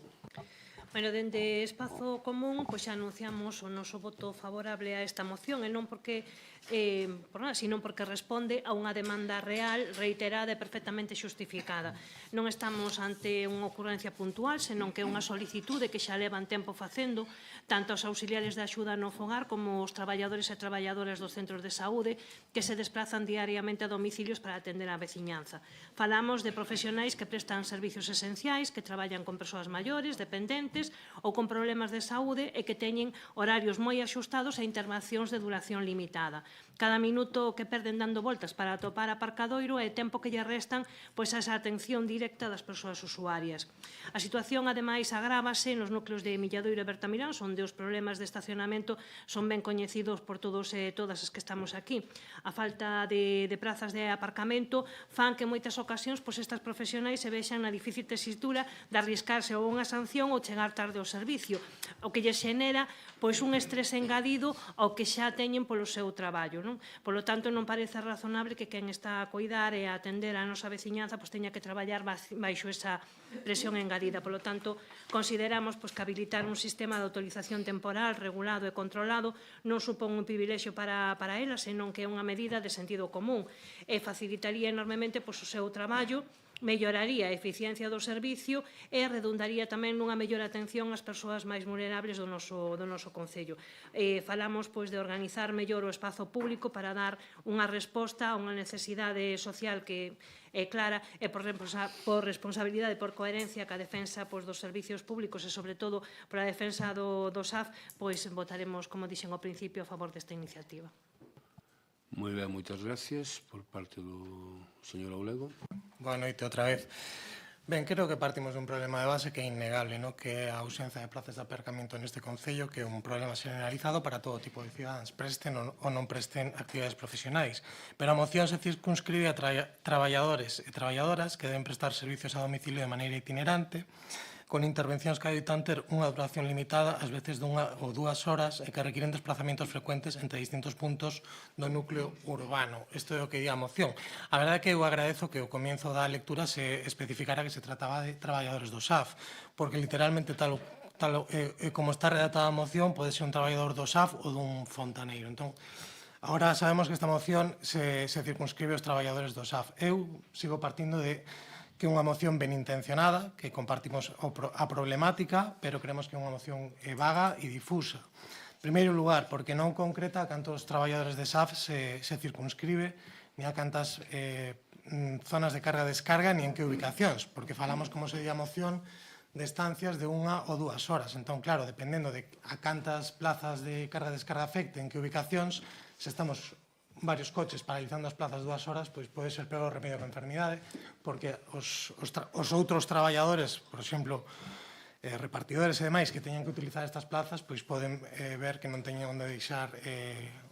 Bueno, dende Espazo Común, pois xa anunciamos o noso voto favorable a esta moción, e non porque sino porque responde a unha demanda real, reiterada e perfectamente xustificada. Non estamos ante unha ocurrencia puntual, senón que é unha solicitude que xa levan tempo facendo tanto os auxiliares de axuda no fogar como os traballadores e traballadoras dos centros de saúde que se desplazan diariamente a domicilios para atender a veciñanza. Falamos de profesionais que prestan servicios esenciais, que traballan con persoas maiores, dependentes ou con problemas de saúde e que teñen horarios moi axustados e intervencións de duración limitada. Cada minuto que perden dando voltas para atopar aparcadoiro é tempo que lle restan pois a esa atención directa das persoas usuarias. A situación, ademais, agrávase nos núcleos de Milladoiro e Bertamiráns, onde os problemas de estacionamento son ben coñecidos por todos e todas as que estamos aquí. A falta de prazas de aparcamento fan que en moitas ocasións estas profesionais se vexan na difícil tesitura de arriscarse ou unha sanción ou chegar tarde ao servicio, o que lle xenera un estrés engadido ao que xa teñen polo seu traballo. Polo tanto, non parece razonable que quen está a coidar e a atender a nosa veciñanza teña que traballar baixo esa presión engadida. Polo tanto, consideramos que habilitar un sistema de autorización temporal regulado e controlado non supón un privilexio para ela, senón que é unha medida de sentido común e facilitaría enormemente o seu traballo, melloraría a eficiencia do servicio e redundaría tamén nunha mellor atención ás persoas máis vulnerables do noso Concello. Falamos de organizar mellor o espazo público para dar unha resposta a unha necesidade social que é clara e por responsabilidade e por coherencia ca defensa dos servicios públicos e, sobre todo, por a defensa do SAF, votaremos, como dixen ao principio, a favor desta iniciativa.
Moi ben, moitas gracias por parte do señor Aulego.
Boa noite outra vez. Ben, creo que partimos dun problema de base que é innegable, que é a ausencia de plazas de aparcamento neste Concello, que é un problema generalizado para todo tipo de cidadáns, presten ou non presten actividades profesionais. Pero a moción se circunscribe a traballadores e traballadoras que deben prestar servicios a domicilio de maneira itinerante, con intervencións que adoitan ter unha duración limitada, ás veces de 1 ou 2 horas, e que requiren desplazamentos frecuentes entre distintos puntos do núcleo urbano. Isto é o que di a moción. A verdade é que eu agradezo que ao comienzo da lectura se especificara que se trataba de traballadores do SAF, porque literalmente tal como está redactada a moción pode ser un traballador do SAF ou dun fontaneiro. Entón, agora sabemos que esta moción se circunscribe aos traballadores do SAF. Eu sigo partindo de que é unha moción ben intencionada, que compartimos a problemática, pero creemos que é unha moción vaga e difusa. primeiro lugar, porque non concreta a cantos traballadores de SAF se circunscribe, ni a cantas zonas de carga-descarga, ni en que ubicacións, porque falamos, como se di a moción, de estancias de 1 ou 2 horas. Entón, claro, dependendo de a cantas plazas de carga-descarga afecten, que ubicacións, se estamos varios coches paralizando as plazas 2 horas, pois pode ser peor o remedio que a enfermidade, porque os outros traballadores, por exemplo, repartidores e demais que teñan que utilizar estas plazas, pois poden ver que non teñen onde deixar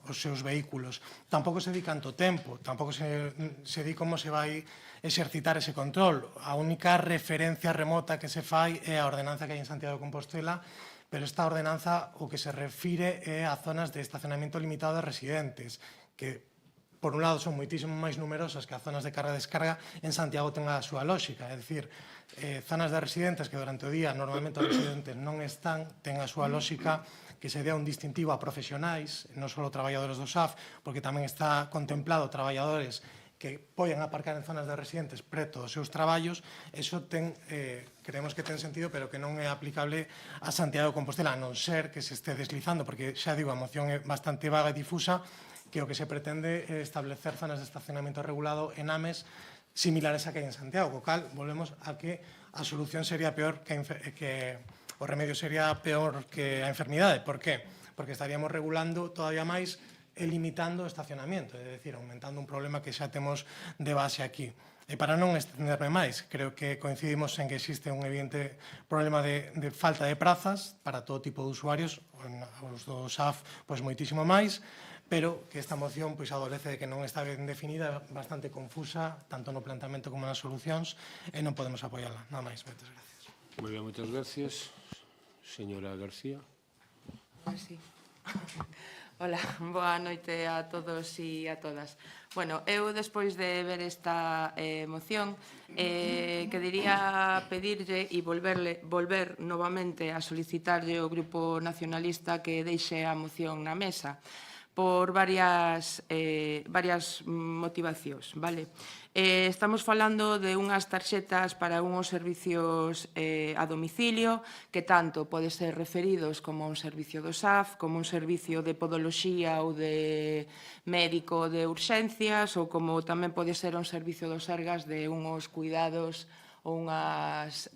os seus vehículos. Tampouco se di canto tempo, tampouco se di como se vai exercitar ese control. A única referencia remota que se fai é a ordenanza que hai en Santiago de Compostela, pero esta ordenanza o que se refire é a zonas de estacionamento limitado de residentes, que por un lado son moitísimo máis numerosas que as zonas de carga-descarga, en Santiago ten a súa lógica, é dicir, zonas de residentes que durante o día normalmente os residentes non están, ten a súa lógica que se dea un distintivo a profesionais, non só traballadores do SAF, porque tamén está contemplado traballadores que poden aparcar en zonas de residentes preto dos seus traballos, eso creemos que ten sentido, pero que non é aplicable a Santiago de Compostela, a non ser que se este deslizando, porque xa digo, a moción é bastante vaga e difusa, que o que se pretende é establecer zonas de estacionamento regulado en AMES similares a que hai en Santiago, co cal volvemos a que a solución sería peor que o remedio sería peor que a enfermidade. Por qué? Porque estaríamos regulando todavía máis e limitando o estacionamento, é dicir, aumentando un problema que xa temos de base aquí. E para non estenderme máis, creo que coincidimos en que existe un evidente problema de falta de prazas para todo tipo de usuarios, os do SAF pois moitísimo máis, pero que esta moción pois adolece de que non está ben definida, bastante confusa, tanto no planteamento como nas solucións, e non podemos apoiarla. Nada máis, moitas gracias.
Moi ben, moitas gracias. Señora García.
Sí. Hola, boa noite a todos e a todas. Bueno, eu despois de ver esta moción quería pedirlle e volver novamente a solicitarlle ao Grupo Nacionalista que deixe a moción na mesa por varias motivacións, vale? Estamos falando de unhas tarxetas para unhos servicios a domicilio que tanto pode ser referidos como un servicio do SAF, como un servicio de podoloxía ou de médico de urxencias ou como tamén pode ser un servicio do Sergas de unhos cuidados ou unhas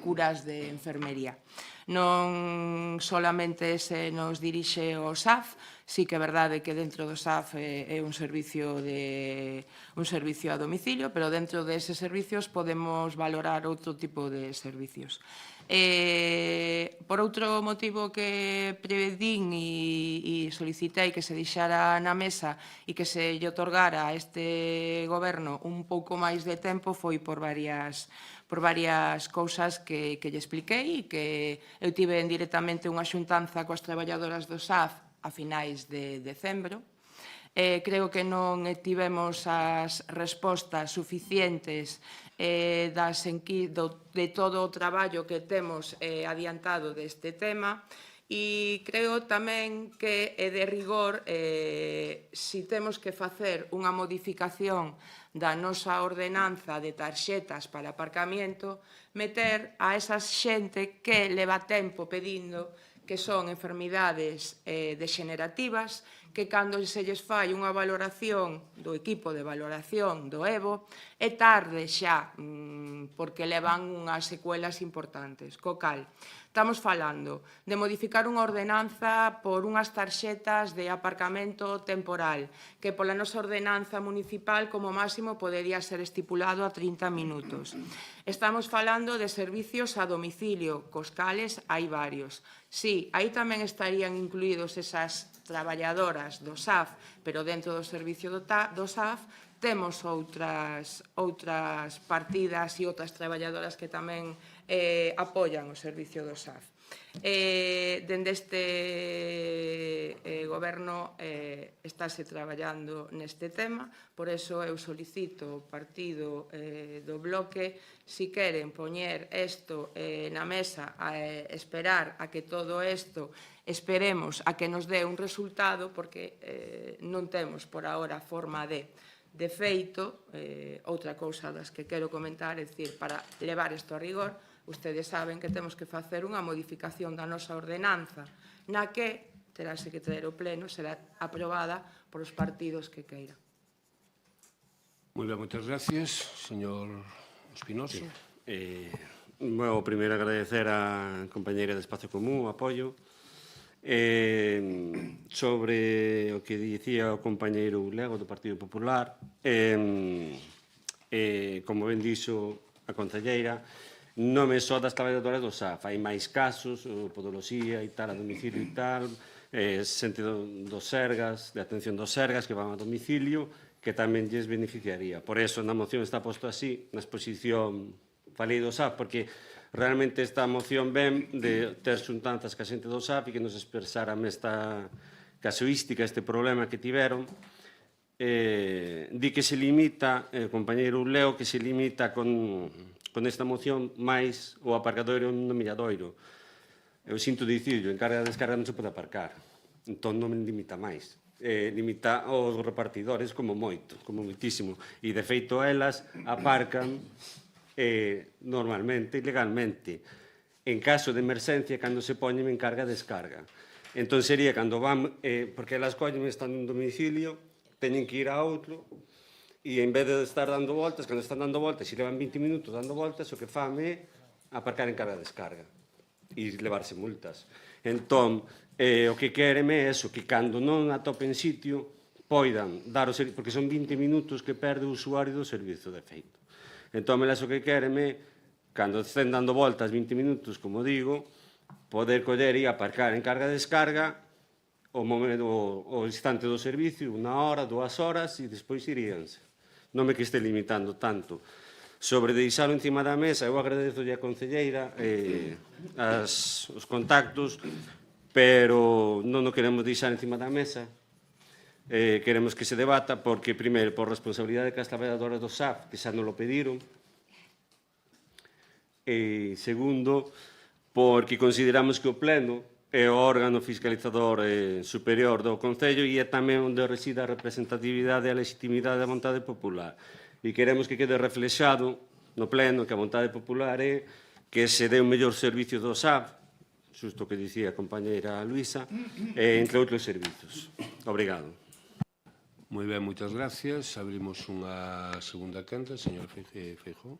curas de enfermería. Non solamente se nos dirixe ao SAF, sí que é verdade que dentro do SAF é un servicio a domicilio, pero dentro deses servicios podemos valorar outro tipo de servicios. Por outro motivo que predín e solicitei que se deixara na mesa e que se lle otorgara a este goberno un pouco máis de tempo foi por varias cousas que lle expliquei e que eu tive directamente unha xuntanza coas traballadoras do SAF a finais de decembro. Creo que non tivemos as respostas suficientes de todo o traballo que temos adiantado deste tema e creo tamén que é de rigor se temos que facer unha modificación da nosa ordenanza de tarxetas para aparcamiento, meter a esa xente que leva tempo pedindo que son enfermidades degenerativas, que cando se lles fai unha valoración do equipo de valoración do EVO, é tarde xa, porque levan unhas secuelas importantes. Co cal, estamos falando de modificar unha ordenanza por unhas tarxetas de aparcamento temporal, que pola nosa ordenanza municipal como máximo podería ser estipulado a 30 minutos. Estamos falando de servicios a domicilio, cos cales hai varios. Sí, aí tamén estarían incluídos esas traballadoras do SAF, pero dentro do servicio do SAF temos outras partidas e outras traballadoras que tamén apoian o servicio do SAF. Dende este goberno estáse traballando neste tema, por eso eu solicito ao partido do bloque si queren poñer isto na mesa a esperar a que todo isto esperemos a que nos dé un resultado porque non temos por agora forma de feito. Outra cousa das que quero comentar, é dicir, para levar isto a rigor, ustedes saben que temos que facer unha modificación da nosa ordenanza na que terase que traer ao pleno, será aprobada por os partidos que queiran.
Moi ben, moitas gracias. Señor Espinosa.
Bueno, primeiro agradecer a compañeira de Espacio Común o apoio. Sobre o que dicía o compañeiro Lego do Partido Popular, como ben dixo a concelleira, non é só das traballadoras do SAF, hai máis casos, podoloxía e tal, a domicilio e tal, xente dos Sergas, de atención dos Sergas que van a domicilio, que tamén lles beneficiaría. Por eso, na moción está posto así, na exposición falei do SAF, porque realmente esta moción ven de ter xuntanzas ca xente do SAF e que nos expresaran esta casuística, este problema que tiveron. Di que se limita, compañeiro Leo, que se limita con esta moción máis o aparcadoiro no Milladoiro. Eu sinto dicirlo, en carga de descarga non se pode aparcar, entón non me limita máis. Limita os repartidores como moito, como moitísimo. E, de feito, elas aparcan normalmente, legalmente, en caso de emerxencia, cando se poñen en carga de descarga. Entón sería cando van, porque elas collen están nun domicilio, teñen que ir a outro, e en vez de estar dando voltas, cando están dando voltas, se levan 20 minutos dando voltas, o que fan é aparcar en carga de descarga e levarse multas. Entón, o que queren é eso, que cando non atopen sitio, poidan dar o servicio, porque son 20 minutos que perde o usuario do servizo de feito. Entón, elas o que queren é, cando estén dando voltas 20 minutos, como digo, poder coller e aparcar en carga de descarga o instante do servicio, 1 hora, 2 horas, e despois iríanse. Non me que este limitando tanto. Sobre deixalo encima da mesa, eu agradezo a concelleira os contactos, pero non o queremos deixar encima da mesa. Queremos que se debata, porque, primeiro, por responsabilidade que as traballadoras do SAF, que xa non lo pediron, e, segundo, porque consideramos que o Pleno é o órgano fiscalizador superior do Concello e é tamén onde reside a representatividade e a legitimidade da vontade popular. E queremos que quede reflexado no Pleno que a vontade popular é que se dé un mellor servicio do SAF, xusto que dicía a compañeira Luisa, entre outros servizos. Obrigado.
Moi ben, moitas gracias. Abrimos unha segunda quenda. Señor Feijóo.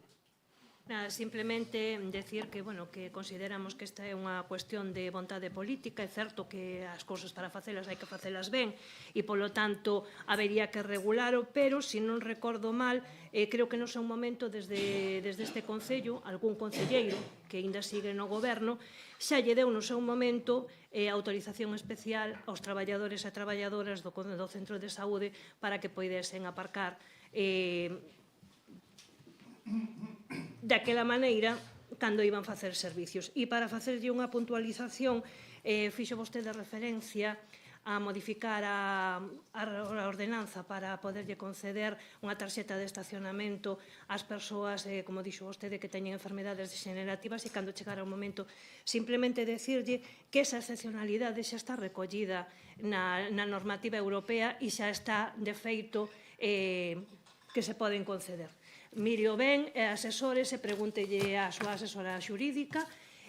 Nada, simplemente decir que, bueno, que consideramos que esta é unha cuestión de vontade política. É certo que as cousas para facelas hai que facelas ben e, polo tanto, habería que regularo, pero, se non recordo mal, creo que non é un momento desde este Concello, algún concelleiro que ainda sigue no goberno, xa lle deu no seu momento autorización especial aos traballadores e traballadoras do Centro de Saúde para que poidesen aparcar daquela maneira cando iban facer servicios. E para facerlle unha puntualización, fixo vostede referencia a modificar a ordenanza para poderlle conceder unha tarxeta de estacionamento ás persoas, como dixo vostede, que teñen enfermedades degenerativas, e cando chegara o momento, simplemente decirlle que esa excepcionalidade xa está recollida na normativa europea e xa está, de feito, que se poden conceder. Mire o ben, asesores e pregúntelle a súa asesora xurídica,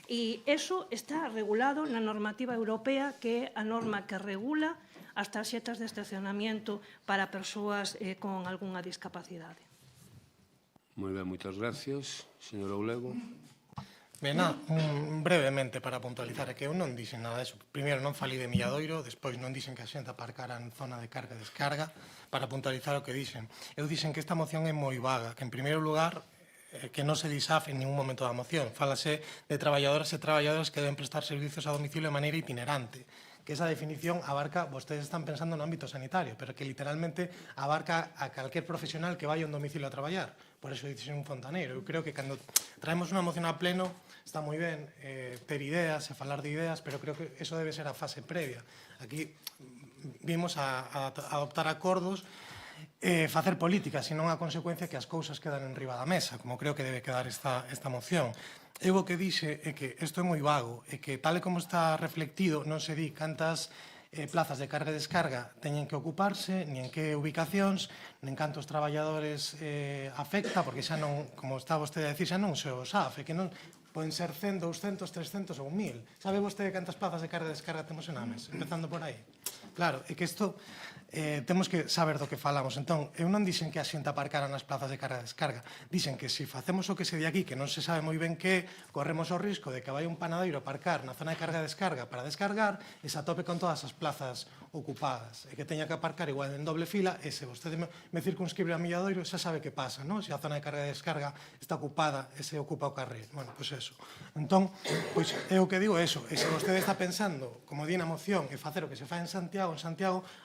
e iso está regulado na normativa europea, que é a norma que regula as tarxetas de estacionamiento para persoas con algunha discapacidade.
Moi ben, moitas gracias. Señor Oulego.
Ben, brevemente para puntualizar, é que eu non dixen nada disso. Primeiro non falei de Milladoiro, despois non dixen que a xente aparcara en zona de carga e descarga, para puntualizar o que dixen. Eu dixen que esta moción é moi vaga, que en primeiro lugar que non se disafe en ningún momento da moción. Fálase de traballadoras e traballadores que deben prestar servicios a domicilio de maneira itinerante, que esa definición abarca, vostedes están pensando no ámbito sanitario, pero que literalmente abarca a calquer profesional que vaya a un domicilio a traballar. Por eso dicen un fontaneiro. Eu creo que cando traemos unha moción a pleno está moi ben ter ideas e falar de ideas, pero creo que eso debe ser a fase previa. Aquí vimos a adoptar acordos facer política, senón a consecuencia que as cousas quedan en riba da mesa, como creo que debe quedar esta moción. Eu o que dixe é que isto é moi vago, e que tal e como está reflectido non se di cantas plazas de carga e descarga teñen que ocuparse, nin en que ubicacións, nin cantos traballadores afecta, porque xa non, como está vostede a decir, xa non se o SAF, que non poden ser 100, 200, 300 ou 1000. Sabe vostede cantas plazas de carga e descarga temos en Ames? Empezando por aí. Claro, é que isto temos que saber do que falamos. Entón, eu non dixen que a xente aparcara nas plazas de carga e descarga. Dixen que se facemos o que se di aquí, que non se sabe moi ben que corremos o risco de que vai un panadeiro a aparcar na zona de carga e descarga para descargar e se atope con todas as plazas ocupadas e que teña que aparcar igual en doble fila e se vostede me circunscribe a Milladoiro xa sabe que pasa, non? Se a zona de carga e descarga está ocupada e se ocupa o carril. Bueno, pois eso. Entón, pois é o que digo eso. E se vostede está pensando, como di na moción, e facer o que se fai en Santiago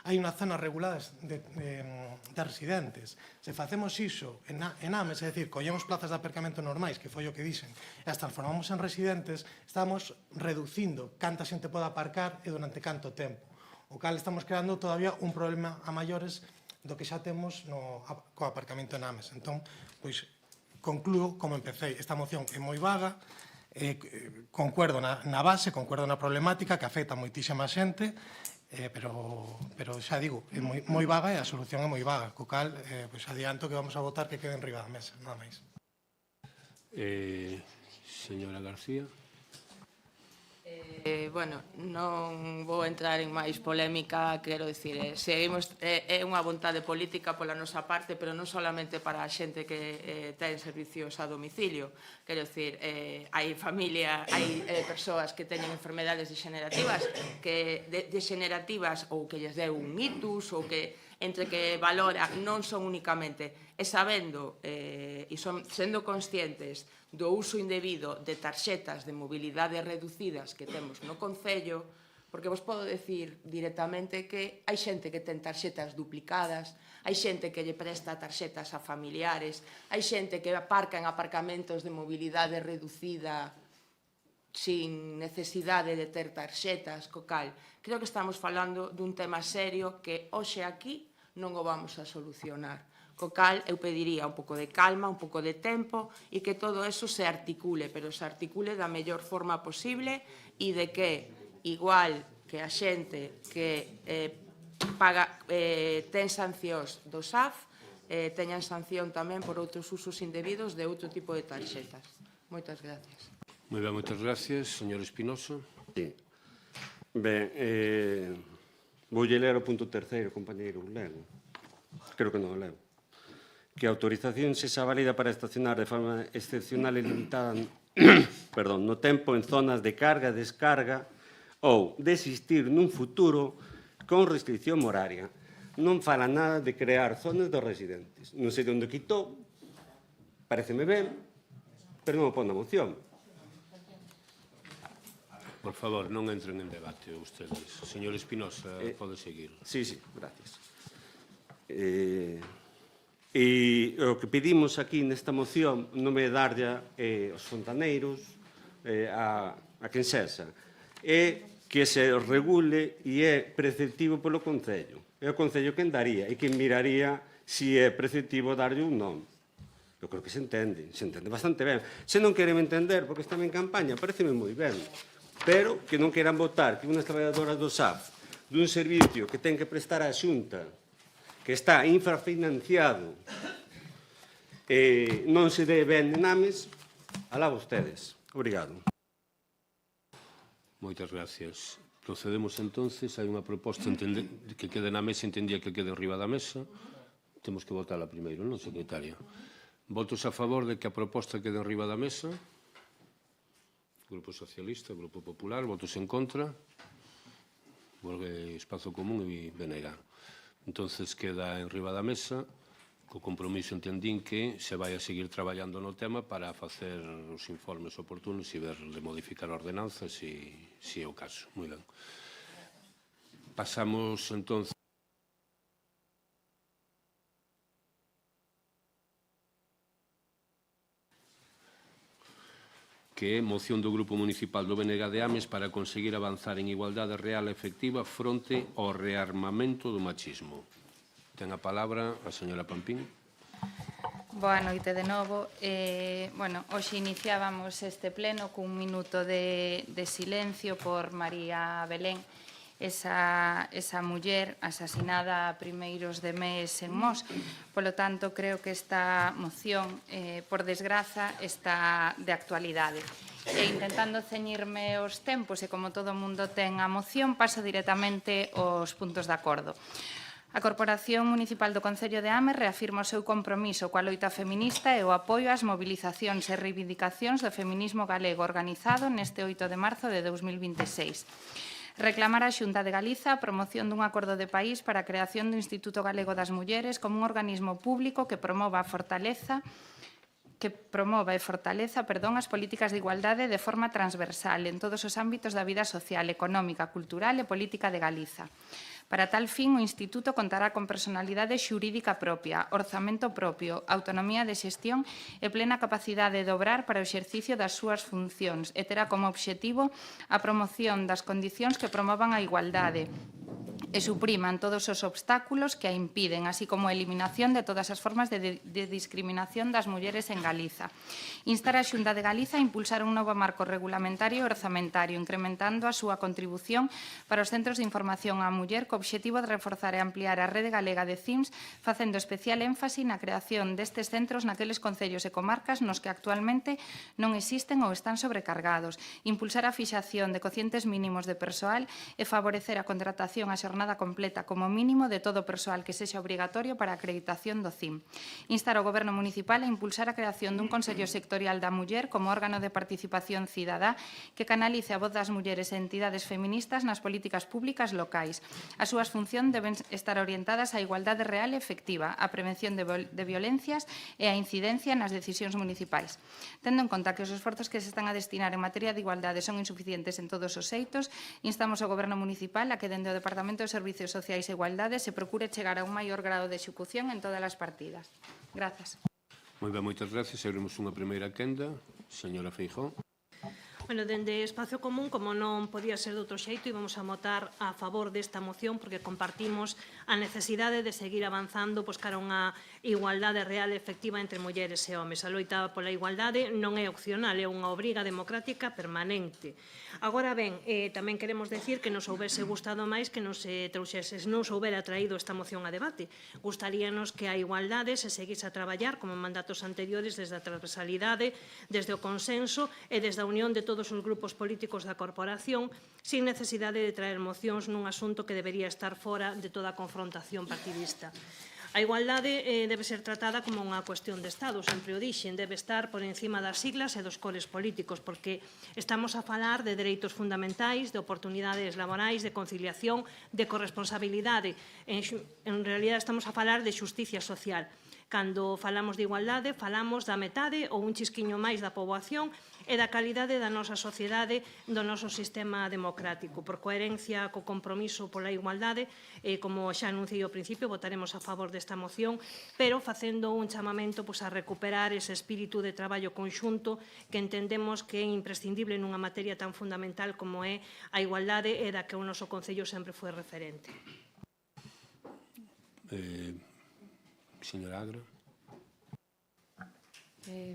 hai unha zona regulada de residentes. Se facemos iso en Ames, é dicir, collemos plazas de aparcamento normais, que foi o que dixen, e as transformamos en residentes, estamos reducindo canta xente pode aparcar e durante canto tempo. O cal estamos creando todavía un problema a maiores do que xa temos co aparcamento en Ames. Entón, pois, concluo como empecé. Esta moción é moi vaga, concuerdo na base, concuerdo na problemática que afecta moitísima xente, pero xa digo, é moi vaga e a solución é moi vaga. Co cal, pois adianto que vamos a votar que quede en riba da mesa, nada máis.
Señora García.
Bueno, non vou entrar en máis polémica, quero dicir, seguimos, é unha vontade política pola nosa parte, pero non solamente para a xente que ten servicios a domicilio, quero dicir, hai familia, hai persoas que teñen enfermedades degenerativas ou que lles deu un ictus, ou que entre que valora non son únicamente, e sabendo e sendo conscientes do uso indebido de tarxetas de mobilidade reducidas que temos no Concello, porque vos podo decir directamente que hai xente que ten tarxetas duplicadas, hai xente que lle presta tarxetas a familiares, hai xente que aparca en aparcamentos de mobilidade reducida sin necesidade de ter tarxetas, co cal creo que estamos falando dun tema serio que hoxe aquí non o vamos a solucionar. Co cal, eu pediría un pouco de calma, un pouco de tempo e que todo eso se articule, pero se articule da mellor forma posible e de que, igual que a xente que ten sancións do SAF, teñan sanción tamén por outros usos indebidos de outro tipo de tarxetas. Moitas gracias.
Moi ben, moitas gracias. Señor Espinoso.
Sí. Ben, voulle ler o punto terceiro, compañeiro, lego. Creo que non o leo. Que a autorización sexa válida para estacionar de forma excepcional e limitada no tempo en zonas de carga e descarga ou de existir nun futuro con restricción horaria. Non fala nada de crear zonas dos residentes. Non sei de onde quitou, pareceme ben, pero non o pon na moción.
Por favor, non entren en debate ustedes. Señor Espinosa, pode seguir.
Sí, gracias. E o que pedimos aquí nesta moción non é darlle aos fontaneiros, a quen sexa, é que se regule e é preceptivo polo Concello. É o Concello quen daría e quen miraría se é preceptivo darlle un nome. Eu creo que se entende bastante ben. Se non queren entender porque están en campaña, pareceme moi ben, pero que non queran votar que unhas traballadoras do SAF dun servicio que ten que prestar a Xunta, que está infrafinanciado, non se dé ben en Ames, alá vostedes. Obrigado.
Moitas gracias. Procedemos entonces. Hai unha proposta que quede na mesa, entendía que quede arriba da mesa. Temos que votarla primeiro, non, secretaria? Votos a favor de que a proposta quede arriba da mesa? Grupo Socialista, Grupo Popular. Votos en contra? Espazo Común e Benegar. Entonces queda en riba da mesa, co compromiso entendín que se vai a seguir traballando no tema para facer os informes oportunos e ver de modificar a ordenanza se é o caso. Moi ben. Pasamos entonces que é moción do Grupo Municipal do BNG de Ames para conseguir avanzar en igualdade real e efectiva fronte ao rearmamento do machismo. Ten a palabra a señora Pampín.
Boa noite de novo. Hoxe iniciábamos este pleno cun minuto de silencio por María Belén, esa muller asasinada a primeiros de mes en Mos. Polo tanto, creo que esta moción, por desgraza, está de actualidade. E intentando ceñirme os tempos e como todo o mundo ten a moción, paso directamente aos puntos de acordo. A Corporación Municipal do Concello de Ames reafirma o seu compromiso coa loita feminista e o apoio ás mobilizacións e reivindicacións do feminismo galego organizado neste 8 de marzo de 2026. Reclamar á Xunta de Galiza a promoción dun acordo de país para a creación do Instituto Galego das Mulleres como un organismo público que promova e fortaleza as políticas de igualdade de forma transversal en todos os ámbitos da vida social, económica, cultural e política de Galiza. Para tal fin, o Instituto contará con personalidade xurídica propia, orzamento propio, autonomía de xestión e plena capacidade de obrar para o exercicio das súas funcións e terá como obxectivo a promoción das condicións que promovan a igualdade e supriman todos os obstáculos que a impiden, así como a eliminación de todas as formas de discriminación das mulleres en Galiza. Instar a Xunta de Galiza a impulsar un novo marco regulamentario e orzamentario, incrementando a súa contribución para os centros de información á muller co obxectivo de reforzar e ampliar a rede galega de CIMS, facendo especial énfasi na creación destes centros naqueles concellos e comarcas nos que actualmente non existen ou están sobrecargados, impulsar a fixación de cocientes mínimos de persoal e favorecer a contratación a xornada completa como mínimo de todo o persoal que sexa obrigatorio para a acreditación do CIM. Instar ao Goberno Municipal a impulsar a creación dun Consello Sectorial da Muller como órgano de participación cidadá que canalice a voz das mulleres e entidades feministas nas políticas públicas locais. As súas funcións deben estar orientadas á igualdade real e efectiva, á prevención de violencias e á incidencia nas decisións municipais. Tendo en conta que os esforzos que se están a destinar en materia de igualdade son insuficientes en todos os eitos, instamos ao Goberno Municipal a que dende o Departamento de Servicios Sociais e Igualdade se procure chegar a un maior grado de execución en todas as partidas. Grazas.
Moi ben, moitas gracias. Abrimos unha primeira quenda. Señora Feijóo.
Bueno, dende Espacio Común, como non podía ser de outro xeito, íbamos a votar a favor desta moción porque compartimos a necesidade de seguir avanzando cara a unha igualdade real e efectiva entre mulleres e homes. A loita pola igualdade non é opcional, é unha obriga democrática permanente. Agora ben, tamén queremos decir que nos houbese gustado máis que nos trouxeses, non se houbera traído esta moción a debate. Gustaríanos que a igualdade se seguise a traballar como en mandatos anteriores desde a transversalidade, desde o consenso e desde a unión de todos os grupos políticos da corporación, sin necesidade de traer mocións nun asunto que debería estar fora de toda a confrontación partidista. A igualdade debe ser tratada como unha cuestión de Estado, sempre o dixen, debe estar por encima das siglas e dos cores políticos, porque estamos a falar de dereitos fundamentais, de oportunidades laborais, de conciliación, de corresponsabilidade. En realidad estamos a falar de xusticia social. Cando falamos de igualdade, falamos da metade ou un chisquiño máis da poboación e da calidade da nosa sociedade, do noso sistema democrático. Por coherencia co compromiso pola igualdade, como xa anunciei ao principio, votaremos a favor desta moción, pero facendo un chamamento a recuperar ese espírito de traballo conxunto que entendemos que é imprescindible nunha materia tan fundamental como é a igualdade e da que o noso Concello sempre foi referente.
Señora Agra.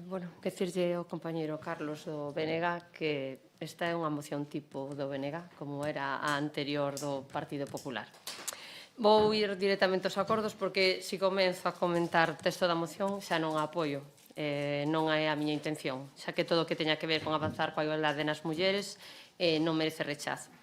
Bueno, que dicirlle ao compañeiro Carlos do BNG que esta é unha moción tipo do BNG, como era a anterior do Partido Popular. Vou ir directamente aos acordos porque se comenzo a comentar texto da moción xa non a apoio. Non é a miña intención, xa que todo o que teña que ver con avanzar coa igualdade nas mulleres non merece rechazo.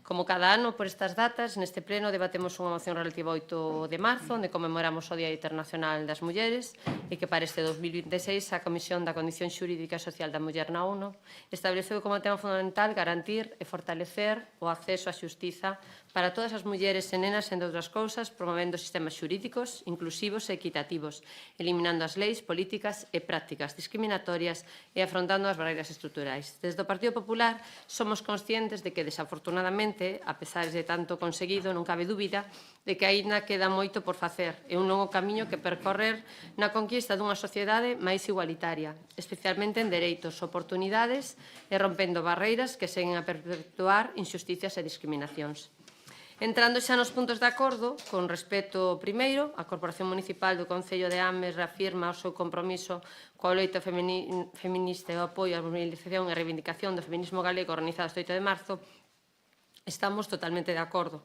Como cada ano, por estas datas, neste pleno debatemos unha moción relativa ao 8 de marzo, onde conmemoramos o Día Internacional das Mulleres, e que para este 2026 a Comisión da Condición Xurídica e Social da Muller na ONU estableceu como tema fundamental garantir e fortalecer o acceso á xustiza para todas as mulleres e nenas, entre outras cousas, promovendo sistemas xurídicos, inclusivos e equitativos, eliminando as leis, políticas e prácticas discriminatorias e afrontando as barreiras estruturais. Desde o Partido Popular somos conscientes de que, desafortunadamente, a pesar de tanto conseguido, non cabe dúbida de que aínda queda moito por facer e un longo camiño que percorrer na conquista dunha sociedade máis igualitaria, especialmente en dereitos, oportunidades e rompendo barreiras que seguen a perpetuar injusticias e discriminacións. Entrando xa nos puntos de acordo, con respecto primeiro, a Corporación Municipal do Concello de Ames reafirma o seu compromiso coa loita feminista e o apoio á mobilización e reivindicación do feminismo galego organizado este 8 de marzo. Estamos totalmente de acordo.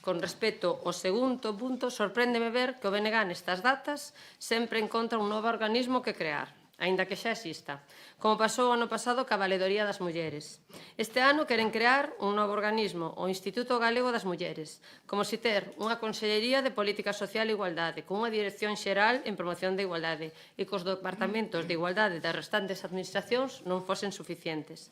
Con respecto ao segundo punto, sorpréndeme ver que o BNG nestas datas sempre encontra un novo organismo que crear. aínda que xa exista, como pasou o ano pasado ca Valedoría das Mulleres. Este ano queren crear un novo organismo, o Instituto Galego das Mulleres, como se ter unha Consellería de Política Social e Igualdade, con unha Dirección Xeral en Promoción da Igualdade e cos departamentos de Igualdade das restantes administracións non fosen suficientes.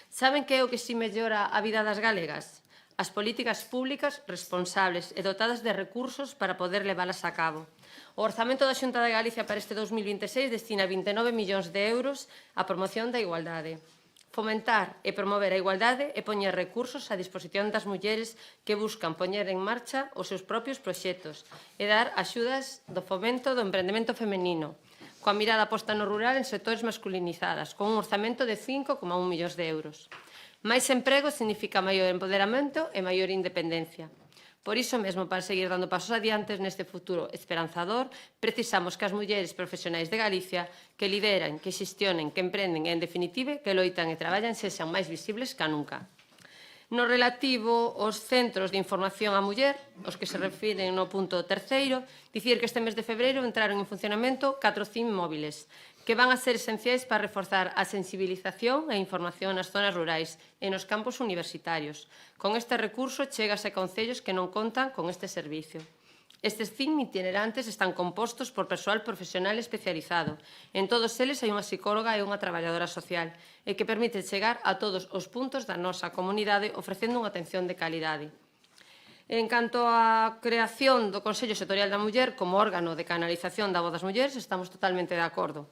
Saben que é o que si mellora a vida das galegas? As políticas públicas responsables e dotadas de recursos para poder leválas a cabo. O orzamento da Xunta de Galicia para este 2026 destina 29 millóns de euros á promoción da igualdade. Fomentar e promover a igualdade e poñer recursos á disposición das mulleres que buscan poñer en marcha os seus propios proxectos e dar axudas do fomento do emprendemento femenino, coa mirada posta no rural en sectores masculinizadas, con un orzamento de 5,1 millóns de euros. Máis emprego significa maior empoderamento e maior independencia. Por iso mesmo, para seguir dando pasos adiantes neste futuro esperanzador, precisamos que as mulleres profesionais de Galicia que lideran, que xestionen, que emprenden e, en definitiva, que loitan e traballan sexan máis visibles ca nunca. No relativo aos centros de información á muller, os que se refiren no punto terceiro, dicir que este mes de febreiro entraron en funcionamento 4 CIM móviles, que van a ser esenciais para reforzar a sensibilización e información nas zonas rurais e nos campos universitarios. Con este recurso chégase a concellos que non contan con este servicio. Estes CIM itinerantes están compostos por persoal profesional especializado. En todos eles hai unha psicóloga e unha traballadora social e que permite chegar a todos os puntos da nosa comunidade ofrecendo unha atención de calidade. En canto á creación do Consello Sectorial da Muller como órgano de canalización da voz das mulleres, estamos totalmente de acordo.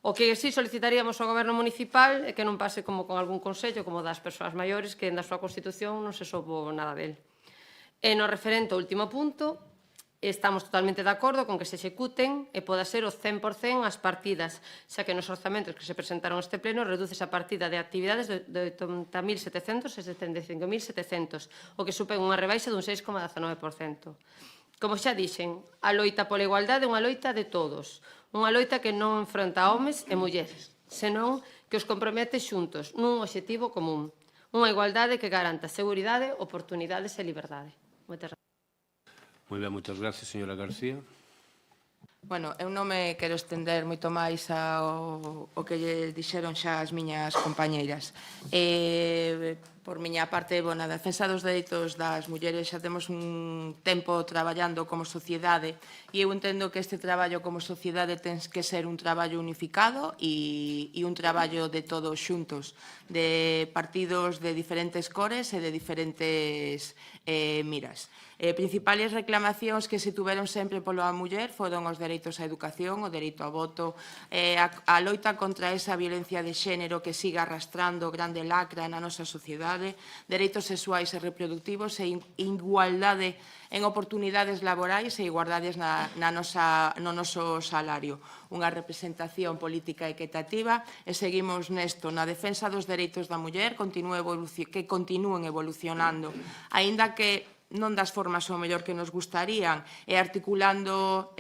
O que sí solicitaríamos ao Goberno municipal é que non pase como con algún consello, como das persoas maiores, que da súa Constitución non se soubo nada del. E no referente ao último punto, estamos totalmente de acordo con que se executen e poda ser o 100% as partidas, xa que nos orzamentos que se presentaron a este pleno redúcese a partida de actividades de 80.700 e 75.700, o que supén unha rebaixa dun 6,19%. Como xa dixen, a loita pola igualdade é unha loita de todos, unha loita que non enfronta homes e mulleres, senón que os compromete xuntos nun obxectivo común, unha igualdade que garanta seguridade, oportunidades e liberdade. Moitas gracias.
Moi ben, moitas gracias, señora García.
Bueno, eu non me quero estender moito máis ao que lle dixeron xa as miñas compañeiras. Por miña parte, na defensa dos dereitos das mulleres xa temos un tempo traballando como sociedade e eu entendo que este traballo como sociedade ten que ser un traballo unificado e un traballo de todos xuntos, de partidos de diferentes cores e de diferentes miras. Principales reclamacións que se tuveron sempre pola muller foron os dereitos á educación, o dereito ao voto, a loita contra esa violencia de xénero que siga arrastrando grande lacra na nosa sociedade, dereitos sexuais e reproductivos e igualdade en oportunidades laborais e igualdades no noso salario. Unha representación política equitativa e seguimos nesto na defensa dos dereitos da muller que continúen evolucionando, aínda que non das formas o mellor que nos gustarían, e articulando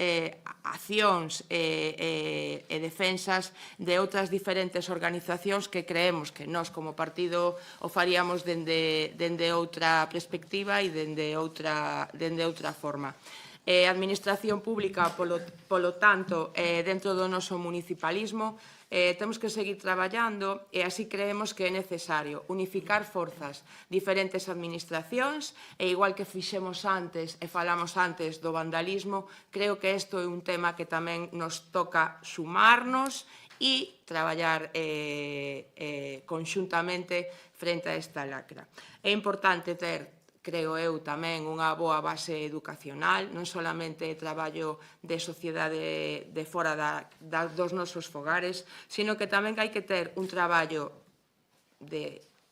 accións e defensas de outras diferentes organizacións que creemos que nós como partido o faríamos dende outra perspectiva e dende outra forma. A administración pública, polo tanto, dentro do noso municipalismo, temos que seguir traballando e así creemos que é necesario unificar forzas, diferentes administracións e igual que fixemos antes e falamos antes do vandalismo, creo que isto é un tema que tamén nos toca sumarnos e traballar conxuntamente frente a esta lacra. É importante ter, creo eu, tamén unha boa base educacional, non solamente traballo de sociedade de fora dos nosos fogares, sino que tamén hai que ter un traballo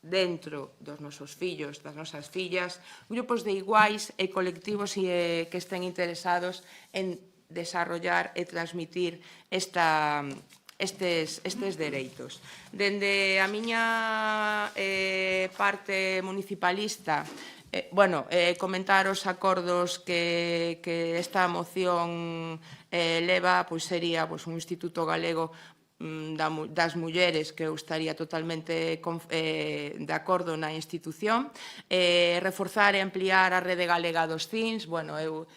dentro dos nosos fillos, das nosas fillas, grupos de iguais e colectivos que estén interesados en desarrollar e transmitir estes dereitos. Dende a miña parte municipalista, comentar os acordos que esta moción leva, sería un Instituto Galego das mulleres, que eu estaría totalmente de acordo na institución, reforzar e ampliar a rede galega dos CINS. Bueno, eu,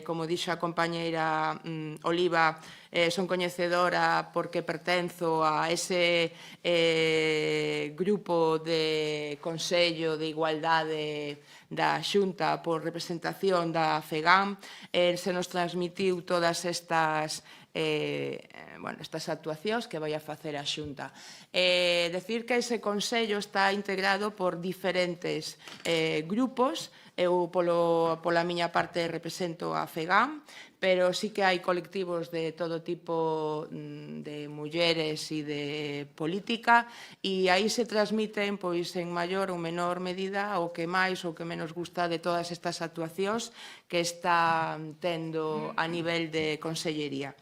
como dixo a compañeira Oliva, son coñecedora porque pertenzo a ese grupo de Consello de Igualdade da Xunta por representación da FEGAM. Se nos transmitiu todas estas estas actuacións que vai a facer a Xunta. Decir que ese Consello está integrado por diferentes grupos. Eu, pola miña parte, represento a FEGAM, pero sí que hai colectivos de todo tipo de mulleres e de política, e aí se transmiten en maior ou menor medida o que máis ou que menos gusta de todas estas actuacións que están tendo a nivel de Consellería.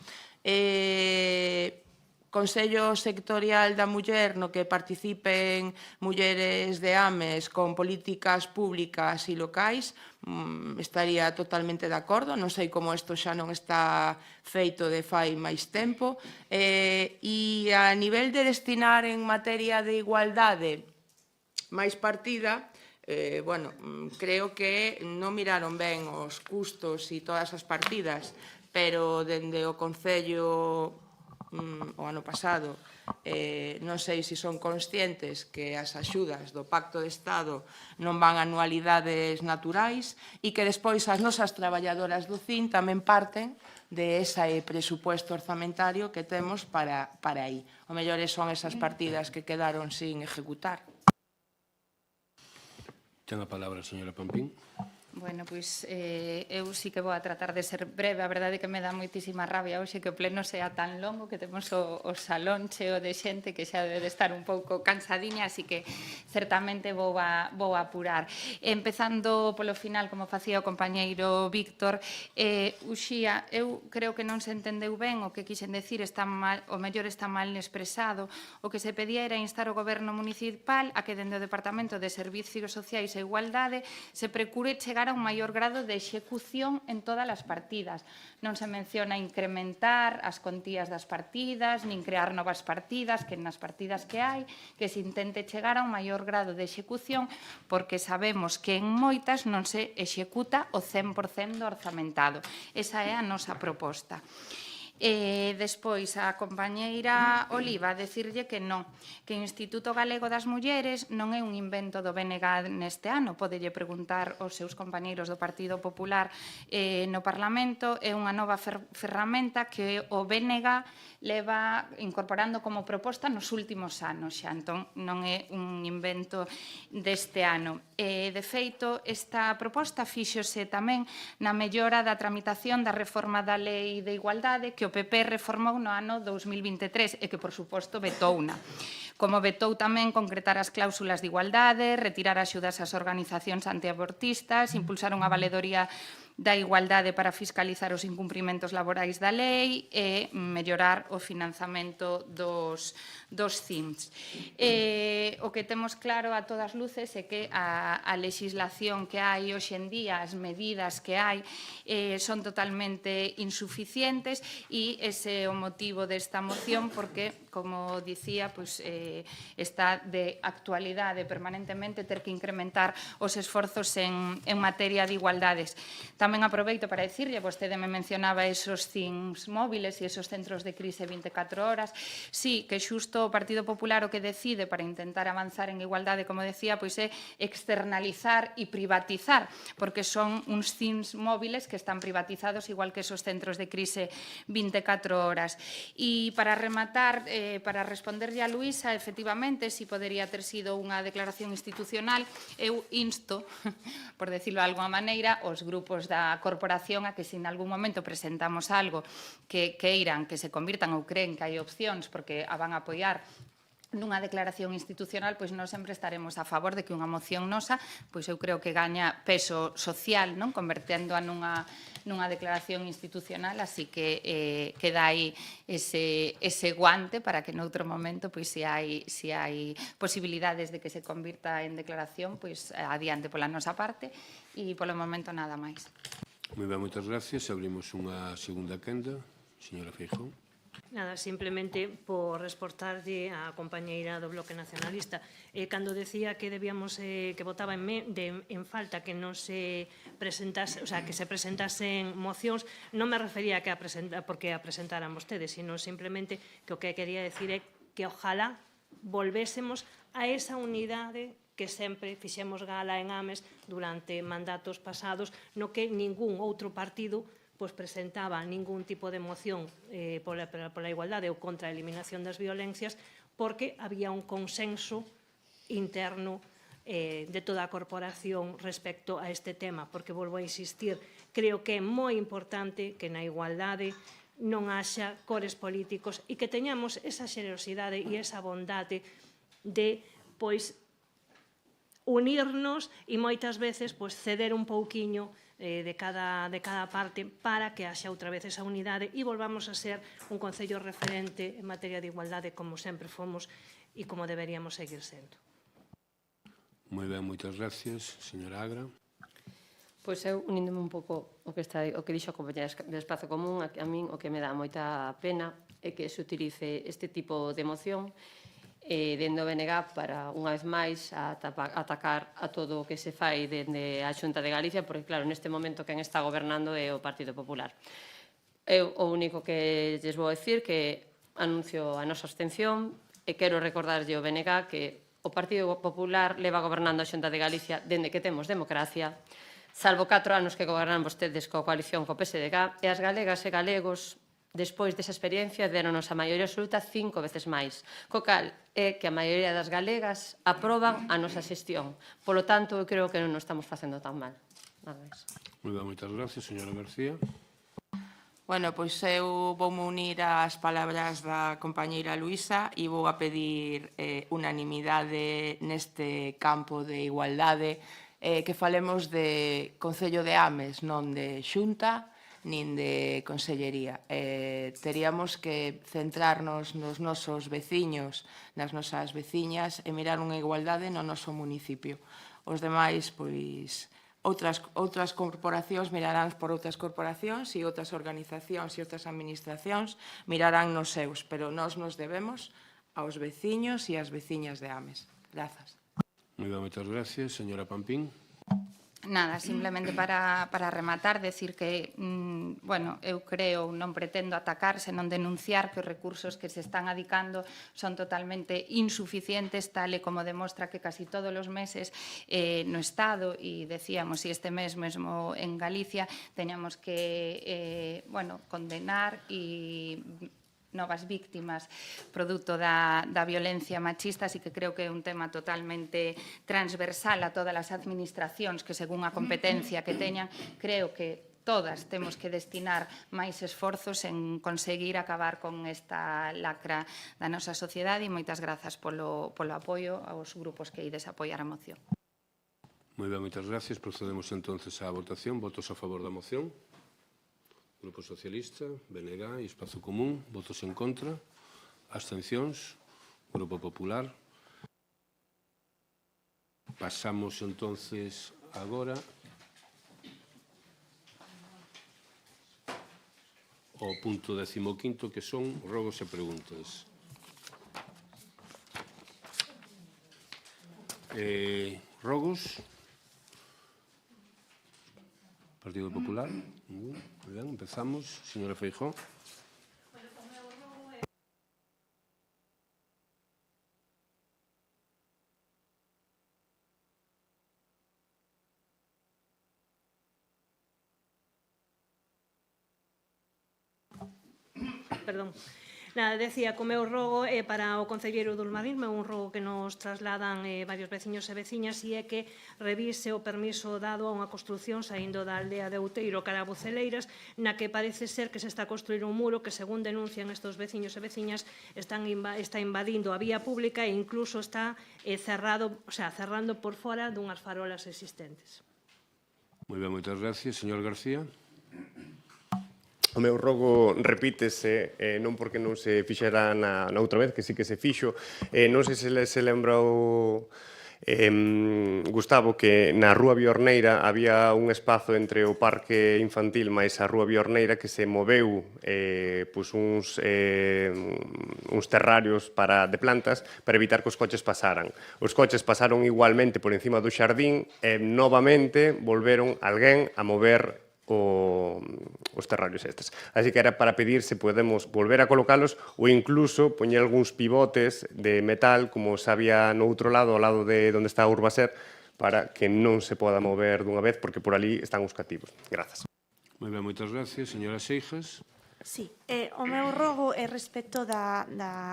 Consello Sectorial da Muller no que participen mulleres de AMES con políticas públicas e locais, estaría totalmente de acordo. Non sei como isto xa non está feito de fai máis tempo. E a nivel de destinar en materia de igualdade máis partida, creo que non miraron ben os custos e todas as partidas, pero dende o Concello o ano pasado non sei se son conscientes que as axudas do Pacto de Estado non van a anualidades naturais e que despois as nosas traballadoras do CIN tamén parten de ese presupuesto orzamentario que temos para aí. O mellor son esas partidas que quedaron sin ejecutar.
Ten a palabra a señora Pampín.
Bueno, pois eu sí que vou a tratar de ser breve. A verdade é que me dá moitísima rabia hoxe que o pleno sea tan longo, que temos o salón cheo de xente que xa debe de estar un pouco cansadiña, así que certamente vou a apurar. Empezando polo final, como facía o compañeiro Víctor, Uxía, eu creo que non se entendeu ben o que quixen decir, o mellor está mal expresado. O que se pedía era instar o Goberno municipal a que dende o Departamento de Servicios Sociais e Igualdade se procure chegar a un maior grado de execución en todas as partidas. Non se menciona incrementar as contías das partidas, nin crear novas partidas, que nas partidas que hai, que se intente chegar a un maior grado de execución, porque sabemos que en moitas non se executa o 100% do orzamentado. Esa é a nosa proposta. Despois, a compañeira Oliva decirlle que non, que o Instituto Galego das Mulleres non é un invento do BNG neste ano. Podelle preguntar aos seus compañeiros do Partido Popular no Parlamento. É unha nova ferramenta que o BNG leva incorporando como proposta nos últimos anos xa. Entón, non é un invento deste ano. De feito, esta proposta fíxose tamén na mellora da tramitación da reforma da Lei de Igualdade que o PP reformou no ano 2023 e que, por suposto, vetouna. Como vetou tamén concretar as cláusulas de igualdade, retirar axudas ás organizacións antiabortistas, impulsar unha valedoría da igualdade para fiscalizar os incumprimentos laborais da lei e mellorar o financiamento dos CIMS. O que temos claro a todas luces é que a legislación que hai hoxe en día, as medidas que hai, son totalmente insuficientes e ese é o motivo desta moción porque, como dicía, está de actualidade permanentemente ter que incrementar os esforzos en materia de igualdades. Tamén aproveito para dicirlle, vostede me mencionaba esos CIMS móviles e esos centros de crise 24 horas. Sí, que xusto o Partido Popular o que decide para intentar avanzar en igualdade, como decía, é externalizar e privatizar, porque son uns CIMS móviles que están privatizados igual que esos centros de crise 24 horas. E para rematar, para responderlle a Luísa, efectivamente, si podería ter sido unha declaración institucional, eu insto, por decirlo de alguma maneira, os grupos da corporación a que se en algún momento presentamos algo que queiran que se convirtan ou creen que hai opcións porque a van a apoiar nunha declaración institucional, pois non sempre estaremos a favor de que unha moción nosa, pois eu creo que gaña peso social, non, converténdoa nunha declaración institucional, así que queda aí ese guante para que noutro momento, pois se hai posibilidades de que se convirta en declaración, pois adiante pola nosa parte e polo momento nada máis.
Moi ben, moitas gracias. Abrimos unha segunda quenda. Señora Feijóo.
Nada, simplemente por respostarlle á compañeira do Bloque Nacionalista. Cando decía que debíamos que votaba en falta que non se presentase, o sea, que se presentasen mocións, non me refería a porque a presentaran vostedes, sino simplemente que o que quería decir é que ojalá volvésemos a esa unidade que sempre fixemos gala en Ames durante mandatos pasados, no que ningún outro partido presentaba ningún tipo de moción pola igualdade ou contra a eliminación das violencias, porque había un consenso interno de toda a corporación respecto a este tema, porque volvo a insistir, creo que é moi importante que na igualdade non haxa cores políticos e que teñamos esa xerosidade e esa bondade de, unirnos e moitas veces ceder un pouquiño de cada parte para que haxa outra vez esa unidade e volvamos a ser un concello referente en materia de igualdade como sempre fomos e como deberíamos seguir sendo.
Moi ben, moitas gracias, señora Agra.
Pois eu, uníndome un pouco o que dixo a compañera de Espazo Común, a min o que me dá moita pena é que se utilice este tipo de moción dende o BNG para, unha vez máis, atacar a todo o que se fai dende a Xunta de Galicia, porque, claro, neste momento quen está gobernando é o Partido Popular. Eu o único que lles vou dicir que anuncio a nosa abstención e quero recordarlle ao BNG que o Partido Popular leva gobernando a Xunta de Galicia dende que temos democracia, salvo 4 anos que gobernan vostedes coa coalición co PSDG, e as galegas e galegos despois desa experiencia deronos a maioría absoluta 5 veces máis, co cal é que a maioría das galegas aproban a nosa xestión. Polo tanto, eu creo que non nos estamos facendo tan mal. Nada máis.
Moi ben, moitas gracias, señora García.
Bueno, pois eu voume unir ás palabras da compañeira Luisa e vou a pedir unanimidade neste campo de igualdade, que falemos de Concello de Ames, non de Xunta, nin de Consellería. Teríamos que centrarnos nos nosos veciños, nas nosas veciñas, e mirar unha igualdade no noso municipio. Os demais, pois, outras corporacións mirarán por outras corporacións e outras organizacións e outras administracións mirarán nos seus, pero nós nos debemos aos veciños e ás veciñas de Ames. Grazas.
Moi ben, moitas gracias, señora Pampín.
Nada, simplemente para rematar, decir que, bueno, eu creo, non pretendo atacar, senón denunciar que os recursos que se están adicando son totalmente insuficientes, tal e como demostra que casi todos os meses no Estado, e decíamos, e este mes mesmo en Galicia, teñamos que, bueno, condenar e novas víctimas produto da violencia machista, así que creo que é un tema totalmente transversal a todas as administracións que, según a competencia que teñan, creo que todas temos que destinar máis esforzos en conseguir acabar con esta lacra da nosa sociedade, e moitas grazas polo apoio aos grupos que ides apoiar a moción.
Moi ben, moitas gracias. Procedemos entonces á votación. Votos a favor da moción. Grupo Socialista, BNG e Espazo Común. Votos en contra. Abstencións. Grupo Popular. Pasamos entonces agora ao punto 15º, que son rogos e preguntas. Rogos. Partido Popular. Muy bien, empezamos. Señora Feijóo.
Perdón. Nada, decía, co meu rogo para o concelleiro do urbanismo, é un rogo que nos trasladan varios veciños e veciñas, e é que revise o permiso dado a unha construción saindo da aldea de Outeiro cara a Buceleiras, na que parece ser que se está a construir un muro que, según denuncian estes veciños e veciñas, está invadindo a vía pública e incluso está cerrando por fora dunhas farolas existentes.
Moi ben, moitas gracias. Señor García.
O meu rogo repítese, non porque non se fixera na outra vez, que sí que se fixo. Non sei se se lembra o Gustavo, que na Rúa Biorneira había un espazo entre o parque infantil máis a Rúa Biorneira que se moveu uns terrarios de plantas para evitar que os coches pasaran. Os coches pasaron igualmente por encima do xardín e novamente volveron alguén a mover os terrarios estes. Así que era para pedir se podemos volver a colocalos ou incluso poñer algúns pivotes de metal como se había no outro lado, ao lado de onde está a Urbaser, para que non se poda mover dunha vez porque por ali están os cativos. Grazas.
Moi ben, moitas gracias. Señora Seixas.
Sí, o meu rogo é respecto da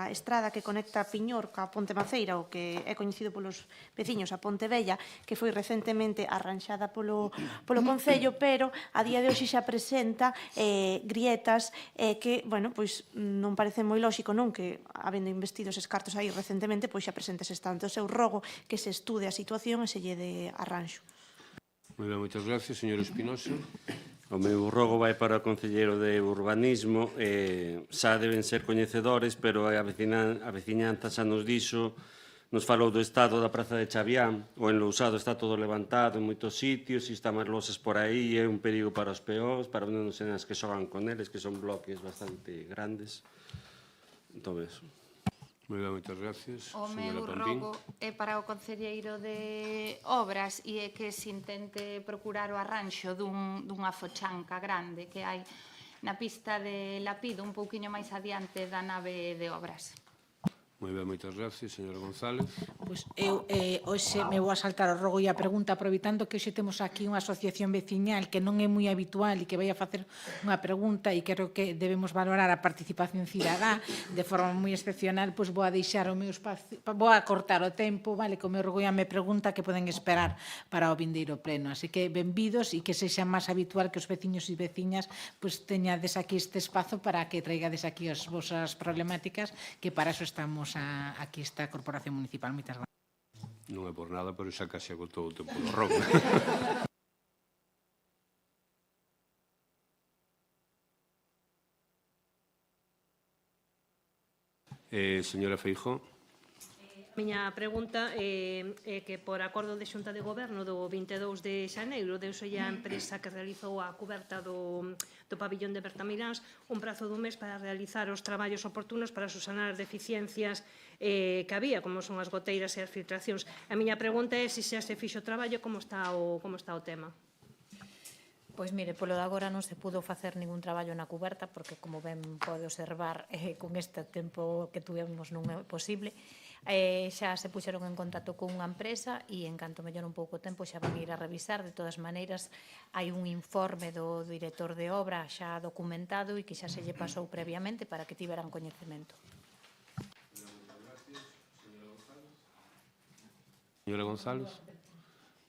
estrada que conecta Piñor ca Ponte Maceira, o que é coñecido polos veciños a Ponte Vella, que foi recentemente arranxada polo Concello, pero a día de hoxe xa presenta grietas que, bueno, pois non parece moi lóxico non que, habendo investido eses cartos aí recentemente, pois xa presenta ese tanto. O seu rogo que se estude a situación e se lle de arranxo.
Moi ben, moitas gracias. Señor Espinosa.
O meu rogo vai para o concelleiro de Urbanismo. Xa deben ser coñecedores, pero a veciñanza xa nos dixo, nos falou do estado da Praza de Chavián. O enlousado está todo levantado en moitos sitios, e está máis loses por aí, é un perigo para os peóns, para non sei as que xogan con eles, que son bloques bastante grandes. Entón, eso.
Moi ben, moitas gracias.
O meu rogo é para o concelleiro de Obras e é que se intente procurar o arranxo dunha fochanca grande que hai na pista de Lapido, un pouquiño máis adiante da nave de Obras.
Moi ben, moitas gracias. Señora González.
Pois eu hoxe me vou a saltar o rogo e a pregunta, aproveitando que hoxe temos aquí unha asociación veciñal que non é moi habitual e que vai a facer unha pregunta e creo que debemos valorar a participación cidadá de forma moi excepcional, pois vou a deixar o meu espacio, vou a cortar o tempo, vale, que o meu rogo me pregunta que poden esperar para o vindeiro pleno. Así que benvidos e que sexa máis habitual que os veciños e veciñas pois teñades aquí este espazo para que traigades aquí as vosas problemáticas, que para eso estamos aquí esta Corporación Municipal. Moitas gracias.
Non é por nada, pero xa case agotou o tempo do rogo. Señora Feijóo.
A miña pregunta é que por acordo de Xunta de Goberno do 22 de xaneiro deuselle a empresa que realizou a coberta do pabillón de Bertamiráns un prazo dun mes para realizar os traballos oportunos para subsanar as deficiencias que había, como son as goteiras e as filtracións. A miña pregunta é se xa se fixo o traballo, como está o tema.
Pois mire, polo de agora non se pudo facer ningún traballo na cuberta porque, como ben pode observar, con este tempo que tuvemos non é posible. Xa se puxeron en contacto con unha empresa e en canto mellor un pouco tempo xa van ir a revisar. De todas maneiras, hai un informe do director de obra xa documentado e que xa se lle pasou previamente para que tiveran coñecemento.
Señora González.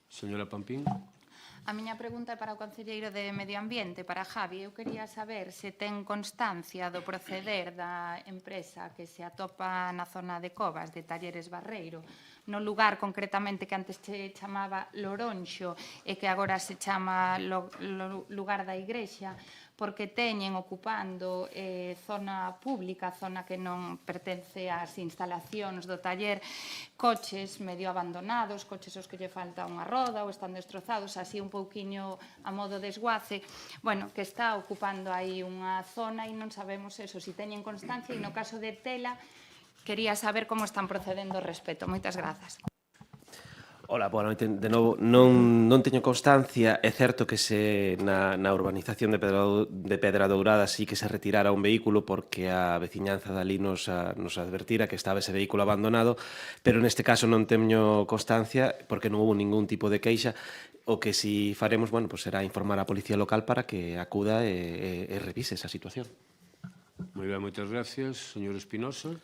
Señora Pampín.
A miña pregunta é para o concelleiro de Medio Ambiente, para Javi. Eu quería saber se ten constancia do proceder da empresa que se atopa na zona de Covas, de Talleres Barreiro, no lugar concretamente que antes se chamaba Loronxo e que agora se chama lugar da Igrexa, porque teñen ocupando zona pública, zona que non pertence ás instalacións do taller, coches medio abandonados, coches aos que lle falta unha roda ou están destrozados, así un pouquiño a modo de esguace, bueno, que está ocupando aí unha zona e non sabemos eso, se teñen constancia, e no caso de Tela, quería saber como están procedendo ao respecto. Moitas grazas.
Ola, boa noite. De novo, non teño constancia. É certo que na urbanización de Pedra Dourada sí que se retirara un vehículo porque a veciñanza dali nos advertira que estaba ese vehículo abandonado, pero neste caso non teño constancia porque non houve ningún tipo de queixa. O que si faremos, bueno, pues será informar a Policía Local para que acuda e revise esa situación.
Moi ben, moitas gracias. Señor Espinosa.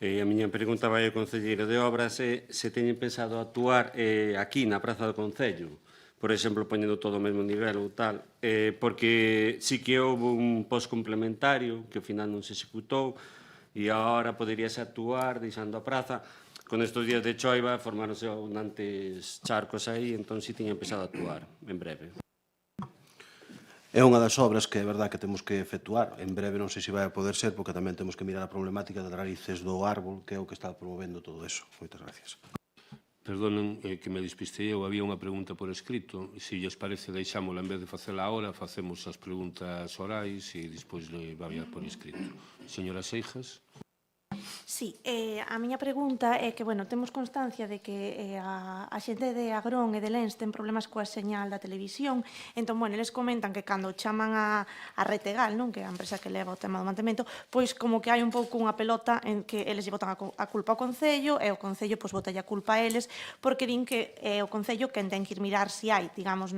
A miña pregunta vai ao concelleiro de Obras se teñen pensado actuar aquí na Praza do Concello, por exemplo, poñendo todo o mesmo nivel ou tal, porque sí que houve un post complementario que ao final non se executou e agora poderíase actuar deixando a praza. Con estes días de choiva formáronse abundantes charcos aí, entón sí tiñan pensado actuar en breve.
É unha das obras que é verdad que temos que efectuar. En breve non sei se vai a poder ser, porque tamén temos que mirar a problemática das raíces do árbol, que é o que está promovendo todo eso. Moitas gracias.
Perdonen que me despistei, eu había unha pregunta por escrito. Se lles parece, deixámola en vez de facela ahora, facemos as preguntas orais e despois le vai por escrito. Señora Seijas.
Sí, a miña pregunta é que, bueno, temos constancia de que a xente de Agrón e de Lens ten problemas coa señal da televisión, entón, bueno, eles comentan que cando chaman a Retegal, non, que é a empresa que leva o tema do mantemento, pois como que hai un pouco unha pelota en que eles lle botan a culpa ao Concello e o Concello pois botalle a culpa a eles porque din que é o Concello quen ten que ir mirar se hai, digamos,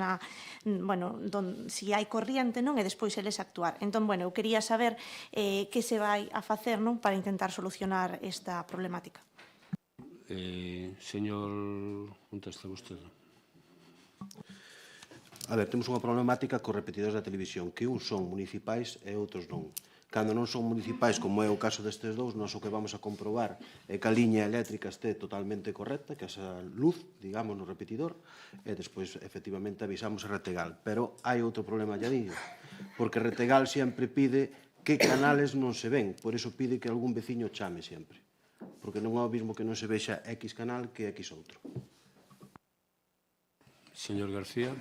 si hai corriente, non, e despois eles actuar. Entón, bueno, eu quería saber que se vai a facer, non, para intentar solucionar esta problemática.
Señor, contesta vostede.
A ver, temos unha problemática cos repetidores da televisión, que uns son municipais e outros non. Cando non son municipais, como é o caso destes dous, nós o que vamos a comprobar é que a liña eléctrica este totalmente correcta, que esa luz, digamos, no repetidor, e despois, efectivamente, avisamos a Retegal. Pero hai outro problema añadido, porque Retegal sempre pide que canales non se ven, por iso pide que algún veciño chame sempre, porque non é o mesmo que non se vexa X canal que X outro.
Señor García.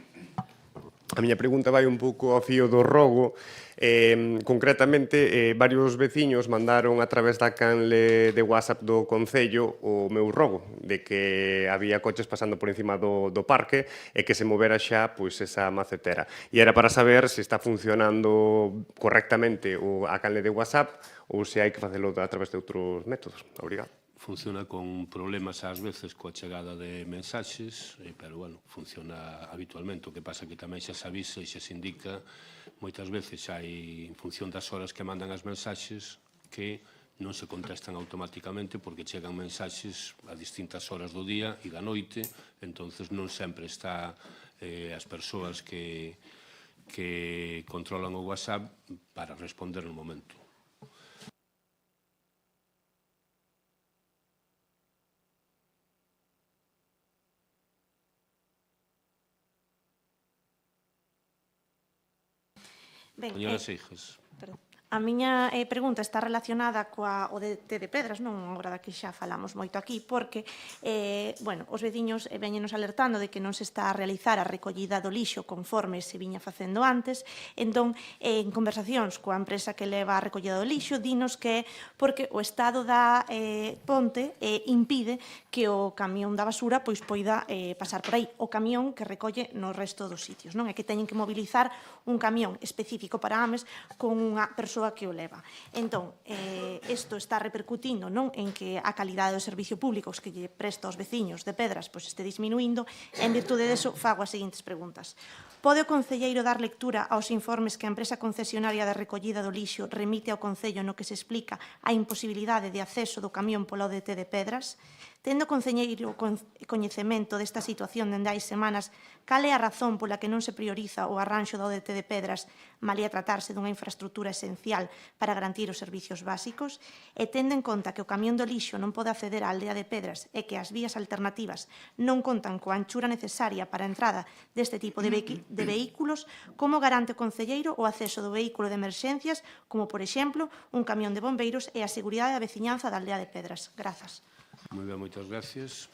A miña pregunta vai un pouco ao fío do rogo. Concretamente, varios veciños mandaron a través da canle de WhatsApp do Concello o meu rogo, de que había coches pasando por encima do parque e que se movera xa esa macetera. E era para saber se está funcionando correctamente a canle de WhatsApp ou se hai que facelo a través de outros métodos. Obrigado.
Funciona con problemas ás veces coa chegada de mensaxes, pero, bueno, funciona habitualmente. O que pasa que tamén xa se avisa e xa se indica, moitas veces hai, en función das horas que mandan as mensaxes, que non se contestan automáticamente porque chegan mensaxes a distintas horas do día e da noite, entonces non sempre está as persoas que controlan o WhatsApp para responder no momento. Señora Seijas.
A miña pregunta está relacionada coa ODT de Pedras, non obra da que xa falamos moito aquí, porque, bueno, os veciños veñenos alertando de que non se está a realizar a recollida do lixo conforme se viña facendo antes, entón, en conversacións coa empresa que leva a recollida do lixo, dinos que é porque o estado da ponte impide que o camión da basura pois poida pasar por aí, o camión que recolle no resto dos sitios, non? É que teñen que mobilizar un camión específico para Ames con unha persoa que o leva. Entón, isto está repercutindo non en que a calidade do servicio público que lle presta aos veciños de Pedras pois este disminuindo, e en virtude deso fago as seguintes preguntas. Pode o concelleiro dar lectura aos informes que a empresa concesionaria de recollida do lixo remite ao Concello no que se explica a imposibilidade de acceso do camión pola ODT de Pedras? Tendo o concelleiro coñecemento desta situación dende hai semanas, cal é a razón pola que non se prioriza o arranxo da ODT de Pedras, malia tratarse dunha infraestrutura esencial para garantir os servicios básicos? E tendo en conta que o camión do lixo non pode acceder á aldea de Pedras e que as vías alternativas non contan coa anchura necesaria para a entrada deste tipo de vehículos, como garante o concelleiro o acceso do vehículo de emerxencias, como, por exemplo, un camión de bombeiros e a seguridade da veciñanza da aldea de Pedras? Grazas.
Moi ben, moitas gracias.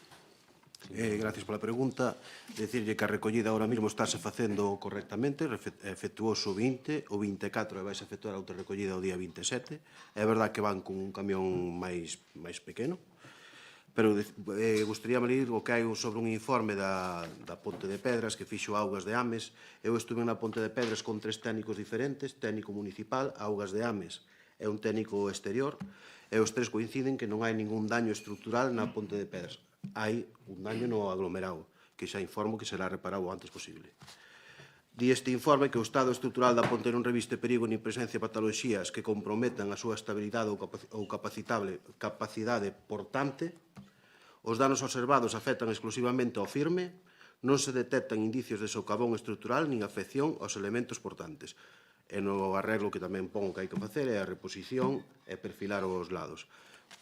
Gracias pola pregunta. Decirlle que a recollida ahora mesmo estáse facendo correctamente, efectuouse o 20, o 24 e vais a efectuar a outra recollida o día 27. É verdad que van con un camión máis pequeno, pero gustaríame ler o que hai sobre un informe da Ponte de Pedras que fixo Augas de Ames. Eu estuve na Ponte de Pedras con 3 técnicos diferentes, técnico municipal, Augas de Ames e un técnico exterior, e os 3 coinciden que non hai ningún daño estrutural na Ponte de Pedras. Hai un daño no aglomerado, que xa informo que será reparado o antes posible. Di este informe que o estado estrutural da ponte non reviste perigo ni presencia de patoloxías que comprometan a súa estabilidade ou capacidade portante. Os danos observados afectan exclusivamente ao firme, non se detectan indicios de socavón estrutural nin afección aos elementos portantes. E no arreglo que tamén pon que hai que facer é a reposición e perfilar os lados.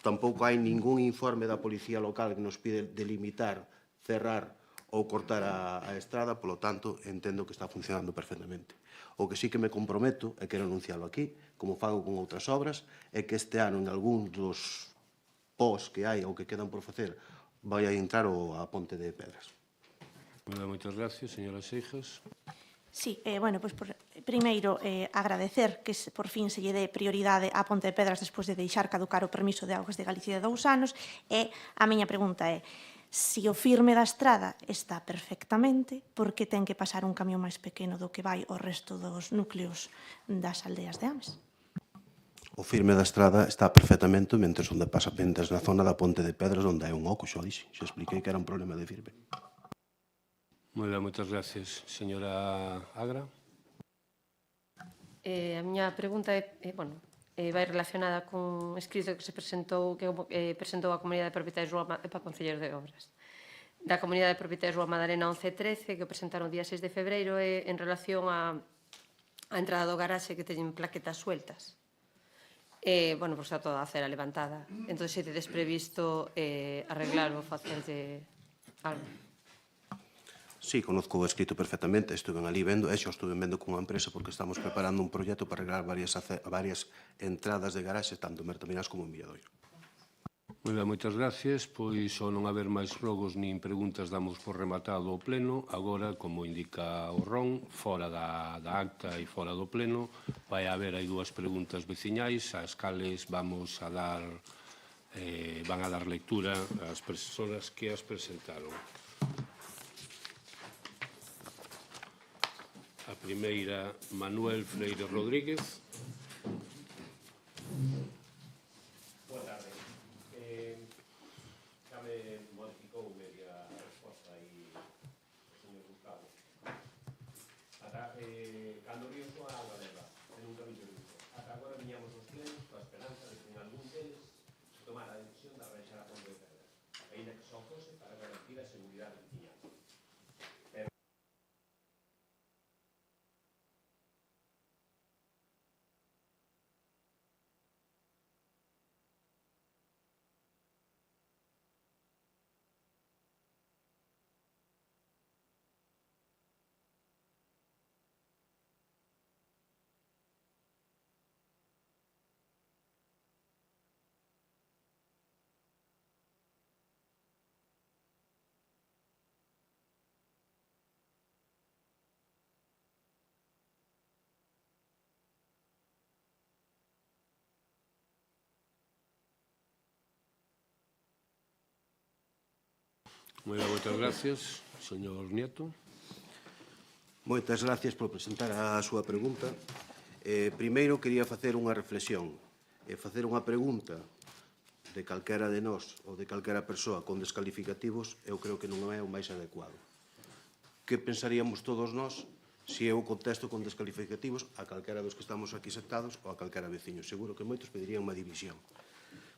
Tampouco hai ningún informe da Policía Local que nos pide delimitar, cerrar ou cortar a estrada, polo tanto, entendo que está funcionando perfectamente. O que sí que me comprometo, e quero anunciarlo aquí, como fago con outras obras, é que este ano, en algún dos pós que hai ou que quedan por facer vai a entrar a Ponte de Pedras.
Moitas gracias, señora Seijas.
Sí, bueno, pois primeiro agradecer que por fin se lle dé prioridade á Ponte de Pedras despois de deixar caducar o permiso de augas de Galicia de 2 anos, e a miña pregunta é: se o firme da estrada está perfectamente, por que ten que pasar un camión máis pequeno do que vai o resto dos núcleos das aldeas de Ames?
O firme da estrada está perfectamente mentres onde pasa pentas na zona da Ponte de Pedras onde hai un oco, xa dixen. Xa expliquei que era un problema de firme.
Moi ben, moitas gracias. Señora Agra.
A miña pregunta vai relacionada cun escrito que se presentou a Comunidade de Propietarios para Concelleiro de Obras. Da Comunidade de Propietarios Rúa Madalena 1113, que o presentaron o día 6 de febreiro, en relación á entrada do garaxe que teñen plaquetas sueltas. Pois está toda a acera levantada. Entón, se tedes previsto arreglar ou facerlle algo.
Sí, conozco o escrito perfectamente, estuve ali vendo, e xa estuve vendo cunha empresa porque estamos preparando un proxecto para arreglar varias entradas de garaxe, tanto en Bertaminas como en Villadoiro.
Moi ben, moitas gracias. Pois, ao non haber máis rogos nin preguntas, damos por rematado o pleno. Agora, como indica o RON, fora da acta e fora do pleno, vai haber aí 2 preguntas veciñais, ás cales vamos a dar van a dar lectura ás persoas que as presentaron. A primeira, Manuel Freire Rodríguez.
Boa tarde. Xa me modificou media resposta aí o señor Gustavo. Cando río a auga leva, e nunca viño visto. Ata agora viñamos os plenos coa esperanza de que en algún deles se tomara a decisión de arranxar a Ponte de Pedras, aínda que só fose para garantir a seguridade veciñal.
Moi ben, moitas gracias. Señor Nieto.
Moitas gracias por presentar a súa pregunta. Primeiro, quería facer unha reflexión e facer unha pregunta de calquera de nós ou de calquera persoa con descalificativos, eu creo que non é o máis adecuado. Que pensaríamos todos nós se eu contesto con descalificativos a calquera dos que estamos aquí sentados ou a calquera veciño? Seguro que moitos pedirían unha división.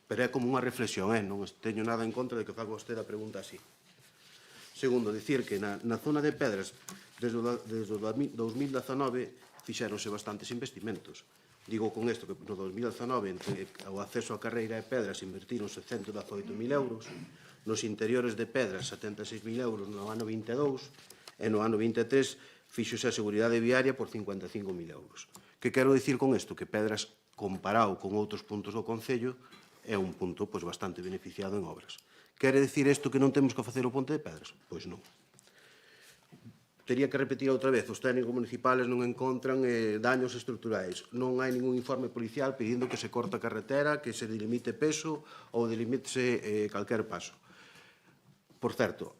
Pero é como unha reflexión, non teño nada en contra de que faga vostede a pregunta así. Segundo, dicir que na zona de Pedras, desde o 2019, fixéronse bastantes investimentos. Digo con isto que no 2019, entre o acceso á carreira de Pedras, invertíronse 118.000 euros, nos interiores de Pedras, 76.000 euros no ano 22, e no ano 23 fixose a seguridade viaria por 55.000 euros. Que quero dicir con isto? Que Pedras, comparado con outros puntos do Concello, é un punto bastante beneficiado en obras. Quere dicir isto que non temos que facer o Ponte de Pedras? Pois non. Tería que repetir outra vez, os técnicos municipales non encontran daños estruturais. Non hai ningún informe policial pedindo que se corte a carretera, que se delimite peso ou delimítese calquer paso. Por certo,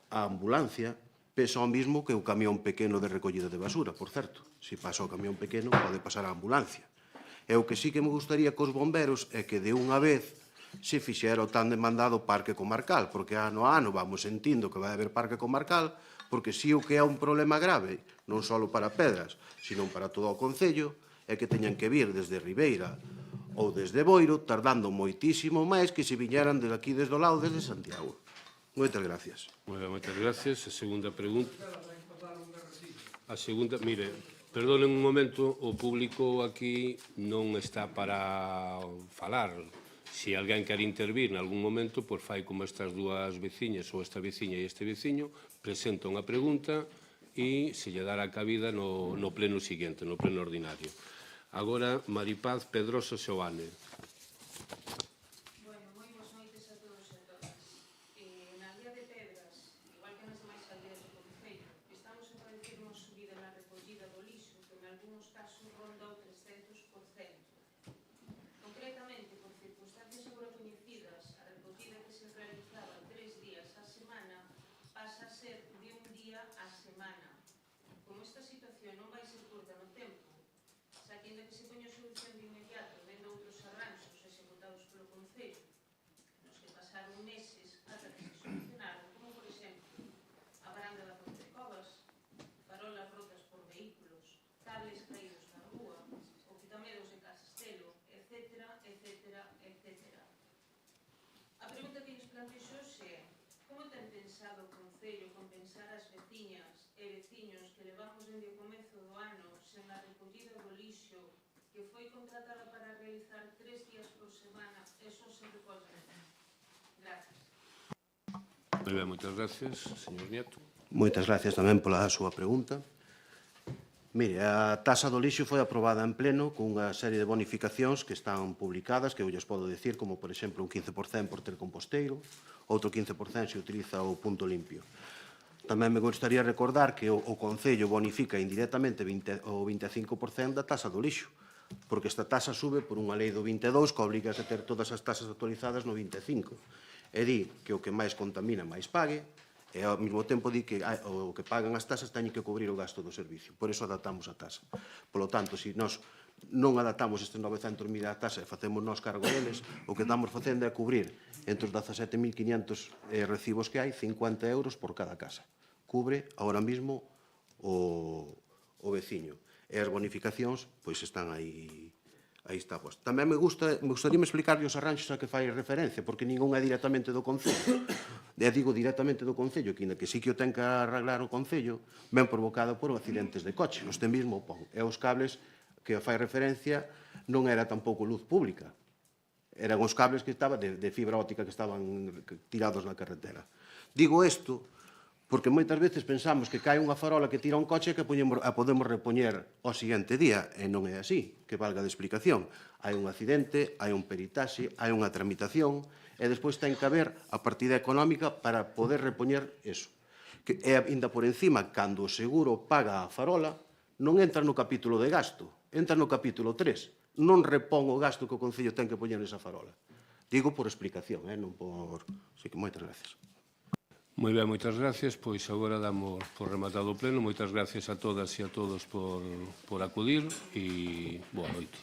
a ambulancia pesa o mismo que o camión pequeno de recollida de basura, por certo. Se pasa o camión pequeno, pode pasar a ambulancia. E o que sí que me gustaría cos bomberos é que de unha vez se fixera o tan demandado parque comarcal, porque ano a ano vamos sentindo que vai haber parque comarcal, porque si o que é un problema grave, non só para Pedras, sino para todo o Concello, é que teñan que vir desde Ribeira ou desde Boiro, tardando moitísimo máis que se viñeran desde aquí, desde o lado, desde Santiago. Moitas gracias.
Moitas gracias. A segunda pregunta. A segunda, mire, perdonen un momento, o público aquí non está para falar. Se alguén quer intervir en algún momento, pois fai como estas dúas veciñas, ou esta veciña e este veciño, presenta unha pregunta e se lle dará cabida no pleno seguinte, no pleno ordinario. Agora, Maripaz Pedroso Seoane.
Moi boas noites a todos e a todas. casos ronda o 300%. Concretamente, por circunstancias agora coñecidas, a recollida que se realizaba 3 días á semana pasa a ser de un día á semana. Como esta situación non vai ser curta no tempo, xa que ainda que se poña solución de inmediato vendo outros arranxos executados polo Concello, nos que pasaron meses ata que se solucionaron, como por exemplo a baranda da Ponte de Covas, farolas rotas por vehículos, cables caídos na rúa, o quitamedos de Castelo, etc. A pregunta que lles plantexo é: como ten pensado o Concello compensar as veciñas e veciños que levamos dende o comezo do ano sen a recollida do lixo que foi contratada para realizar 3 días por semana e só se recollen? Gracias.
Moi ben, moitas gracias, señor Nieto.
Moitas gracias tamén pola súa pregunta. Mire, a taxa do lixo foi aprobada en pleno cunha serie de bonificacións que están publicadas, que eu lles podo decir, como, por exemplo, un 15% por ter composteiro, outro 15% se utiliza o punto limpio. Tamén me gustaría recordar que o Concello bonifica indirectamente o 25% da taxa do lixo, porque esta taxa sube por unha lei do 22 que obriga a ter todas as taxas actualizadas no 25. E di que o que máis contamina máis pague, e ao mesmo tempo di que o que pagan as tasas teñen que cubrir o gasto do servicio. Por iso adaptamos a tasa. Polo tanto, se nós non adaptamos estes 900.000 a tasa e facemos nós cargo deles, o que estamos facendo é cubrir entre os 17.500 recibos que hai, 50 euros por cada casa. Cubre, ahora mismo, o veciño. E as bonificacións, pois, están aí está posto. Tamén me gustaría explicarlle os arranxos a que fai referencia, porque ningún é directamente do Concello. E digo directamente do Concello, que sí que o ten que arreglar o Concello, ben provocado por accidentes de coche. Este mismo pon. E os cables que fai referencia non era tampouco luz pública. Eran os cables que estaban de fibra óptica que estaban tirados na carretera. Digo isto porque moitas veces pensamos que cae unha farola que tira un coche que a podemos repoñer ao seguinte día, e non é así, que valga de explicación. Hai un accidente, hai un peritaxe, hai unha tramitación, e despois ten que haber a partida económica para poder repoñer eso. E ainda por encima, cando o seguro paga a farola, non entra no capítulo de gasto, entra no capítulo 3. Non repón o gasto que o Concello ten que poñer nesa farola. Digo por explicación, non por... Así que moitas gracias.
Moi ben, moitas gracias. Pois agora damos por rematado o pleno. Moitas gracias a todas e a todos por acudir e boa noite.